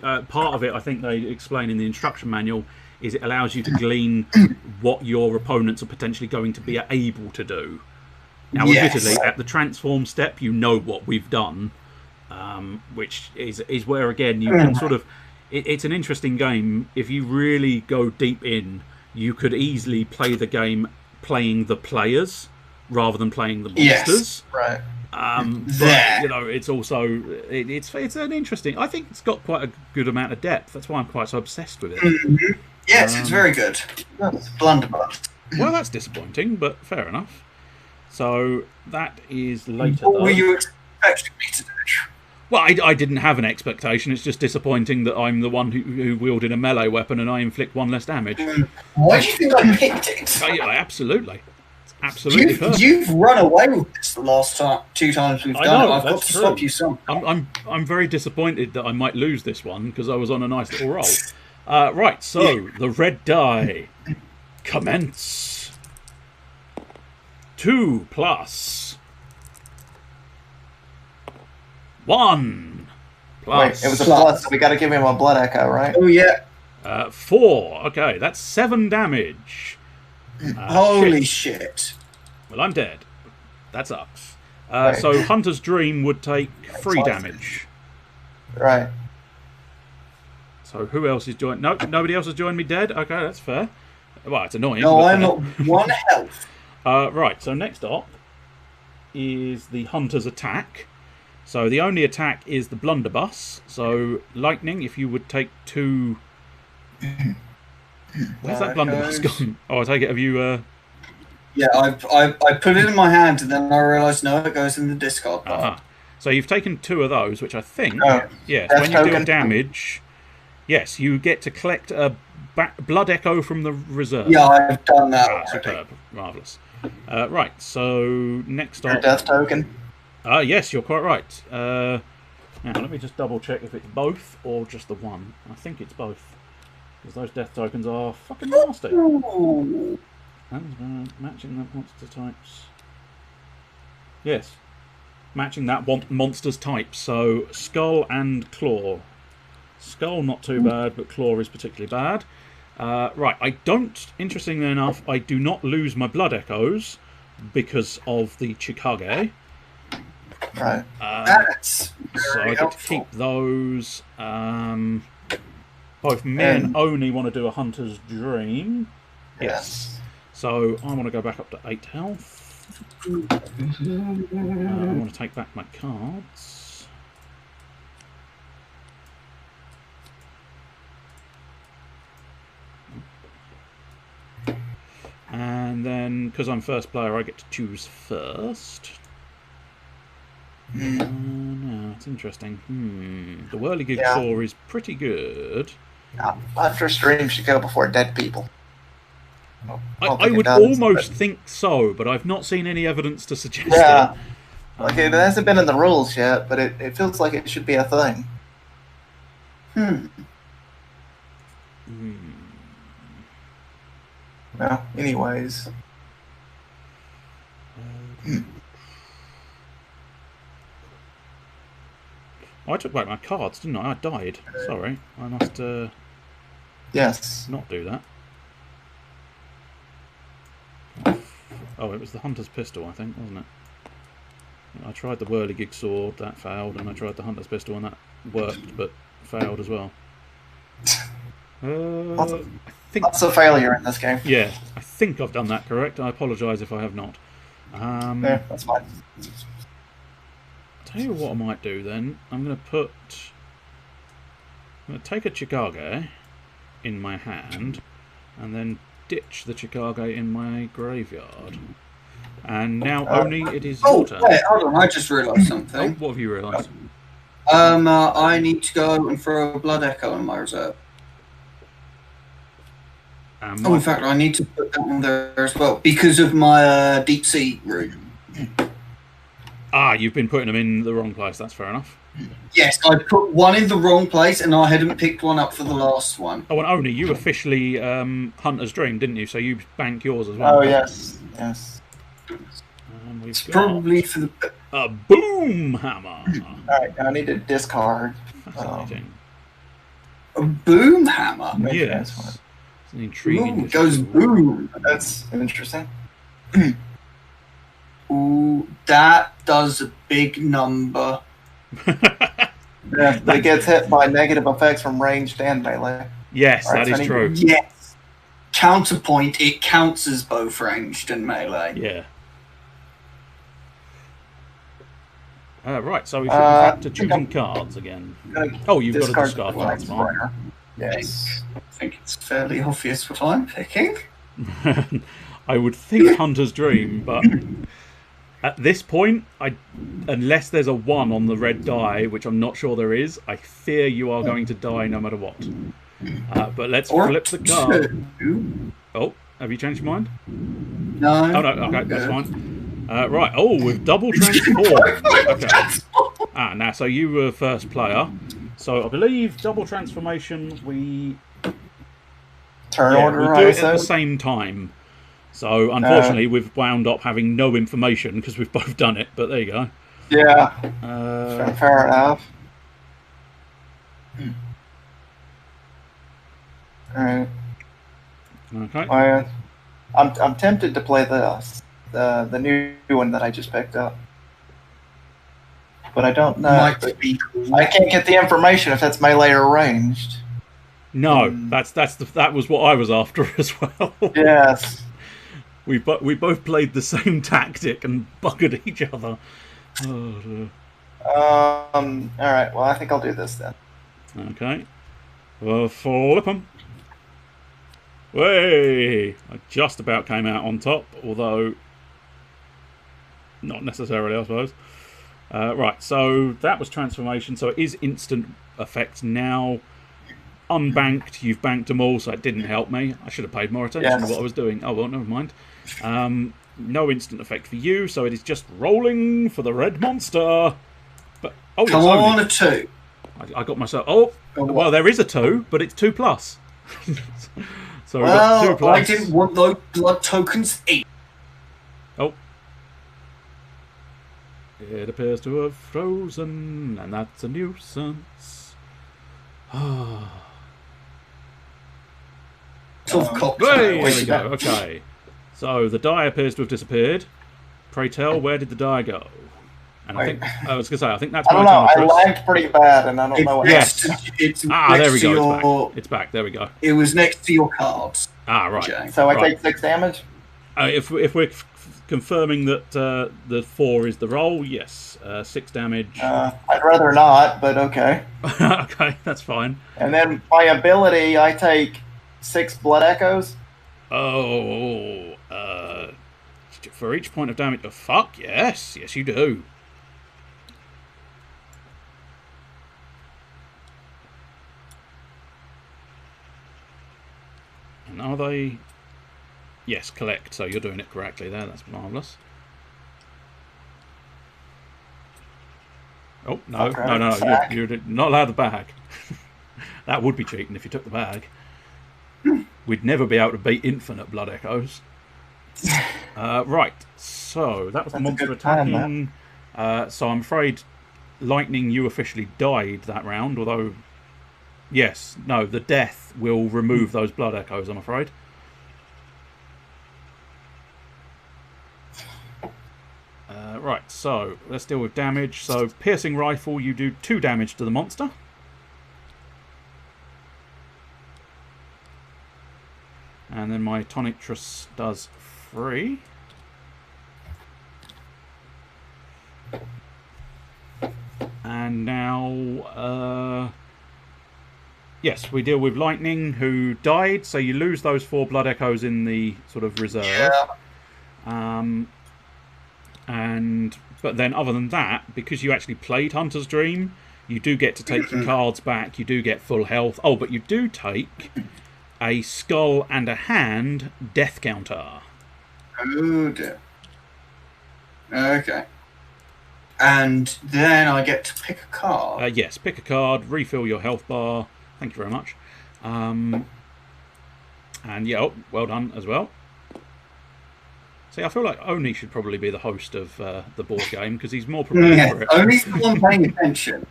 Part of it, I think they explain in the instruction manual, is it allows you to glean what your opponents are potentially going to be able to do. Now, admittedly, at the transform step, you know what we've done, which is where, again, you can sort of... It's an interesting game. If you really go deep in, you could easily play the game playing the players rather than playing the monsters. Yes, right. But, you know, it's also... It's an interesting... I think it's got quite a good amount of depth. That's why I'm quite so obsessed with it. Mm-hmm. Yes, it's very good. Blunderbuss. Well, that's disappointing, but fair enough. So that is later. What were you expecting me to do? Well, I didn't have an expectation. It's just disappointing that I'm the one who wielded a melee weapon and I inflict 1 less damage. Why do you think I picked it? Yeah, absolutely. It's absolutely perfect. You've run away with this the last 2 times we've done it. I've got to true. stop you somehow. I'm very disappointed that I might lose this one because I was on a nice little roll. Right, so the red die. Commence. 2 plus 1 plus. Wait, it was a plus, so we got to give him a blood echo, right? Oh, yeah. 4. Okay, that's 7 damage. Holy shit. Well, I'm dead. That sucks. So Hunter's Dream would take 3 damage. Right. So who else is joined? No, nobody else has joined me dead. Okay, that's fair. Well, it's annoying. No, I'm fair. at 1 health. Right, so next up is the Hunter's attack. So the only attack is the blunderbuss. So lightning, if you would take 2... Where's that blunderbuss gone? Oh, I take it, have you... Yeah, I put it in my hand and then I realised, no, it goes in the discard pile. So you've taken 2 of those, which I think... yes, when you token. deal damage... Yes, you get to collect a blood echo from the reserve. Yeah, I've done that. Superb. Marvellous. Right, so next Your up... death token? Yes, you're quite right. Now, let me just double check if it's both or just the one. I think it's both. Because those death tokens are fucking nasty. Matching that monster types. Yes. Matching that monster's type. So, skull and claw. Skull not too bad, but claw is particularly bad. Right, I don't, interestingly enough, I do not lose my blood echoes because of the Chikage. Right. That's So I get to keep those. Both me and Oni want to do a Hunter's Dream. Yes. So I want to go back up to 8 health. I want to take back my cards. And then, because I'm first player, I get to choose first. No, it's interesting. The Whirligig Claw is pretty good. After stream should go before dead people. I would almost think so, but I've not seen any evidence to suggest it. Yeah. Okay, it hasn't been in the rules yet, but it feels like it should be a thing. Well, anyways. I took back my cards, didn't I? I died. Sorry. I must Yes. not do that. Oh, it was the Hunter's Pistol, I think, wasn't it? I tried the Whirligig Sword, that failed, and I tried the Hunter's Pistol, and that worked, but failed as well. I think. Lots of failure in this game. Yeah, I think I've done that correct. I apologise if I have not. Yeah, that's fine. Tell you what I might do then. I'm going to take a Chicago in my hand, and then ditch the Chicago in my graveyard. And now only it is your turn. Wait, hold on. I just realised Oh, something. what have you realised? I need to go and throw a Blood Echo in my reserve. In fact, I need to put that one there as well because of my deep sea route. Ah, you've been putting them in the wrong place. That's fair enough. Yes, I put one in the wrong place, and I hadn't picked one up for the last one. Oh, and Oni, you officially Hunter's Dream, didn't you? So you banked yours as well. Oh yes, yes. It's probably for the a boom hammer. Alright, now I need to discard. Fascinating. A boom hammer? Yes. It's an intriguing. Ooh, it goes boom. That's interesting. Ooh, that does a big number. Yeah, but it gets hit by negative effects from ranged and melee. Yes, Right, that so is true. Yes. Counterpoint, it counts as both ranged and melee. Yeah. Right, so we should be back to choosing cards again. Oh, you've got to discard cards, right? Yes. I think it's fairly obvious what I'm picking. I would think Hunter's Dream, but at this point, unless there's a 1 on the red die, which I'm not sure there is, I fear you are going to die no matter what. But let's flip the card. Oh, have you changed your mind? No. Oh, no, okay, that's fine. Right, oh, with double transform. Okay. Now, so you were first player. So I believe double transformation, we order do it at the same time. So unfortunately, we've wound up having no information because we've both done it. But there you go. Yeah. Fair enough. All right. Okay. I'm tempted to play the new one that I just picked up, but I don't know. I can't get the information if that's melee or ranged. No, that was what I was after as well. Yes. We both played the same tactic and buggered each other. Oh, dear. All right. Well, I think I'll do this then. Okay. Flip 'em. Way! I just about came out on top, although not necessarily, I suppose. Right, so that was transformation. So it is instant effects now. Unbanked, you've banked them all, so it didn't help me. I should have paid more attention to what I was doing. Oh well, never mind. No instant effect for you, so it is just rolling for the red monster. But come on, a 2. I got myself. Oh, well, there is a 2, but it's 2 plus. So well, we've got 2 plus. I didn't want those blood tokens 8. Oh. It appears to have frozen, and that's a nuisance. There we go. Okay. So the die appears to have disappeared. Pray tell, where did the die go? And I think I was going to say, I think that's. I don't know. I lagged pretty bad, and I don't know what. Yes. It's there we go. It's back. There we go. It was next to your cards. Right. So I take 6 damage. If we're confirming that the 4 is the roll, yes, 6 damage. I'd rather not, but okay. Okay, that's fine. And then by ability, I take 6 blood echoes. Oh, for each point of damage. Oh, fuck yes, yes you do. And are they? Yes, collect. So you're doing it correctly there. That's marvellous. Oh, no, Okay, no. You're not allowed the bag. That would be cheating if you took the bag. We'd never be able to beat infinite blood echoes. Right, so that was the monster attacking. So I'm afraid Lightning, you officially died that round, although... Yes, no, the death will remove those blood echoes, I'm afraid. Right, so let's deal with damage. So piercing rifle, you do 2 damage to the monster. And then my Tonitrus does 3. And now, yes, we deal with Lightning, who died, so you lose those 4 Blood Echoes in the sort of reserve. Yeah. But then other than that, because you actually played Hunter's Dream, you do get to take your cards back, you do get full health. Oh, but you do take a skull and a hand death counter. Oh dear. Okay. And then I get to pick a card. Yes, pick a card, refill your health bar. Thank you very much. And yeah, oh, well done as well. See, I feel like Oni should probably be the host of the board game because he's more prepared for it. Oni's the one paying attention.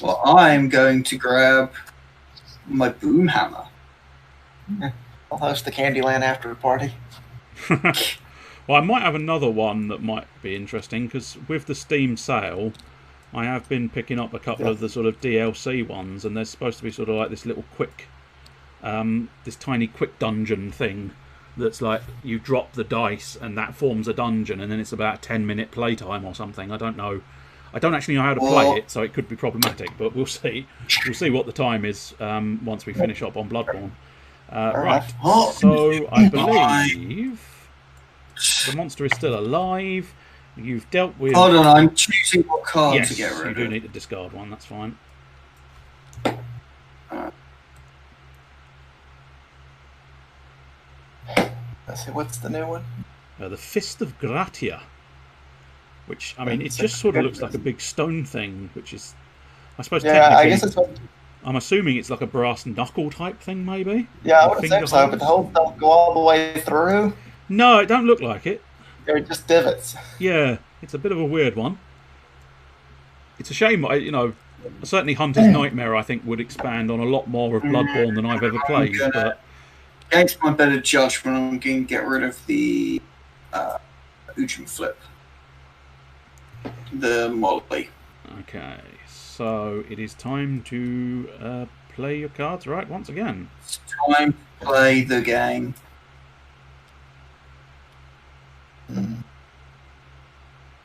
Well, I'm going to grab my boom hammer. I'll host the Candyland after party. Well, I might have another one that might be interesting because with the Steam sale, I have been picking up a couple of the sort of DLC ones, and there's supposed to be sort of like this little quick, this tiny quick dungeon thing that's like you drop the dice and that forms a dungeon, and then it's about 10-minute playtime or something. I don't know. I don't actually know how to play it, so it could be problematic, but we'll see. We'll see what the time is once we finish up on Bloodborne. Right, so I believe the monster is still alive. You've dealt with... Hold on, I'm choosing what card yes, to get rid of. you do need to discard one, that's fine. Let's see, what's the new one? The Fist of Gratia. Which, I mean, it just sort of looks like a big stone thing, which is... I suppose technically... I guess it's what... I'm assuming it's like a brass knuckle type thing, maybe? Yeah, I would think so, but the holes don't go all the way through. No, it don't look like it. They're just divots. Yeah, it's a bit of a weird one. It's a shame, you know, certainly Hunter's Nightmare, I think, would expand on a lot more of Bloodborne than I've ever played. But against my better judgment, I'm going to get rid of the Ujum Flip. The Molly. Okay, so it is time to play your cards, right, once again. It's time to play the game.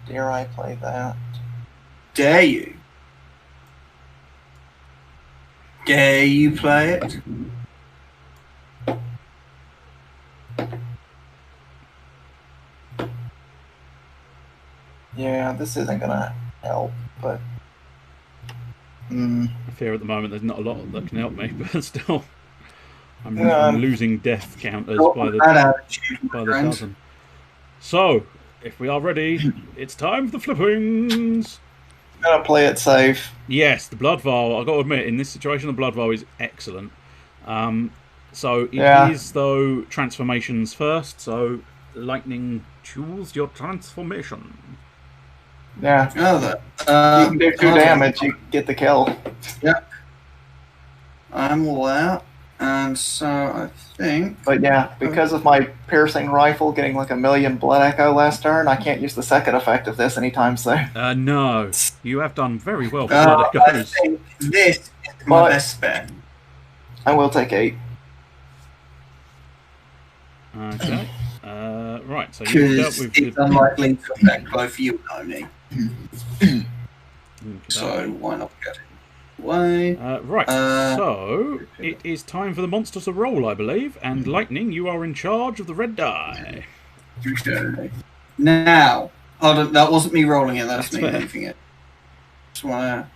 Dare I play that? Dare you? Dare you play it? Yeah, this isn't gonna help, but... I fear at the moment there's not a lot that can help me, but still... I'm losing death counters by the dozen. So, if we are ready, it's time for the flippings! I'm gonna play it safe. Yes, the Blood Vial, I've got to admit, in this situation, the Blood Vial is excellent. So it is, though, transformations first, so Lightning, choose your transformation. Yeah. Oh, you can do 2 damage, you get the kill. Yep. I'm all out, and so I think... But yeah, because of my piercing rifle getting like 1,000,000 blood echo last turn, I can't use the second effect of this anytime soon. No. You have done very well for blood echoes. I think this is my best bet. I will take 8. Okay. Right, so you dealt with... It's unlikely to affect both you and Oni. So why not get it away? Right, so it is time for the monsters to roll, I believe, and Lightning, you are in charge of the red die. Now, hold on, that wasn't me rolling it, that's me moving it. Just wanna...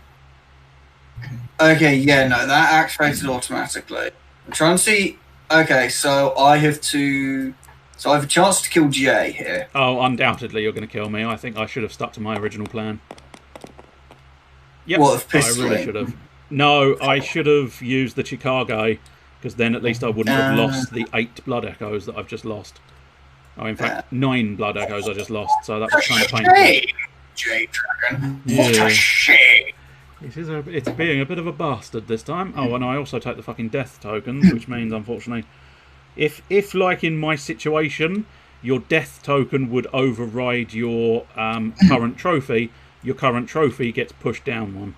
Okay, yeah, no, that activated automatically. I'm trying to see... Okay, so I have to... So I have a chance to kill Jay here. Oh, undoubtedly you're going to kill me. I think I should have stuck to my original plan. Yep, What, I really should have. No, I should have used the Chicago, because then at least I wouldn't have lost the 8 blood echoes that I've just lost. Oh, in fact, 9 blood echoes I just lost, so that was kind of painful. Jay Dragon. Yeah. What a shame. It's being a bit of a bastard this time. Oh, and I also take the fucking death tokens, which means, unfortunately, if like in my situation, your death token would override your current trophy, your current trophy gets pushed down one.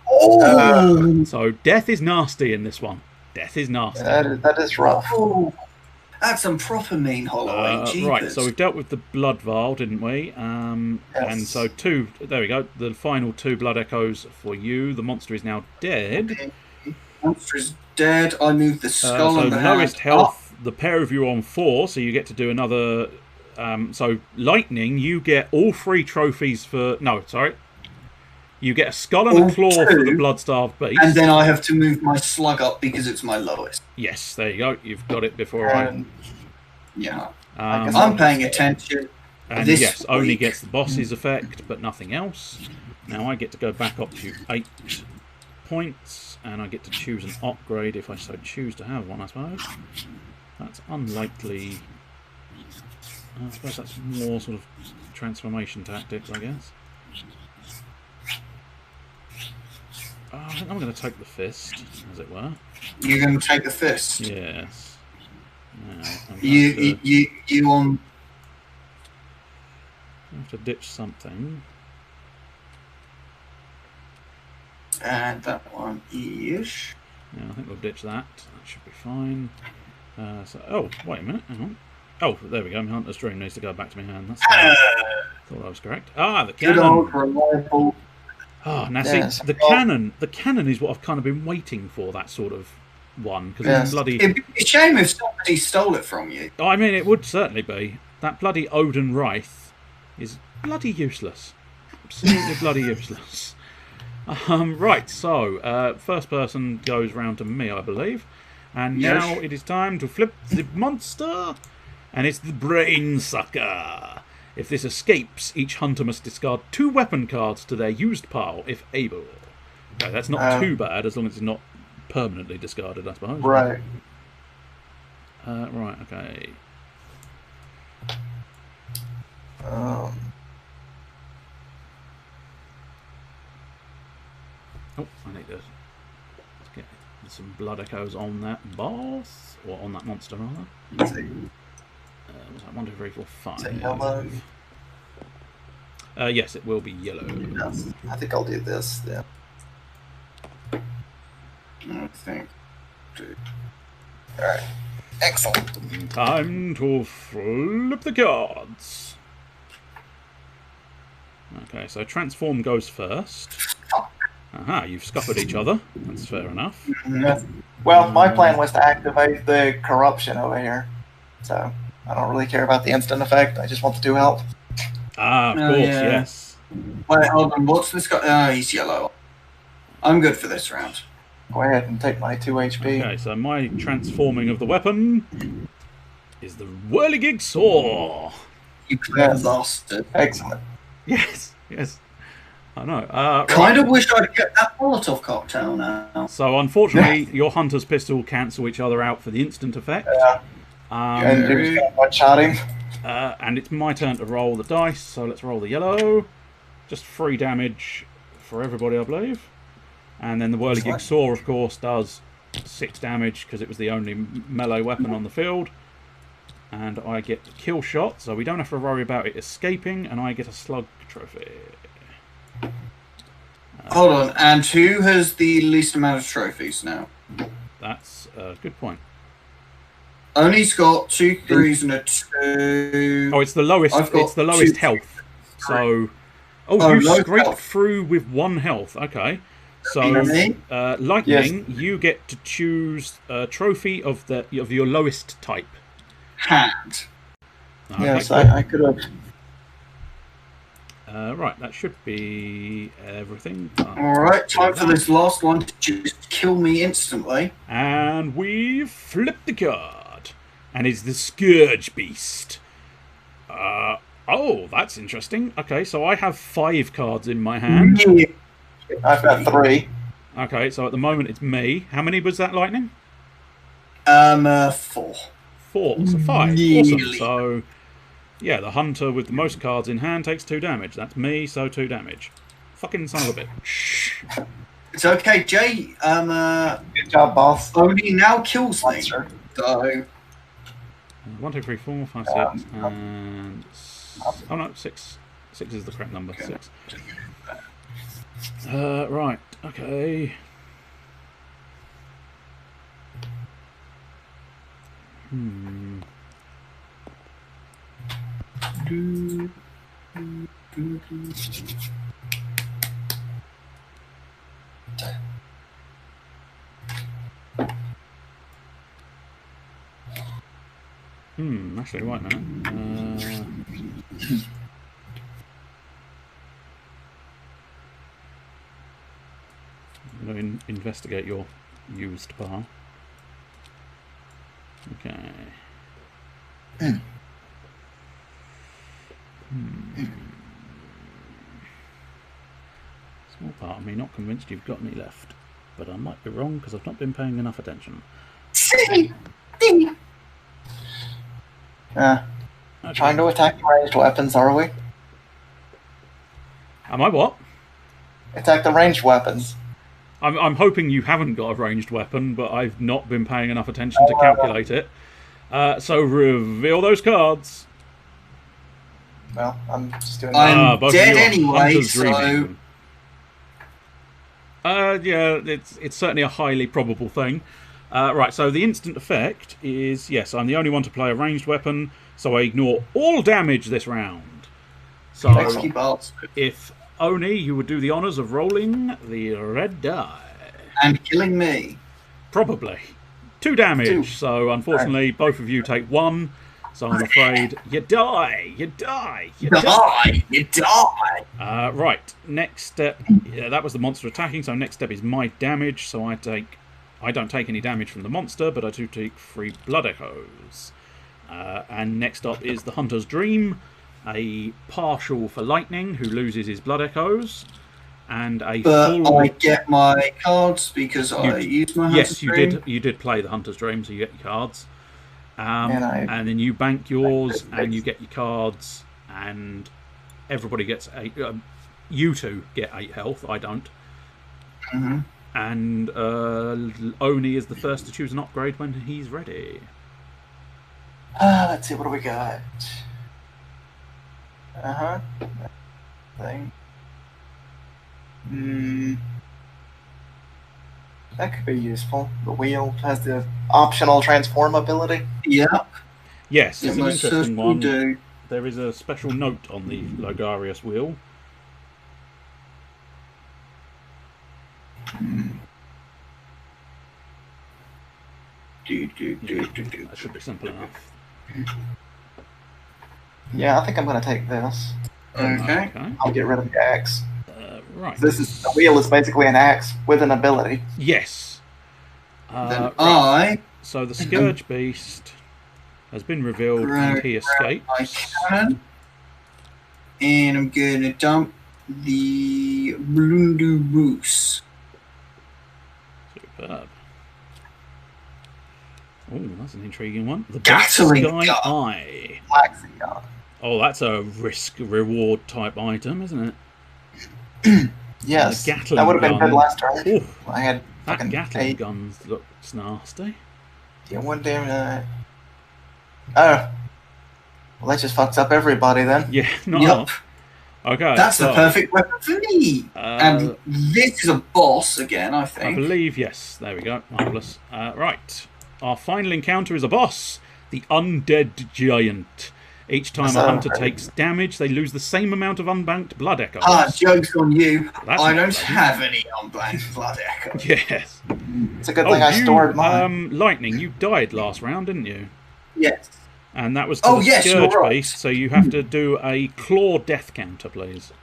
Oh. So death is nasty in this one. Death is nasty. That is rough. Oh, that's some proper mean Halloween. Right, so we've dealt with the blood vial, didn't we? Yes. And so there we go. The final 2 blood echoes for you. The monster is now dead. Monster is dead. I move the skull and the lowest hand health, the pair of you on 4, so you get to do another. So lightning, you get all 3 trophies for. No, sorry. You get a skull and a claw for the blood-starved beast. And then I have to move my slug up because it's my lowest. Yes, there you go. You've got it before I. Yeah. I'm paying attention. And this yes, only week. gets the boss's effect, but nothing else. Now I get to go back up to 8 points, and I get to choose an upgrade if I so choose to have one, I suppose. That's unlikely. I suppose that's more sort of transformation tactics, I guess. I think I'm going to take the fist, as it were. You're going to take the fist? Yes. Now, you on... I have to ditch something. And that one is... Yeah, I think we'll ditch that. That should be fine. Oh, wait a minute. Hang on. Oh, there we go. My Hunter's Dream needs to go back to my hand. That's thought I was correct. Ah, the cannon. Good old reliable... Oh, now Yes. see, the cannon is what I've kind of been waiting for, that sort of one. Because it's bloody... It'd be a shame if somebody stole it from you. I mean, it would certainly be. That bloody Odin Wraith is bloody useless. Absolutely bloody useless. Right, so, first person goes round to me, I believe. And Yes. now it is time to flip the monster. And it's the Brain Sucker. If this escapes, each hunter must discard 2 weapon cards to their used pile, if able. Okay, that's not too bad, as long as it's not permanently discarded, I suppose. Right. Right, okay. Um, Oh, I need to get some blood echoes on that boss, or on that monster, rather. Was that 1, 2, 3, 4, 5? is it yellow? Yes, it will be yellow. Yes. I think I'll do this then. I think. Alright. Excellent. Time to flip the cards. Okay, so transform goes first. Aha, you've scuppered each other. That's fair enough. Yes. Well, my plan was to activate the corruption over here. So, I don't really care about the instant effect. I just want the 2 health. Ah, of course, yeah. yes. Wait, hold on. What's this guy? Oh, he's yellow. I'm good for this round. Go ahead and take my 2 HP. Okay, so my transforming of the weapon is the Whirligig Saw. You clever bastard. Excellent. Yes, yes. I know. Kind of wish I'd kept that Molotov cocktail now. So, unfortunately, your Hunter's Pistol cancel each other out for the instant effect. Yeah. And who's got one shotting? And it's my turn to roll the dice, so let's roll the yellow. Just 3 damage for everybody, I believe. And then the Whirligig Saw, of course, does 6 damage because it was the only melee weapon on the field. And I get the kill shot, so we don't have to worry about it escaping, and I get a slug trophy. Hold on, and who has the least amount of trophies now? That's a good point. Only's got 2 3s and a 2. Oh, it's the lowest. I've got It's the lowest 2. health. So, you low scrape health. through with 1 health. Okay. So, Me? lightning, you get to choose a trophy of your lowest type. Hand. Okay, Yes, cool. I could have. Right, that should be everything. Alright, time for this last one to just kill me instantly. And we flip the card. And it's the Scourge Beast. Oh, that's interesting. Okay, so I have 5 cards in my hand. Yeah. I've got 3. Okay, so at the moment it's me. How many was that, Lightning? 4. 4, so 5. Nearly. Awesome. So, yeah, the hunter with the most cards in hand takes 2 damage. That's me, so 2 damage. Fucking son of a bitch. It's okay, Jay. Good job, boss. Only now kills me. Monster. So, 1, 2, 3, 4, 5, 6, and... Oh no, 6. 6 is the correct number. 6. Right, okay. Actually, wait a minute. I'm going to investigate your used bar. Okay. Small part of me not convinced you've got any left, but I might be wrong because I've not been paying enough attention. Okay. Trying to attack the ranged weapons, are we? Am I what? Attack the ranged weapons. I'm hoping you haven't got a ranged weapon, but I've not been paying enough attention to calculate it. So reveal those cards. Well, I'm just doing I'm dead anyway, so... yeah, it's certainly a highly probable thing. Right, so the instant effect is, yes, I'm the only one to play a ranged weapon, so I ignore all damage this round. So, if Oni, you would do the honours of rolling the red die. And killing me. Probably. 2 damage, so unfortunately both of you take 1, so I'm afraid you die, you die, you die. You die! Right, next step, yeah, that was the monster attacking, so next step is my damage, so I don't take any damage from the monster, but I do take 3 blood echoes. And next up is the Hunter's Dream, a partial for lightning, who loses his blood echoes, and a full... I get my cards because I used my Hunter's Dream. Yes, you did play the Hunter's Dream, so you get your cards. And then you bank yours, and you get your cards, and everybody gets 8... you two get 8 health, I don't. Mm-hmm. And Oni is the first to choose an upgrade when he's ready. Let's see, what do we got? Thing. That could be useful. The wheel has the optional transform ability. Yep. Yes, it's an most interesting one. do. There is a special note on the Logarius wheel. That should be simple enough. Yeah, I think I'm going to take this. Okay. I'll get rid of the axe. Right. The wheel is basically an axe with an ability. Yes. Then right. So the Scourge Beast has been revealed and he escapes. My cannon, and I'm going to dump the Blunderboos. Superb. Oh, that's an intriguing one. The Gatling Sky gun. Eye. Gun. Oh, that's a risk-reward type item, isn't it? Yes. That would have been good last turn. Ooh, I had that Gatling 8. gun looks nasty. Yeah, 1 damage. Oh. Well, that just fucks up everybody then. Yeah, not Yep. off. Okay. That's the perfect weapon for me. And this is a boss again, I think. I believe, yes. There we go. Marvellous. Right. Our final encounter is a boss. The Undead Giant. Each time a hunter takes damage, they lose the same amount of unbanked blood echoes. Joke's on you. That's I don't have any unbanked blood echoes. Yes. It's a good thing I stored mine. Lightning, you died last round, didn't you? Yes. And that was to the Scourge Beast, so you have to do a claw death counter, please.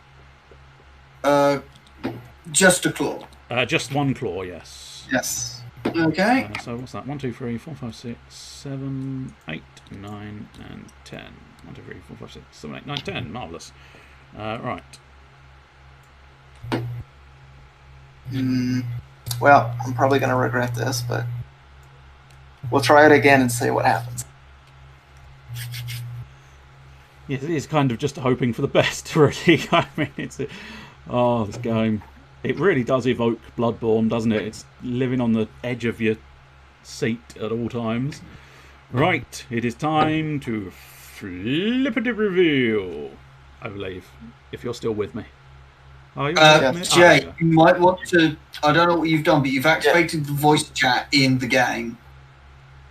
Just a claw. Just 1 claw, yes. Yes. Okay. So what's that? 1, 2, 3, 4, 5, 6, 7, 8, 9, and 10. 1, 2, 3, 4, 5, 6, 7, 8, 9, 10. Marvellous. Right. Well, I'm probably going to regret this, but we'll try it again and see what happens. Yes, it is kind of just hoping for the best, really. I mean, it's... this game. It really does evoke Bloodborne, doesn't it? It's living on the edge of your seat at all times. Right, it is time to flippity reveal, I believe, if you're still with me. Are you with me? Jay, you might want to... I don't know what you've done, but you've activated the voice chat in the game.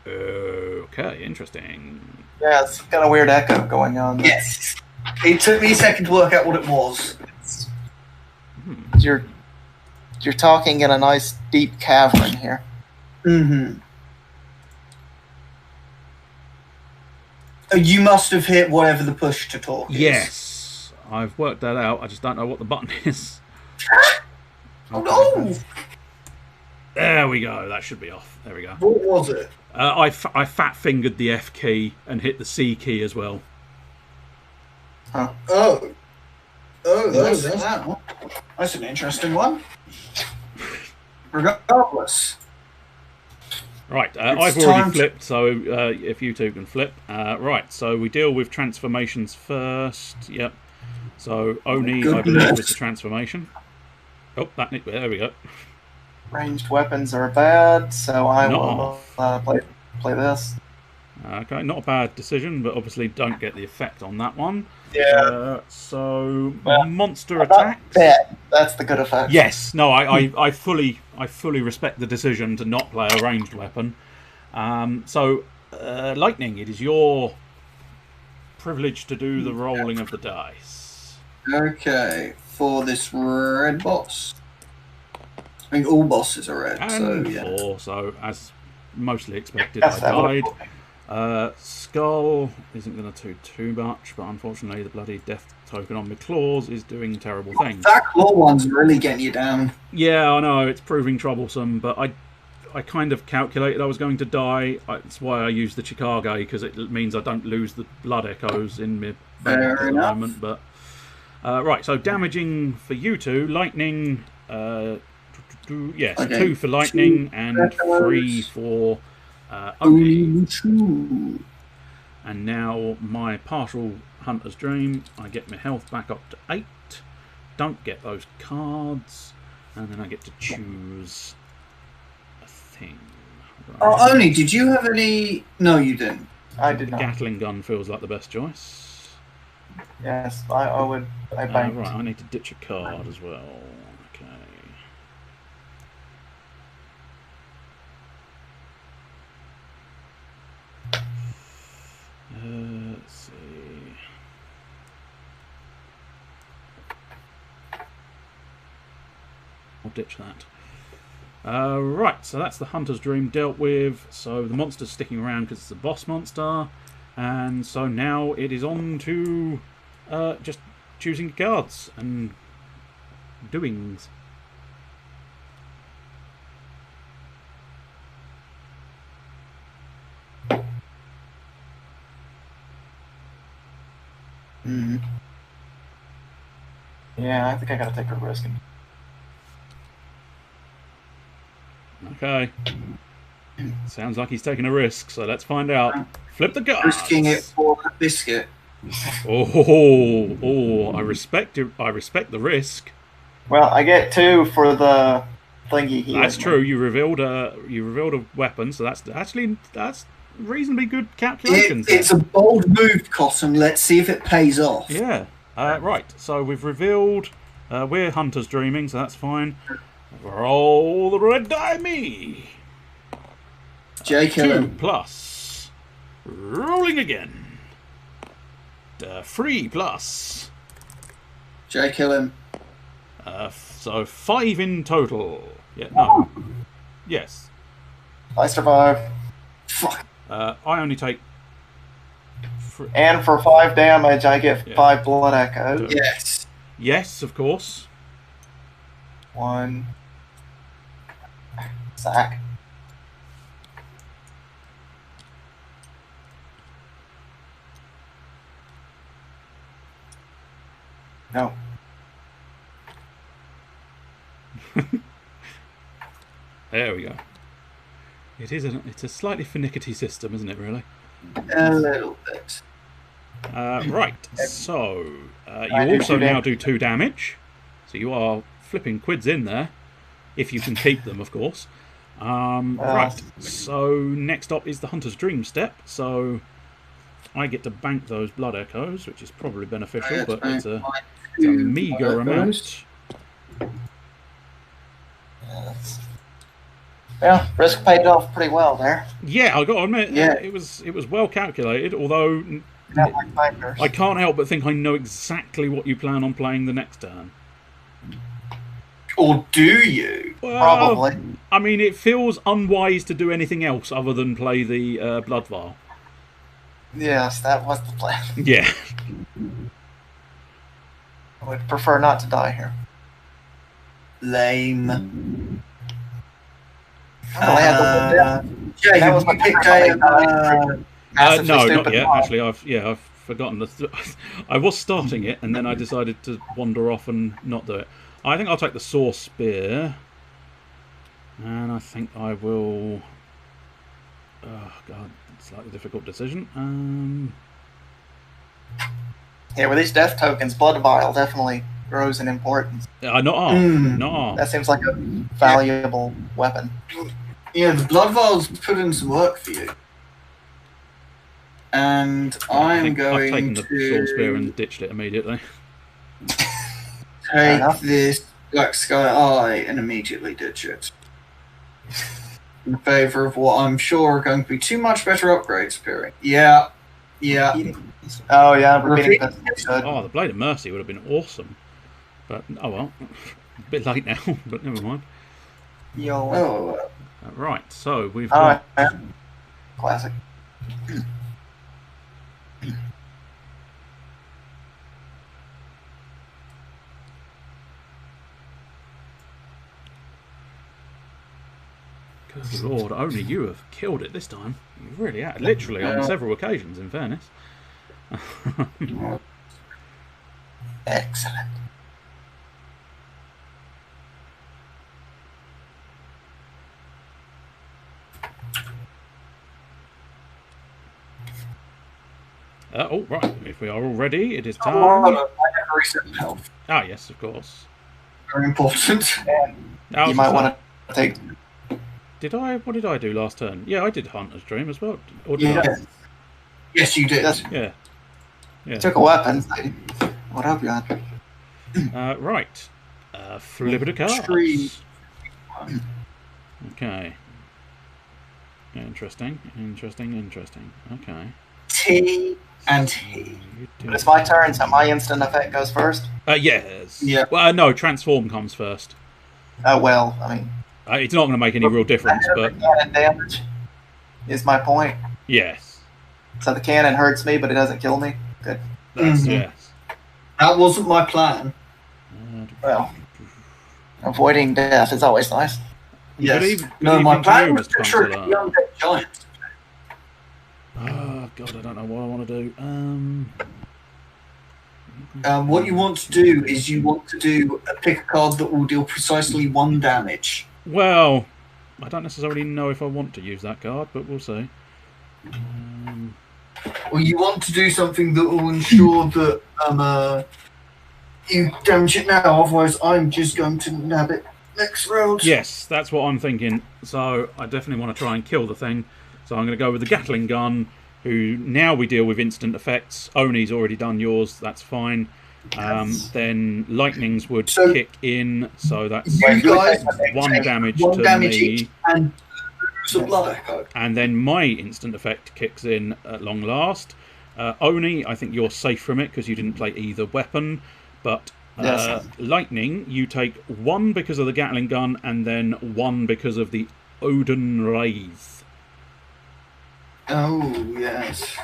Okay, interesting. Yeah, it's got a weird echo going on. Yes. It took me a second to work out what it was. You're talking in a nice deep cavern here. Mm-hmm. You must have hit whatever the push to talk is. Yes, I've worked that out. I just don't know what the button is. Oh no! There we go. That should be off. There we go. What was it? I fat fingered the F key and hit the C key as well. Huh. Oh, that's an interesting one. Regardless. Right, I've already flipped, so if you two can flip. Right, so we deal with transformations first. Yep. So Oni, I believe, was the transformation. Oh, there we go. Ranged weapons are bad, so I Not will play this. Okay, not a bad decision, but obviously don't get the effect on that one. Yeah. So Well, monster attacks. That's the good effect. Yes, no, I fully respect the decision to not play a ranged weapon. So Lightning, it is your privilege to do the rolling of the dice. Okay, for this red boss. I mean, all bosses are red, And so yeah. 4, so as mostly expected, I died. Skull isn't going to do too much, but unfortunately the bloody death token on my claws is doing terrible things. That claw one's really getting you down. Yeah, I know, it's proving troublesome, but I kind of calculated I was going to die. That's why I used the Chicago, because it means I don't lose the blood echoes in my veins at the moment. But right, so damaging for you two, lightning. Yes, okay. 2 for lightning and 3 for Oni. And now my partial hunter's dream. I get my health back up to 8. Don't get those cards, and then I get to choose a thing. Oh, Oni, did you have any? No, you didn't. I did not. Gatling gun feels like the best choice. Yes, I would. I banked. Right, I need to ditch a card as well. Okay. Let's see. I'll ditch that. Right, so that's the Hunter's Dream dealt with. So the monster's sticking around because it's a boss monster. And so now it is on to just choosing cards and doings. Yeah, I think I gotta take a risk. Okay. Sounds like he's taking a risk, so let's find out. Flip the cards. Risking it for a biscuit. Oh, I respect it. I respect the risk. Well, I get 2 for the thingy here. That's true. You revealed a weapon, so that's reasonably good calculations. It's a bold move, Cotton. Let's see if it pays off. Yeah. Right. So we've revealed we're hunters dreaming, so that's fine. Roll the red die me. J. 2 plus. Rolling again. 3 plus. J. Kill him. So 5 in total. Yeah. No. Yes. I survive. Fuck. I only take. And for 5 damage, I get 5 blood echoes. Yes. Yes, of course. 1. Sack. No. There we go. It's a slightly finicky system, isn't it, really? A little bit. Right, so you also now do 2 damage. So you are flipping quids in there. If you can keep them, of course. Right, so next up is the Hunter's Dream step. So I get to bank those blood echoes, which is probably beneficial, but it's a meager amount. Yeah, risk paid off pretty well there. Yeah, I got to admit, Yeah. it was well calculated. Although Yeah, like fighters. I can't help but think I know exactly what you plan on playing the next turn. Or do you? Well, Probably. I mean, it feels unwise to do anything else other than play the Blood Vial. Yes, that was the plan. Yeah. I would prefer not to die here. Lame. Well, I had the Jay, That have was you my picked favorite a... massively No, not stupid yet. mod. Actually, I've forgotten. I was starting it, and then I decided to wander off and not do it. I think I'll take the Saw Spear, and I think I will. Oh God, slightly difficult decision. Yeah, with these death tokens, Blood Vial definitely grows in importance. No. That seems like a valuable weapon. Yeah, the Blood Vial's put in some work for you. And I I'm think I've going taken the Sword Spear to and ditched it immediately. take enough. this Black Sky Eye and immediately ditch it. In favour of what I'm sure are going to be 2 much better upgrades appearing. Yeah. Oh yeah, repeating Repeat. that's good. Oh, the Blade of Mercy would have been awesome. But, oh well. A bit late now, but never mind. Yo. Oh, Right, so we've Oh, got... yeah. Classic. Good lord, only you have killed it this time. You really have. Literally on several occasions, in fairness. Excellent. Oh, right. If we are all ready, it is time. I have a reset health. Ah, yes, of course. Very important. I You was might just want to take. What did I do last turn? Yeah, I did Hunter's Dream as well. Or did Yeah. Yes, you did. Just I? Yeah. took a weapon. What up, Jan? Right. Flip it a card. Tree. Okay. Interesting. Okay. T and T. It's my turn, so my instant effect goes first. Yes. Yeah. Well, no, Transform comes first. Oh well, I mean, It's not going to make any real difference, but cannon damage is my point. yes. So the cannon hurts me, but it doesn't kill me. Good. That's, Mhm. yes. That wasn't my plan. Well, avoiding death is always nice. Yes. Good No, my evening to plan you, was Mr. to trick the Consular. undead giant. Oh, God, I don't know what I want to do. What you want to do is you want to do pick a card that will deal precisely 1 damage. Well, I don't necessarily know if I want to use that card, but we'll see. Or you want to do something that will ensure that you damage it now, otherwise I'm just going to nab it next round. Yes, that's what I'm thinking. So I definitely want to try and kill the thing. So I'm going to go with the Gatling gun, who now we deal with instant effects. Oni's already done yours, that's fine. Then lightnings would So- kick in, so that's You guys 1 take damage 1 to damage me. each and lose a blood echo. And then my instant effect kicks in at long last. Oni, I think you're safe from it because you didn't play either weapon. But Yes. Lightning, you take 1 because of the Gatling gun and then 1 because of the Odin Rays. Oh, yes.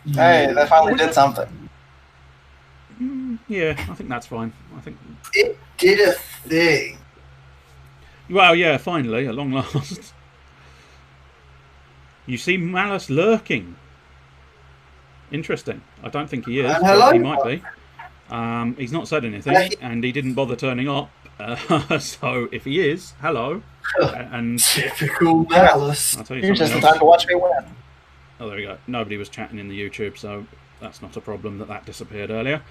Hey, that finally did something. Yeah, I think that's fine. I think. It did a thing. Well, yeah, finally, at long last. You see Malice lurking. Interesting. I don't think he is, Hello? but he might be. He's not said anything, and he didn't bother turning up. So if he is, hello. And Typical Malice. I'll tell you Here's just something the time else. to watch me win. Oh, there we go. Nobody was chatting in the YouTube, so that's not a problem that disappeared earlier.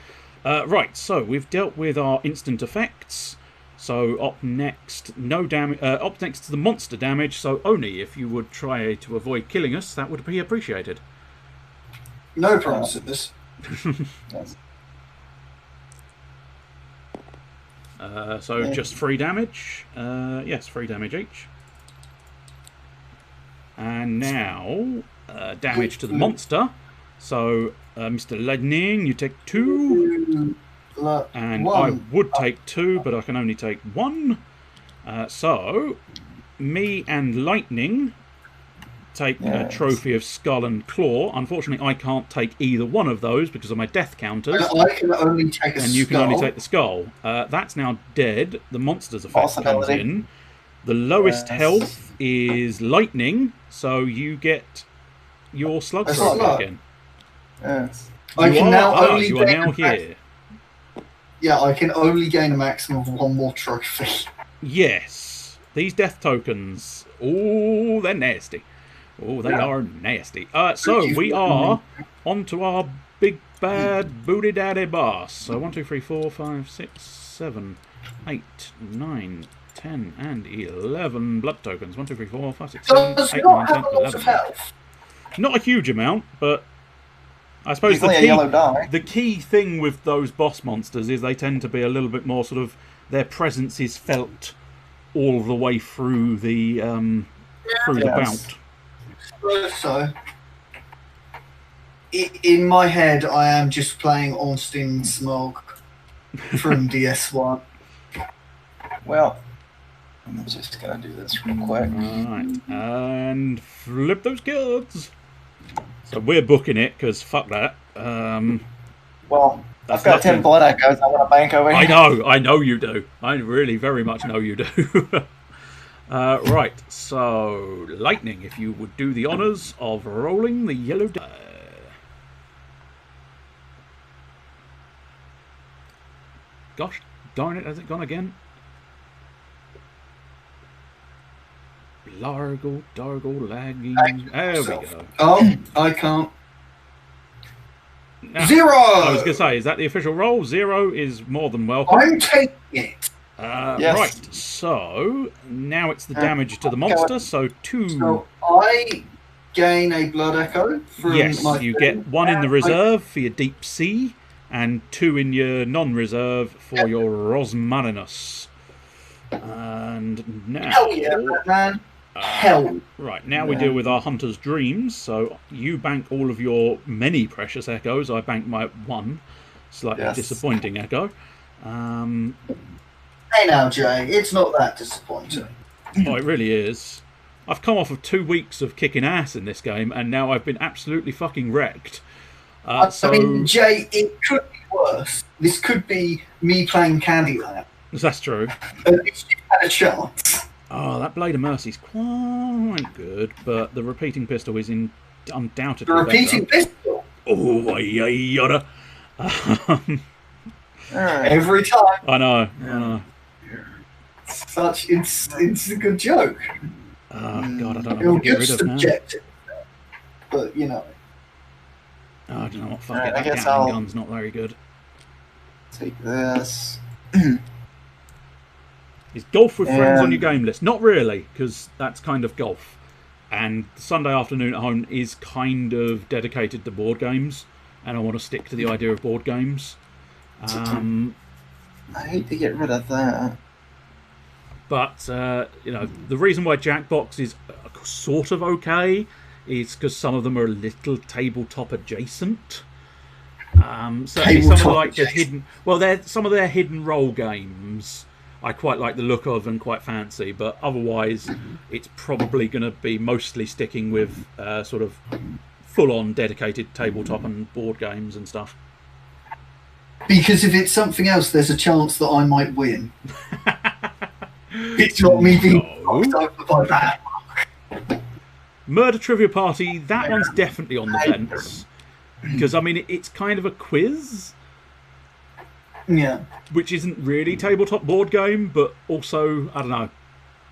Right, so we've dealt with our instant effects. So up next, no damage. Up next to the monster damage. So Oni, if you would try to avoid killing us, that would be appreciated. No promises. Yes. So just 3 damage. Yes, 3 damage each. And now damage to the monster. So Mr. Lightning, you take 2. And I would take 2, but I can only take 1. So me and Lightning take a trophy of Skull and Claw. Unfortunately, I can't take either one of those because of my death counters. I can only take a skull. And you can only take the skull. That's now dead. The monster's effect comes in. The lowest health is Lightning, so you get your slug throw again. Yes. You are now here. Yeah, I can only gain a maximum of 1 more trophy. Yes. These death tokens. Oh, they're nasty. Oh, they are nasty. So we are on to our big bad booty daddy boss. So 1, 2, 3, 4, 5, 6, 7, 8, 9, 10, and 11 blood tokens. 1, 2, 3, 4, 5, 6, 7, 8, 9, 10, 11. Not a huge amount, but I suppose the key thing with those boss monsters is they tend to be a little bit more sort of, their presence is felt all the way through the bout. So, in my head, I am just playing Austin Smog from DS1. Well, I'm just going to do this real quick. Alright, and flip those cards. So we're booking it, because fuck that. Well, I've got 10 blood echoes I want to bank over here. I know you do. I really very much know you do. Right, so Lightning, if you would do the honours of rolling the yellow die. Gosh darn it, has it gone again? Largo, Dargo, lagging. There we go. Oh, I can't. Now, 0! I was going to say, is that the official roll? 0 is more than welcome. I'm taking it. Yes. Right, so now it's the damage to the monster. So 2. So I gain a blood echo from my you get 1 in the reserve for your deep sea, and 2 in your non-reserve for your Rosmarinus. And now, hell yeah, man. Hell. Right, now we deal with our Hunter's Dreams. So you bank all of your many precious echoes. I bank my 1 slightly disappointing echo. Hey now, Jay, it's not that disappointing. Oh, it really is. I've come off of 2 weeks of kicking ass in this game, and now I've been absolutely fucking wrecked. I mean, Jay, it could be worse. This could be me playing Candyland. That's true. At least you had a chance. Oh, that Blade of Mercy is quite good, but the repeating pistol is undoubtedly The repeating pistol? Oh, yada. Every time. I know. It's a good joke. Oh, God, I don't know what to get rid of now. Subjective, but, you know. Oh, I don't know what. Fuck it. I That guess Gatling I'll gun's not very good. take this. Is golf with friends on your game list? Not really, because that's kind of golf. And Sunday afternoon at home is kind of dedicated to board games, and I want to stick to the idea of board games. I hate to get rid of that. But, you know, the reason why Jackbox is sort of okay is because some of them are a little tabletop adjacent. Certainly some of like the hidden... Well, some of their hidden role games I quite like the look of and quite fancy, but otherwise it's probably going to be mostly sticking with sort of full-on dedicated tabletop and board games and stuff. Because if it's something else, there's a chance that I might win. It's not me being knocked over by that. Murder Trivia Party, that one's definitely on the fence. Because, I mean, it's kind of a quiz. Yeah. Which isn't really tabletop board game, but also, I don't know.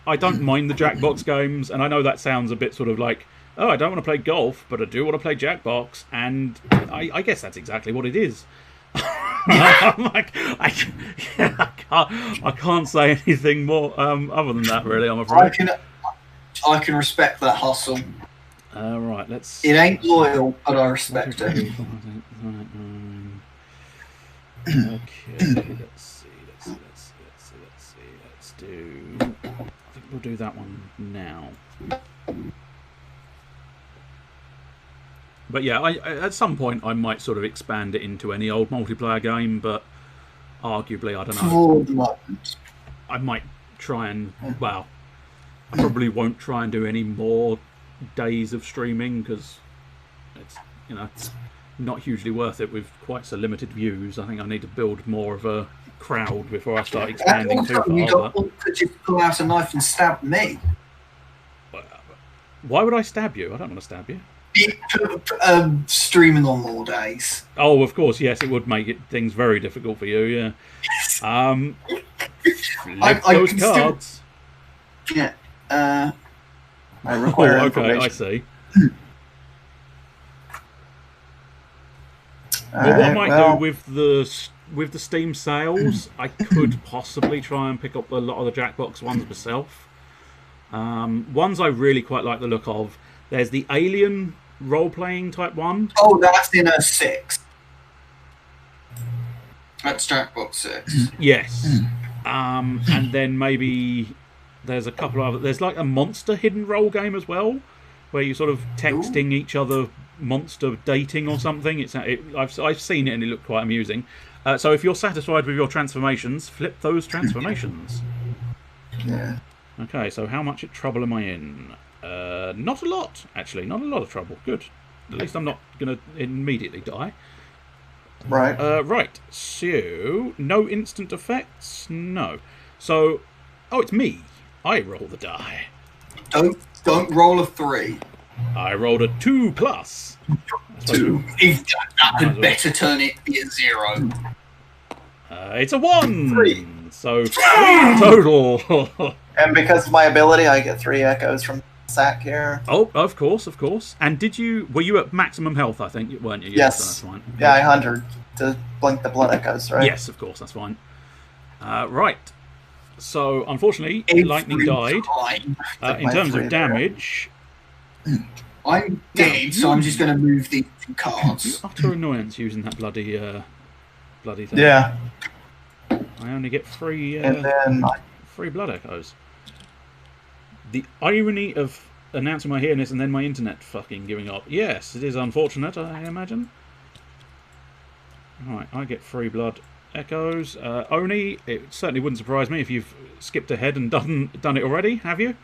I don't mind the Jackbox games, and I know that sounds a bit sort of like, oh, I don't want to play golf, but I do want to play Jackbox, and I guess that's exactly what it is. I'm like, I can't say anything more other than that, really, I'm afraid. I can respect that hustle. Right, let's... It ain't loyal, but I respect it. Okay, let's see. do... I think we'll do that one now. But yeah, at some point I might sort of expand it into any old multiplayer game, but arguably, I don't know. I might try and... Well, I probably won't try and do any more days of streaming, because it's, you know, not hugely worth it with quite so limited views. I think I need to build more of a crowd before I start expanding too far. You don't want to just pull out a knife and stab me. Why would I stab you? I don't want to stab you. Streaming on more days. Oh, of course, yes, it would make things very difficult for you, yeah. Flip those cards. Still, yeah. I require okay, I see. Well, what I might do with the Steam sales, I could possibly try and pick up a lot of the Jackbox ones myself. Ones I really quite like the look of. There's the Alien role-playing type one. Oh, that's in a 6. That's Jackbox 6. Yes. And then maybe there's a couple of other... There's like a monster hidden role game as well, where you're sort of texting each other monster dating or something. I've seen it and it looked quite amusing. So if you're satisfied with your transformations, flip those transformations. Yeah. Okay, so how much trouble am I in? Not a lot, actually. Not a lot of trouble. Good. At least I'm not going to immediately die. Right. Right. So, no instant effects? No. So, oh, it's me. I roll the die. Don't roll a 3. I rolled a 2+. 2. If that had better turn it be a 0. It's a 1. 3. So, total. And because of my ability, I get 3 echoes from Sack here. Oh, of course, of course. And were you at maximum health, I think, weren't you? Yes. So that's fine. Yeah, I 100 to blink the blood echoes, right? Yes, of course, that's fine. Right. So, unfortunately, lightning died. In terms of damage... I'm dead, so I'm just going to move the cards. Utter annoyance using that bloody thing. Yeah. I only get 3 and then 3 blood echoes. The irony of announcing my here-ness and then my internet fucking giving up. Yes, it is unfortunate, I imagine. Right, I get 3 blood echoes. Oni, it certainly wouldn't surprise me if you've skipped ahead and done it already, have you?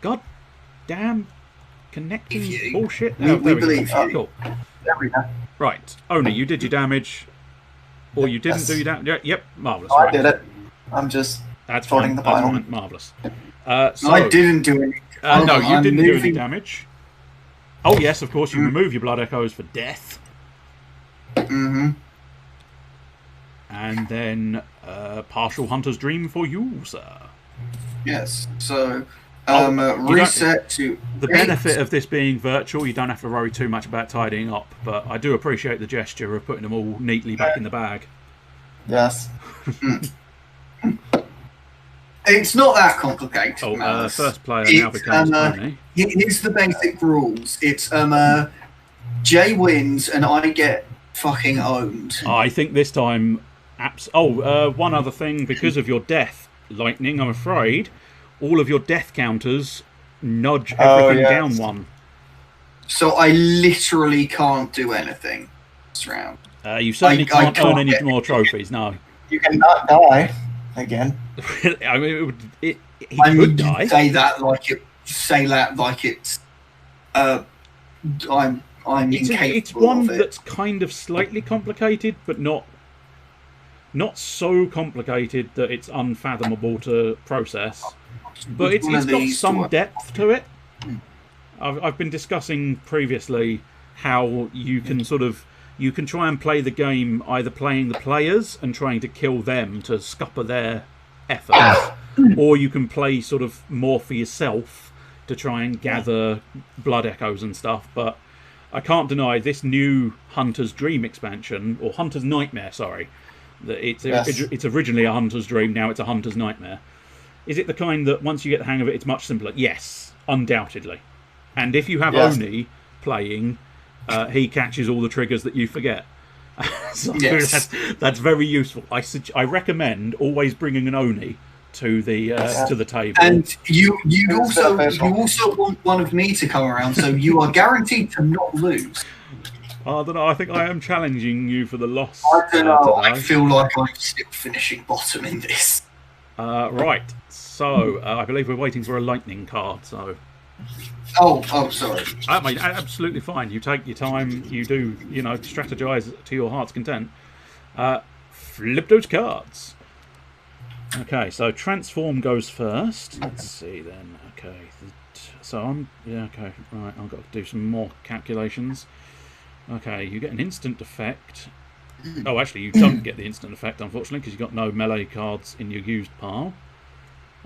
God damn connecting bullshit. We believe you. Cool. There we go. Right, Oni, you did your damage. Or you didn't do your damage. Yep, marvellous. I right. did it. I'm just sorting the pile. Fine. Marvellous. So, I didn't do anything. No, you didn't do any damage. Oh, yes, of course, you remove your blood echoes for death. Mm-hmm. And then partial Hunter's Dream for you, sir. Yes, so reset to... The benefit of this being virtual, you don't have to worry too much about tidying up, but I do appreciate the gesture of putting them all neatly back in the bag. Yes. It's not that complicated. Oh, first player now becomes Tony. Here's the basic rules. It's Jay wins and I get fucking owned. I think this time... one other thing, because of your death, Lightning, I'm afraid, all of your death counters nudge everything down 1. So I literally can't do anything this round. You certainly can't earn any more trophies, no. You cannot die again. I mean, he could die. Say that like it's I'm incapable. It's one of it. that's kind of slightly complicated, but not so complicated that it's unfathomable to process. But it's got some depth to it. I've been discussing previously how you can you can try and play the game either playing the players and trying to kill them to scupper their efforts, or you can play sort of more for yourself to try and gather blood echoes and stuff. But I can't deny this new Hunter's Dream expansion, or Hunter's Nightmare, sorry. It's originally a Hunter's Dream, now it's a Hunter's Nightmare. Is it the kind that once you get the hang of it, it's much simpler? Yes, undoubtedly. And if you have Oni playing, he catches all the triggers that you forget. So Yes. that's very useful. I recommend always bringing an Oni to the table. And you Who's also beneficial? want one of me to come around, so you are guaranteed to not lose. I don't know. I think I am challenging you for the loss I don't know. I today. feel like I'm still finishing bottom in this. Right. So I believe we're waiting for a lightning card. So Oh, sorry. I mean, absolutely fine. You take your time. You do, strategize to your heart's content. Flip those cards. Okay, so transform goes first. Let's see then. Okay, so okay, right. I've got to do some more calculations. Okay, you get an instant effect. Oh, actually, you don't get the instant effect, unfortunately, because you've got no melee cards in your used pile.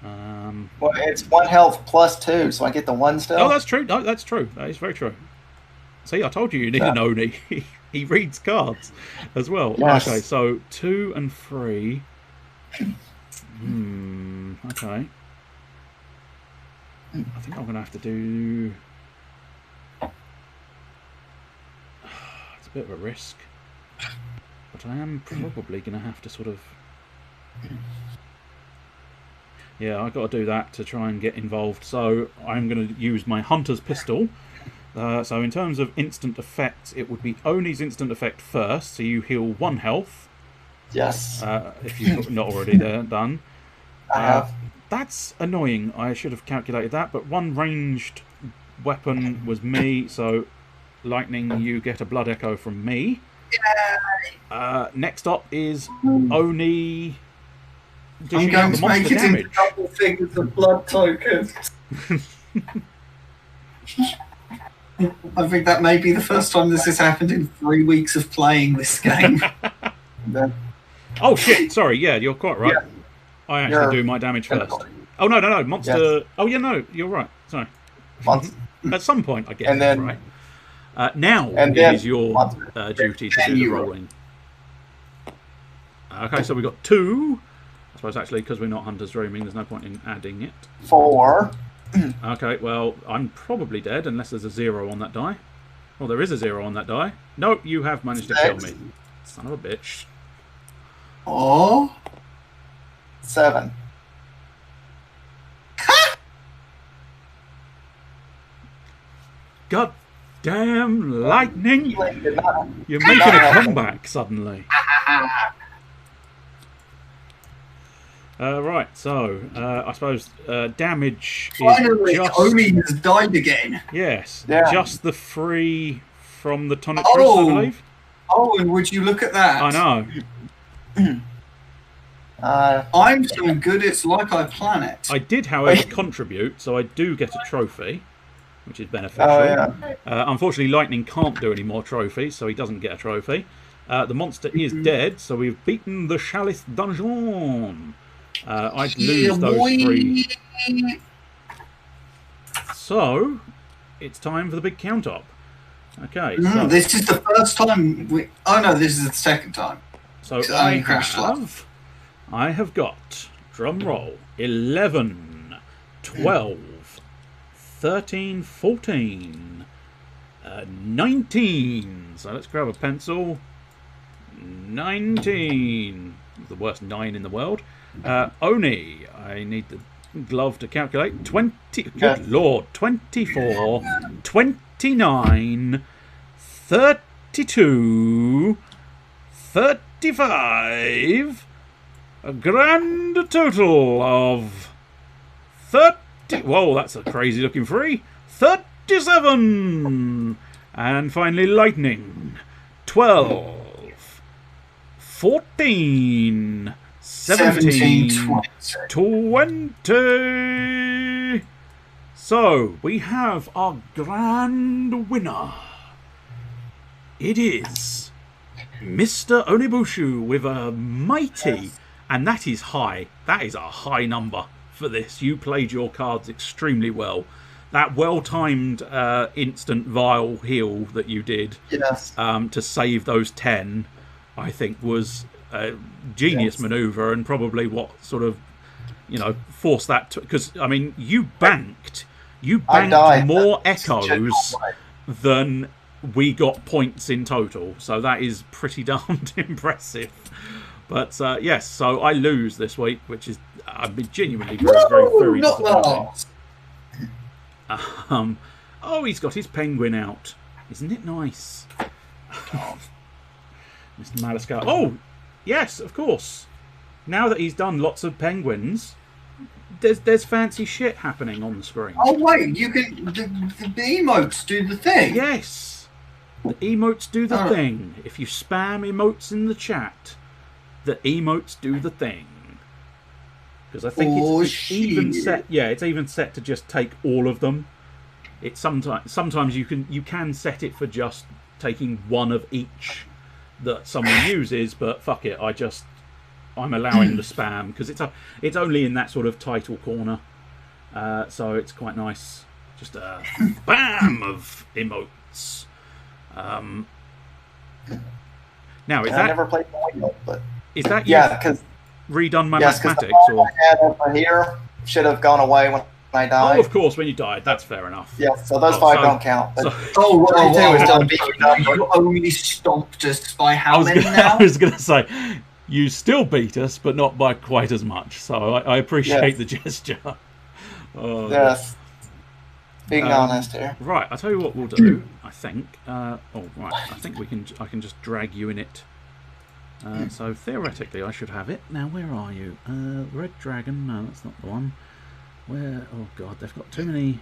Well, it's 1 health plus 2, so I get the 1 still. Oh, that's true. No, that's true. That is very true. See, I told you need an Oni. He reads cards as well. Yes. Okay, so 2 and 3. Okay. I think I'm going to have to do... It's a bit of a risk. But I am probably going to have to sort of... Yeah, I've got to do that to try and get involved. So I'm going to use my Hunter's Pistol. So in terms of instant effects, it would be Oni's instant effect first. So you heal 1 health. Yes. If you've not already done. I have. That's annoying. I should have calculated that. But 1 ranged weapon was me. So lightning, you get a blood echo from me. Next up is Oni. I'm going to make it into double figures of blood tokens. I think that may be the first time this has happened in 3 weeks of playing this game. Oh shit! Sorry, yeah, you're quite right. Yeah. I actually do my damage first. Oh no, monster. Yes. Oh yeah, no, you're right. Sorry. At some point, I get and then, right. Now it is your duty to do the rolling. Okay, so we got 2. I suppose actually, because we're not hunters roaming, there's no point in adding it. 4. Okay, well, I'm probably dead unless there's a 0 on that die. Well, there is a 0 on that die. No, you have managed to kill me. Son of a bitch. Oh. 7. God damn lightning! You're making a comeback suddenly. Right, so I suppose damage Finally, is just... Oni has died again. Yes, yeah. Just the 3 from the tonic priest, I believe. Oh, and would you look at that? I know. I'm so good, it's like I plan it. I did, however, contribute, so I do get a trophy, which is beneficial. Oh, yeah. Unfortunately, Lightning can't do any more trophies, so he doesn't get a trophy. The monster is dead, so we've beaten the Chalice Dungeon. I'd lose those 3. So, it's time for the big count-up. Okay. So, this is the first time we... Oh, no, this is the second time. So I have got, drum roll, 11, 12, 13, 14, 19. So let's grab a pencil. 19. The worst 9 in the world. Oni, I need the glove to calculate. 20. Good lord. 24, 29, 32, 35. A grand total of 30. Whoa, that's a crazy looking 3. 37. And finally, lightning. 12, 14, 17, 20. So, we have our grand winner. It is Mr. Onibushu with a mighty, and that is high. That is a high number for this. You played your cards extremely well. That well-timed instant vile heal that you did to save those 10, I think, was a genius maneuver, and probably what sort of, forced that to... Because, I mean, you banked more echoes than we got points in total, so that is pretty darned impressive. But yes, so I lose this week, which is I've been genuinely very disappointing. Oh, he's got his penguin out. Isn't it nice? Mr. Malascar. Oh, yes, of course. Now that he's done lots of penguins, there's fancy shit happening on the screen. Oh wait, you can the emotes do the thing. Yes, the emotes do the thing. If you spam emotes in the chat, the emotes do the thing. Because I think it's even set. Yeah, it's even set to just take all of them. It's sometimes you can set it for just taking one of each that someone uses, but fuck it, I'm allowing the spam because it's only in that sort of title corner, so it's quite nice. Just a bam of emotes. Now I never played Mario, but is that because redone my mathematics or I had over here should have gone away when I died. Oh, of course, when you died, that's fair enough. Yeah, so those 5 don't count. But you only stopped us by how many now? I was going to say, you still beat us, but not by quite as much. So I appreciate the gesture. Oh, yes, being honest here. Right, I'll tell you what we'll do. I think. I think I can just drag you in it. So theoretically, I should have it. Now, where are you? Red Dragon. No, that's not the one. Where? Oh god, they've got too many.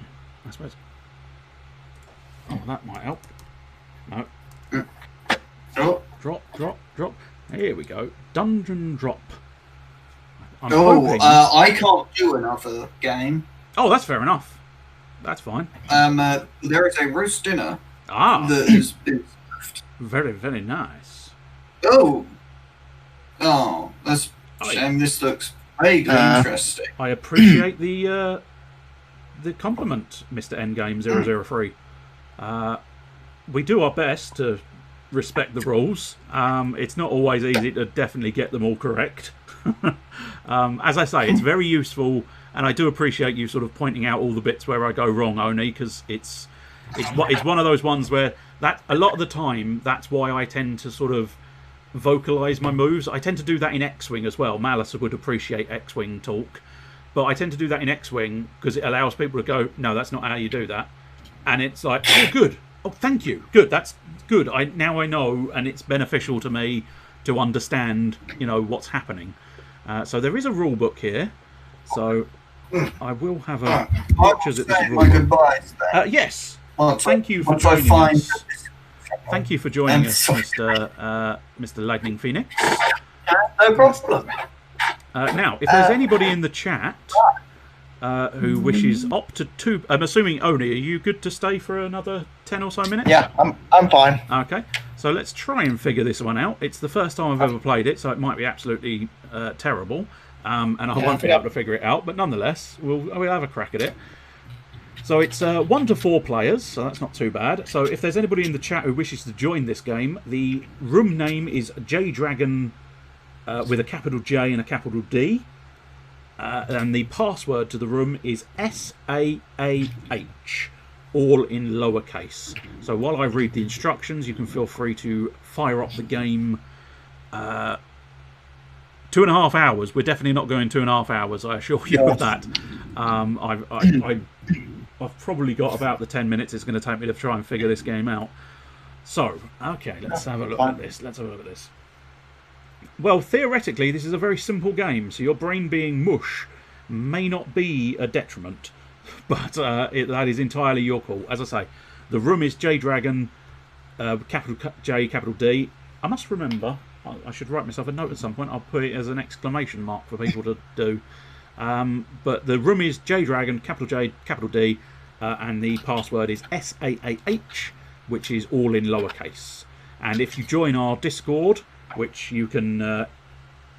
I suppose. Oh, that might help. No. Drop. Here we go. Dungeon drop. I'm hoping... I can't do another game. Oh, that's fair enough. That's fine. There is a roast dinner. That has been served. Very, very nice. Oh, that's a shame. This looks vaguely interesting. I appreciate the compliment, Mr. Endgame 003. We do our best to respect the rules. It's not always easy to definitely get them all correct. As I say, it's very useful, and I do appreciate you sort of pointing out all the bits where I go wrong, Oni, because it's one of those ones where that a lot of the time that's why I tend to sort of vocalize my moves. I tend to do that in X-Wing as well. Malice would appreciate X-Wing talk, but I tend to do that in X-Wing because it allows people to go, no, that's not how you do that, and it's like, oh, good, oh, thank you, good, that's good. Now I know, and it's beneficial to me to understand, what's happening. So there is a rule book here, so I will have a pictures at this rule book. Yes, thank you for joining us. Thank you for joining us, Mr. Lightning Phoenix. No problem. Now, if there's anybody in the chat who wishes up to 2... I'm assuming, Oni, are you good to stay for another 10 or so minutes? Yeah, I'm fine. Okay, so let's try and figure this one out. It's the first time I've ever played it, so it might be absolutely terrible, and I won't be able to figure it out, but nonetheless, we'll have a crack at it. So it's 1 to 4 players, so that's not too bad. So if there's anybody in the chat who wishes to join this game, the room name is JDragon with a capital J and a capital D. And the password to the room is SAAH, all in lowercase. So while I read the instructions, you can feel free to fire up the game. 2.5 hours. We're definitely not going 2.5 hours, I assure you of that. I've probably got about the 10 minutes it's going to take me to try and figure this game out. So, okay, let's have a look at this. Well, theoretically, this is a very simple game, so your brain being mush may not be a detriment, but that is entirely your call. As I say, the room is JDragon, capital J, capital D. I must remember, I should write myself a note at some point. I'll put it as an exclamation mark for people to do. But the room is JDragon, capital J, capital D, and the password is SAAH, which is all in lowercase. And if you join our Discord, which you can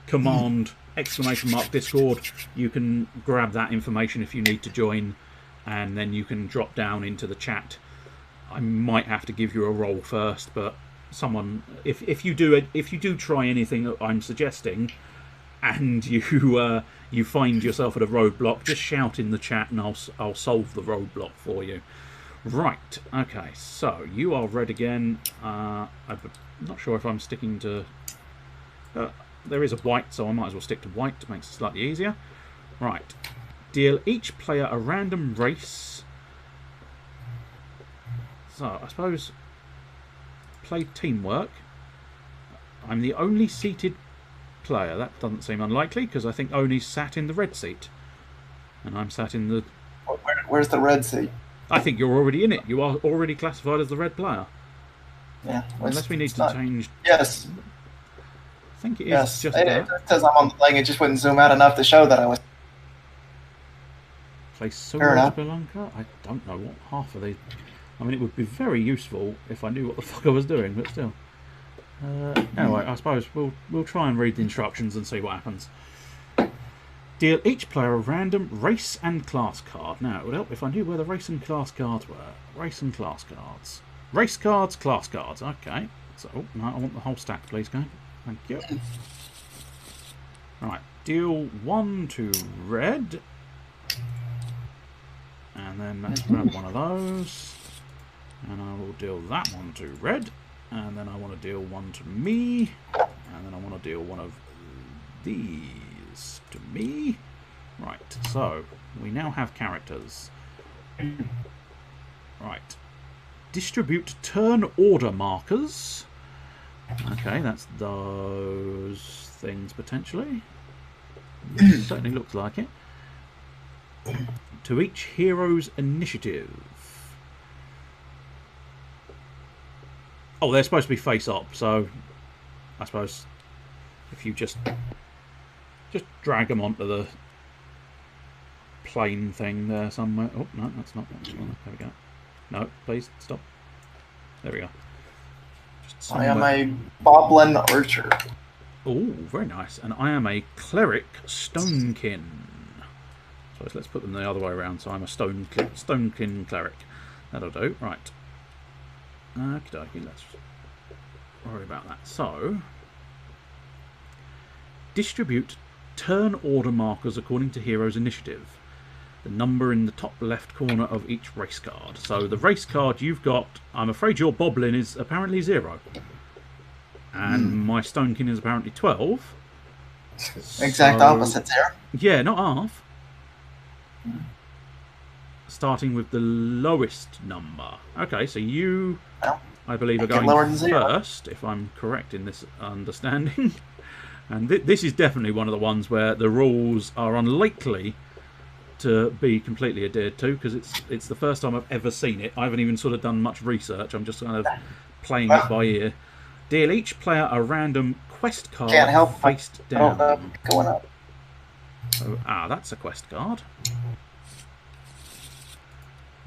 command !Discord, you can grab that information if you need to join, and then you can drop down into the chat. I might have to give you a roll first, but someone, if you do try anything that I'm suggesting, and you find yourself at a roadblock, just shout in the chat and I'll solve the roadblock for you. Right, okay, so you are red again. I'm not sure if I'm sticking to... there is a white, so I might as well stick to white to make it slightly easier. Right, deal each player a random race. So, I suppose... play teamwork. I'm the only seated player. That doesn't seem unlikely, because I think Oni's sat in the red seat. And I'm sat in the... Where's the red seat? I think you're already in it. You are already classified as the red player. Yeah. Unless we need to change... Yes. I think it is just it, that. It says I'm on the thing. It just wouldn't zoom out enough to show that I was... Play Spelunker? I don't know what half of these... I mean, it would be very useful if I knew what the fuck I was doing, but still. Anyway, I suppose we'll try and read the instructions and see what happens. Deal each player a random race and class card. Now, it would help if I knew where the race and class cards were. Race and class cards. Race cards, class cards. Okay. So, no, I want the whole stack, please, go. Thank you. Right. Deal 1 to red. And then let's grab one of those. And I will deal that one to red. And then I want to deal one to me. And then I want to deal one of these to me. Right, so we now have characters. Right. Distribute turn order markers. Okay, that's those things potentially. Certainly looks like it. To each hero's initiative. Oh, they're supposed to be face up, so I suppose if you just drag them onto the plane thing there somewhere. Oh, no, that's not that one. There we go. No, please, stop. There we go. I am a Boblin Archer. Oh, very nice. And I am a Cleric Stonekin. So let's put them the other way around. So I'm a Stonekin Cleric. That'll do. Right. Okie dokie, let's worry about that. So, distribute turn order markers according to hero's initiative. The number in the top left corner of each race card. So the race card you've got, I'm afraid your Boblin is apparently 0. And my Stonekin is apparently 12. Exact opposite there. Yeah, not half. Starting with the lowest number. Okay, so you, I believe, are going first, if I'm correct in this understanding. And this is definitely one of the ones where the rules are unlikely to be completely adhered to, because it's the first time I've ever seen it. I haven't even sort of done much research. I'm just kind of playing it by ear. Deal each player a random quest card face down. Going up. So, that's a quest card.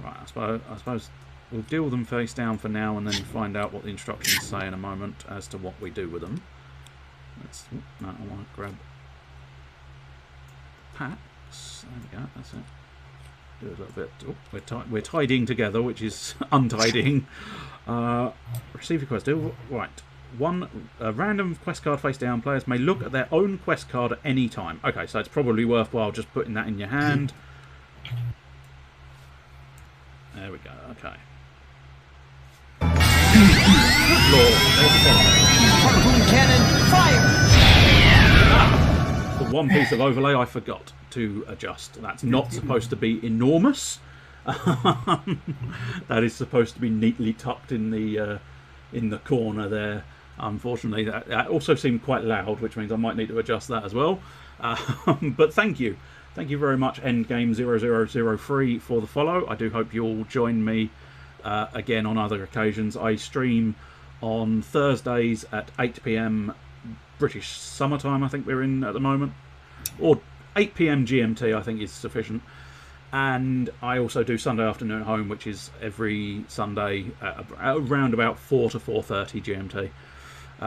Right, I suppose we'll deal them face down for now, and then find out what the instructions say in a moment as to what we do with them. No, I want to grab packs. There we go. That's it. Do a little bit. Oh, we're tidying together, which is untidying. Receive your quest. Right. A random quest card face down. Players may look at their own quest card at any time. Okay, so it's probably worthwhile just putting that in your hand. There we go. Okay. Good Lord. Harpoon cannon, fire! The one piece of overlay I forgot to adjust. That's not supposed to be enormous. That is supposed to be neatly tucked in the corner there. Unfortunately, that also seemed quite loud, which means I might need to adjust that as well. But thank you. Thank you very much, Endgame0003, for the follow. I do hope you'll join me again on other occasions. I stream on Thursdays at 8 PM British summertime, I think we're in at the moment. Or 8 PM GMT, I think is sufficient. And I also do Sunday afternoon at home, which is every Sunday around about 4 to 4:30 GMT.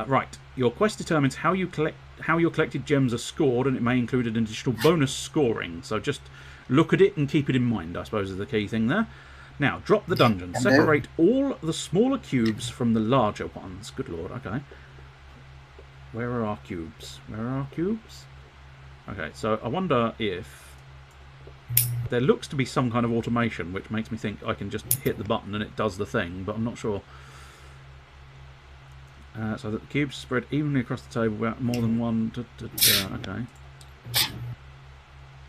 Right, your quest determines how your collected gems are scored, and it may include an additional bonus scoring. So just look at it and keep it in mind, I suppose, is the key thing there. Now, drop the dungeon. Separate all the smaller cubes from the larger ones. Good lord, okay. Where are our cubes? Where are our cubes? Okay, so I wonder if there looks to be some kind of automation, which makes me think I can just hit the button and it does the thing, but I'm not sure. So that the cubes spread evenly across the table without more than one. Okay.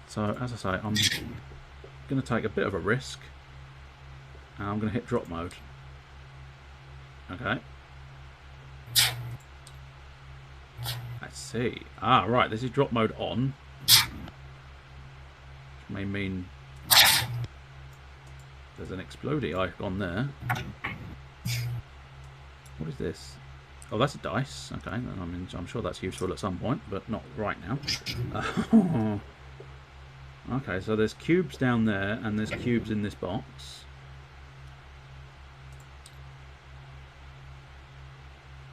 So, as I say, I'm going to take a bit of a risk. And I'm going to hit drop mode. Okay. Let's see. Ah, right, this is drop mode on. Which may mean there's an explodey icon there. What is this? Oh, that's a dice. Okay, I mean, I'm sure that's useful at some point, but not right now. Okay, so there's cubes down there, and there's cubes in this box.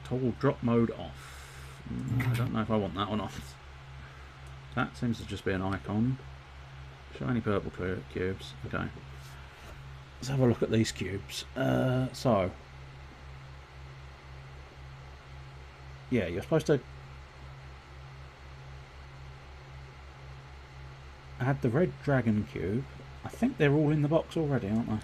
Toggle drop mode off. I don't know if I want that or not. That seems to just be an icon. Shiny purple cubes. Okay. Let's have a look at these cubes. So. Yeah, you're supposed to add the red dragon cube. I think they're all in the box already, aren't they?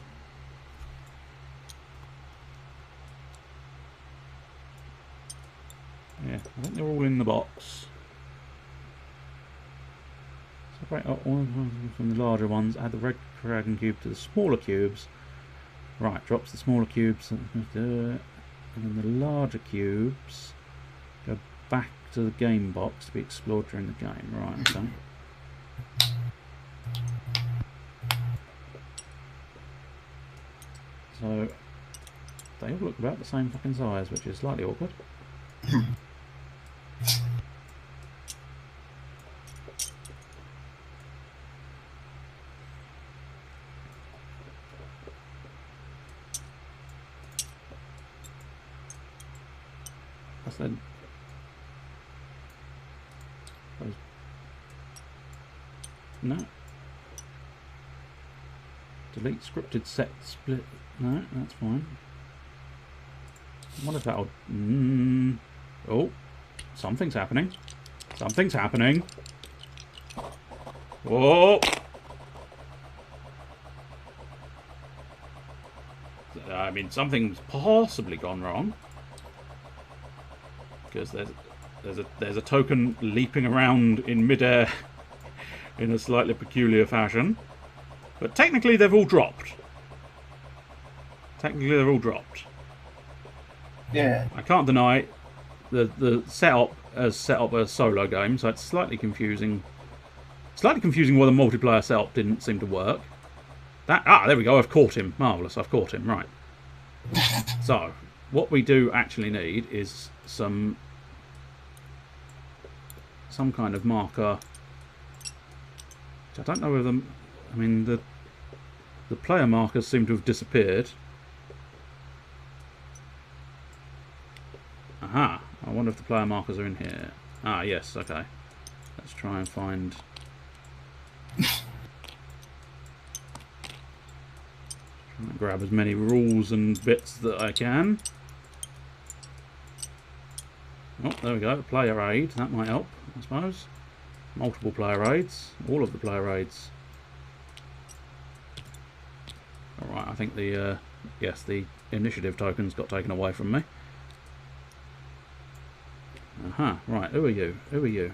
Yeah, I think they're all in the box. Separate all from the larger ones. Add the red dragon cube to the smaller cubes. Right, drops the smaller cubes. And then the larger cubes go back to the game box to be explored during the game. Right, okay. So they all look about the same fucking size, which is slightly awkward. I said, no. Delete scripted set split. No, that's fine. What if that'll... Oh, something's happening. Something's happening. Whoa! I mean, something's possibly gone wrong. Because there's a token leaping around in midair in a slightly peculiar fashion. But technically they've all dropped. Technically they're all dropped. Yeah. I can't deny the setup as set up a solo game, so it's slightly confusing. Slightly confusing why the multiplayer setup didn't seem to work. There we go, I've caught him. Marvellous, I've caught him, right. So, what we do actually need is some kind of marker. I don't know whether... I mean, the player markers seem to have disappeared. Aha! I wonder if the player markers are in here. Ah, yes, okay. Let's try and find... Trying to grab as many rules and bits that I can. Oh, there we go. Player aid. That might help, I suppose. Multiple player aids. All of the player aids. Alright, I think the... yes, the initiative tokens got taken away from me. Aha, right. Who are you? Who are you?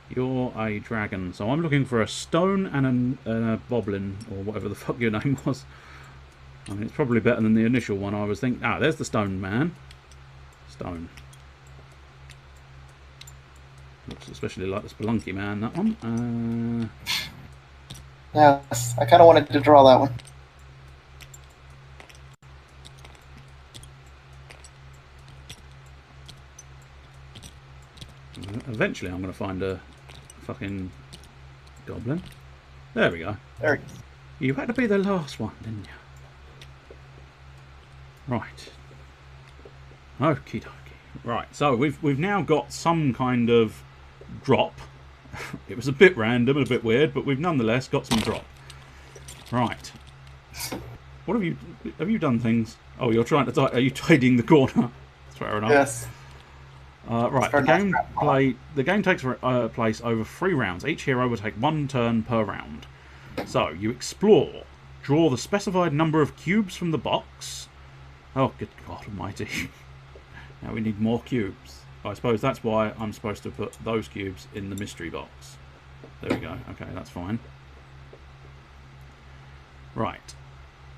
You're a dragon. So I'm looking for a stone and a boblin, or whatever the fuck your name was. I mean, it's probably better than the initial one I was thinking. Ah, there's the stone man. Stone. Looks especially like the Spelunky man, that one. Yes, I kind of wanted to draw that one. Eventually I'm going to find a fucking goblin. There we go. There. You had to be the last one, didn't you? Right. Okie dokie. Right, so we've now got some kind of drop. It was a bit random and a bit weird, but we've nonetheless got some drop. Right. What have you done things? Oh, you're trying to... Are you tidying the corner? Fair enough. Yes. Right, the game takes place over 3 rounds. Each hero will take 1 turn per round. So, you explore. Draw the specified number of cubes from the box. Oh, good God almighty. Now we need more cubes. I suppose that's why I'm supposed to put those cubes in the mystery box. There we go. Okay, that's fine. Right.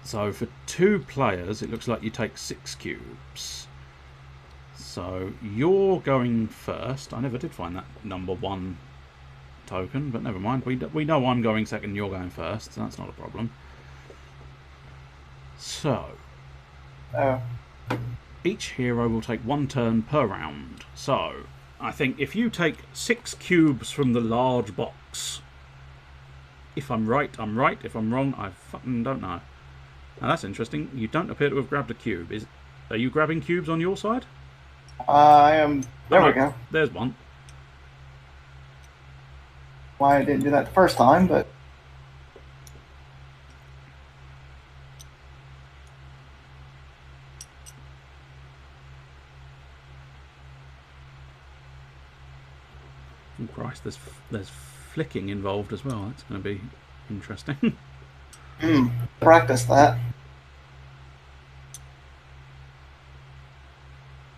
So for 2 players, it looks like you take 6 cubes. So you're going first. I never did find that number 1 token, but never mind. We know I'm going second, you're going first, so that's not a problem. So, each hero will take 1 turn per round. So, I think if you take 6 cubes from the large box, if I'm right, I'm right. If I'm wrong, I fucking don't know. Now that's interesting. You don't appear to have grabbed a cube. Are you grabbing cubes on your side? I am. There we go. There's one. Why I didn't do that the first time, but Oh Christ, there's flicking involved as well. That's going to be interesting. practice that.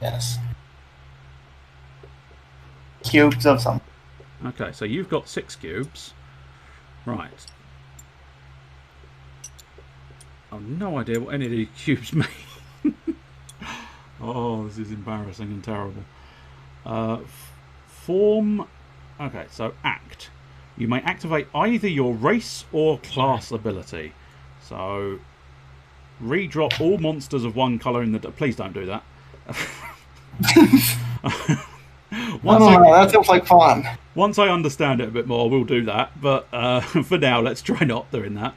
Yes. Cubes of some. Okay, so you've got 6 cubes. Right. I've no idea what any of these cubes mean. Oh, this is embarrassing and terrible. Form. Okay, so act. You may activate either your race or class ability. So, redrop all monsters of 1 colour in the... Please don't do that. That feels like fun. Once I understand it a bit more, we'll do that. But for now, let's try not doing that.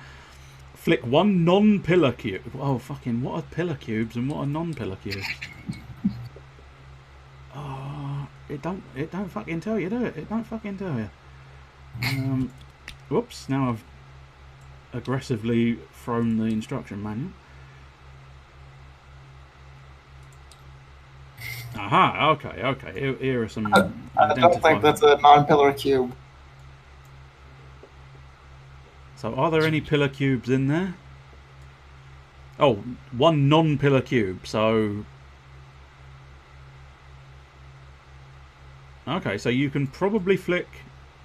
Flick 1 non-pillar cube. Oh, fucking, what are pillar cubes and what are non-pillar cubes? Oh, it don't fucking tell you, do it? It don't fucking tell you. Whoops, now I've aggressively thrown the instruction manual. Aha, okay. Here are some. I don't think that's a non-pillar cube. So, are there any pillar cubes in there? Oh, 1 non-pillar cube. So, okay, so you can probably flick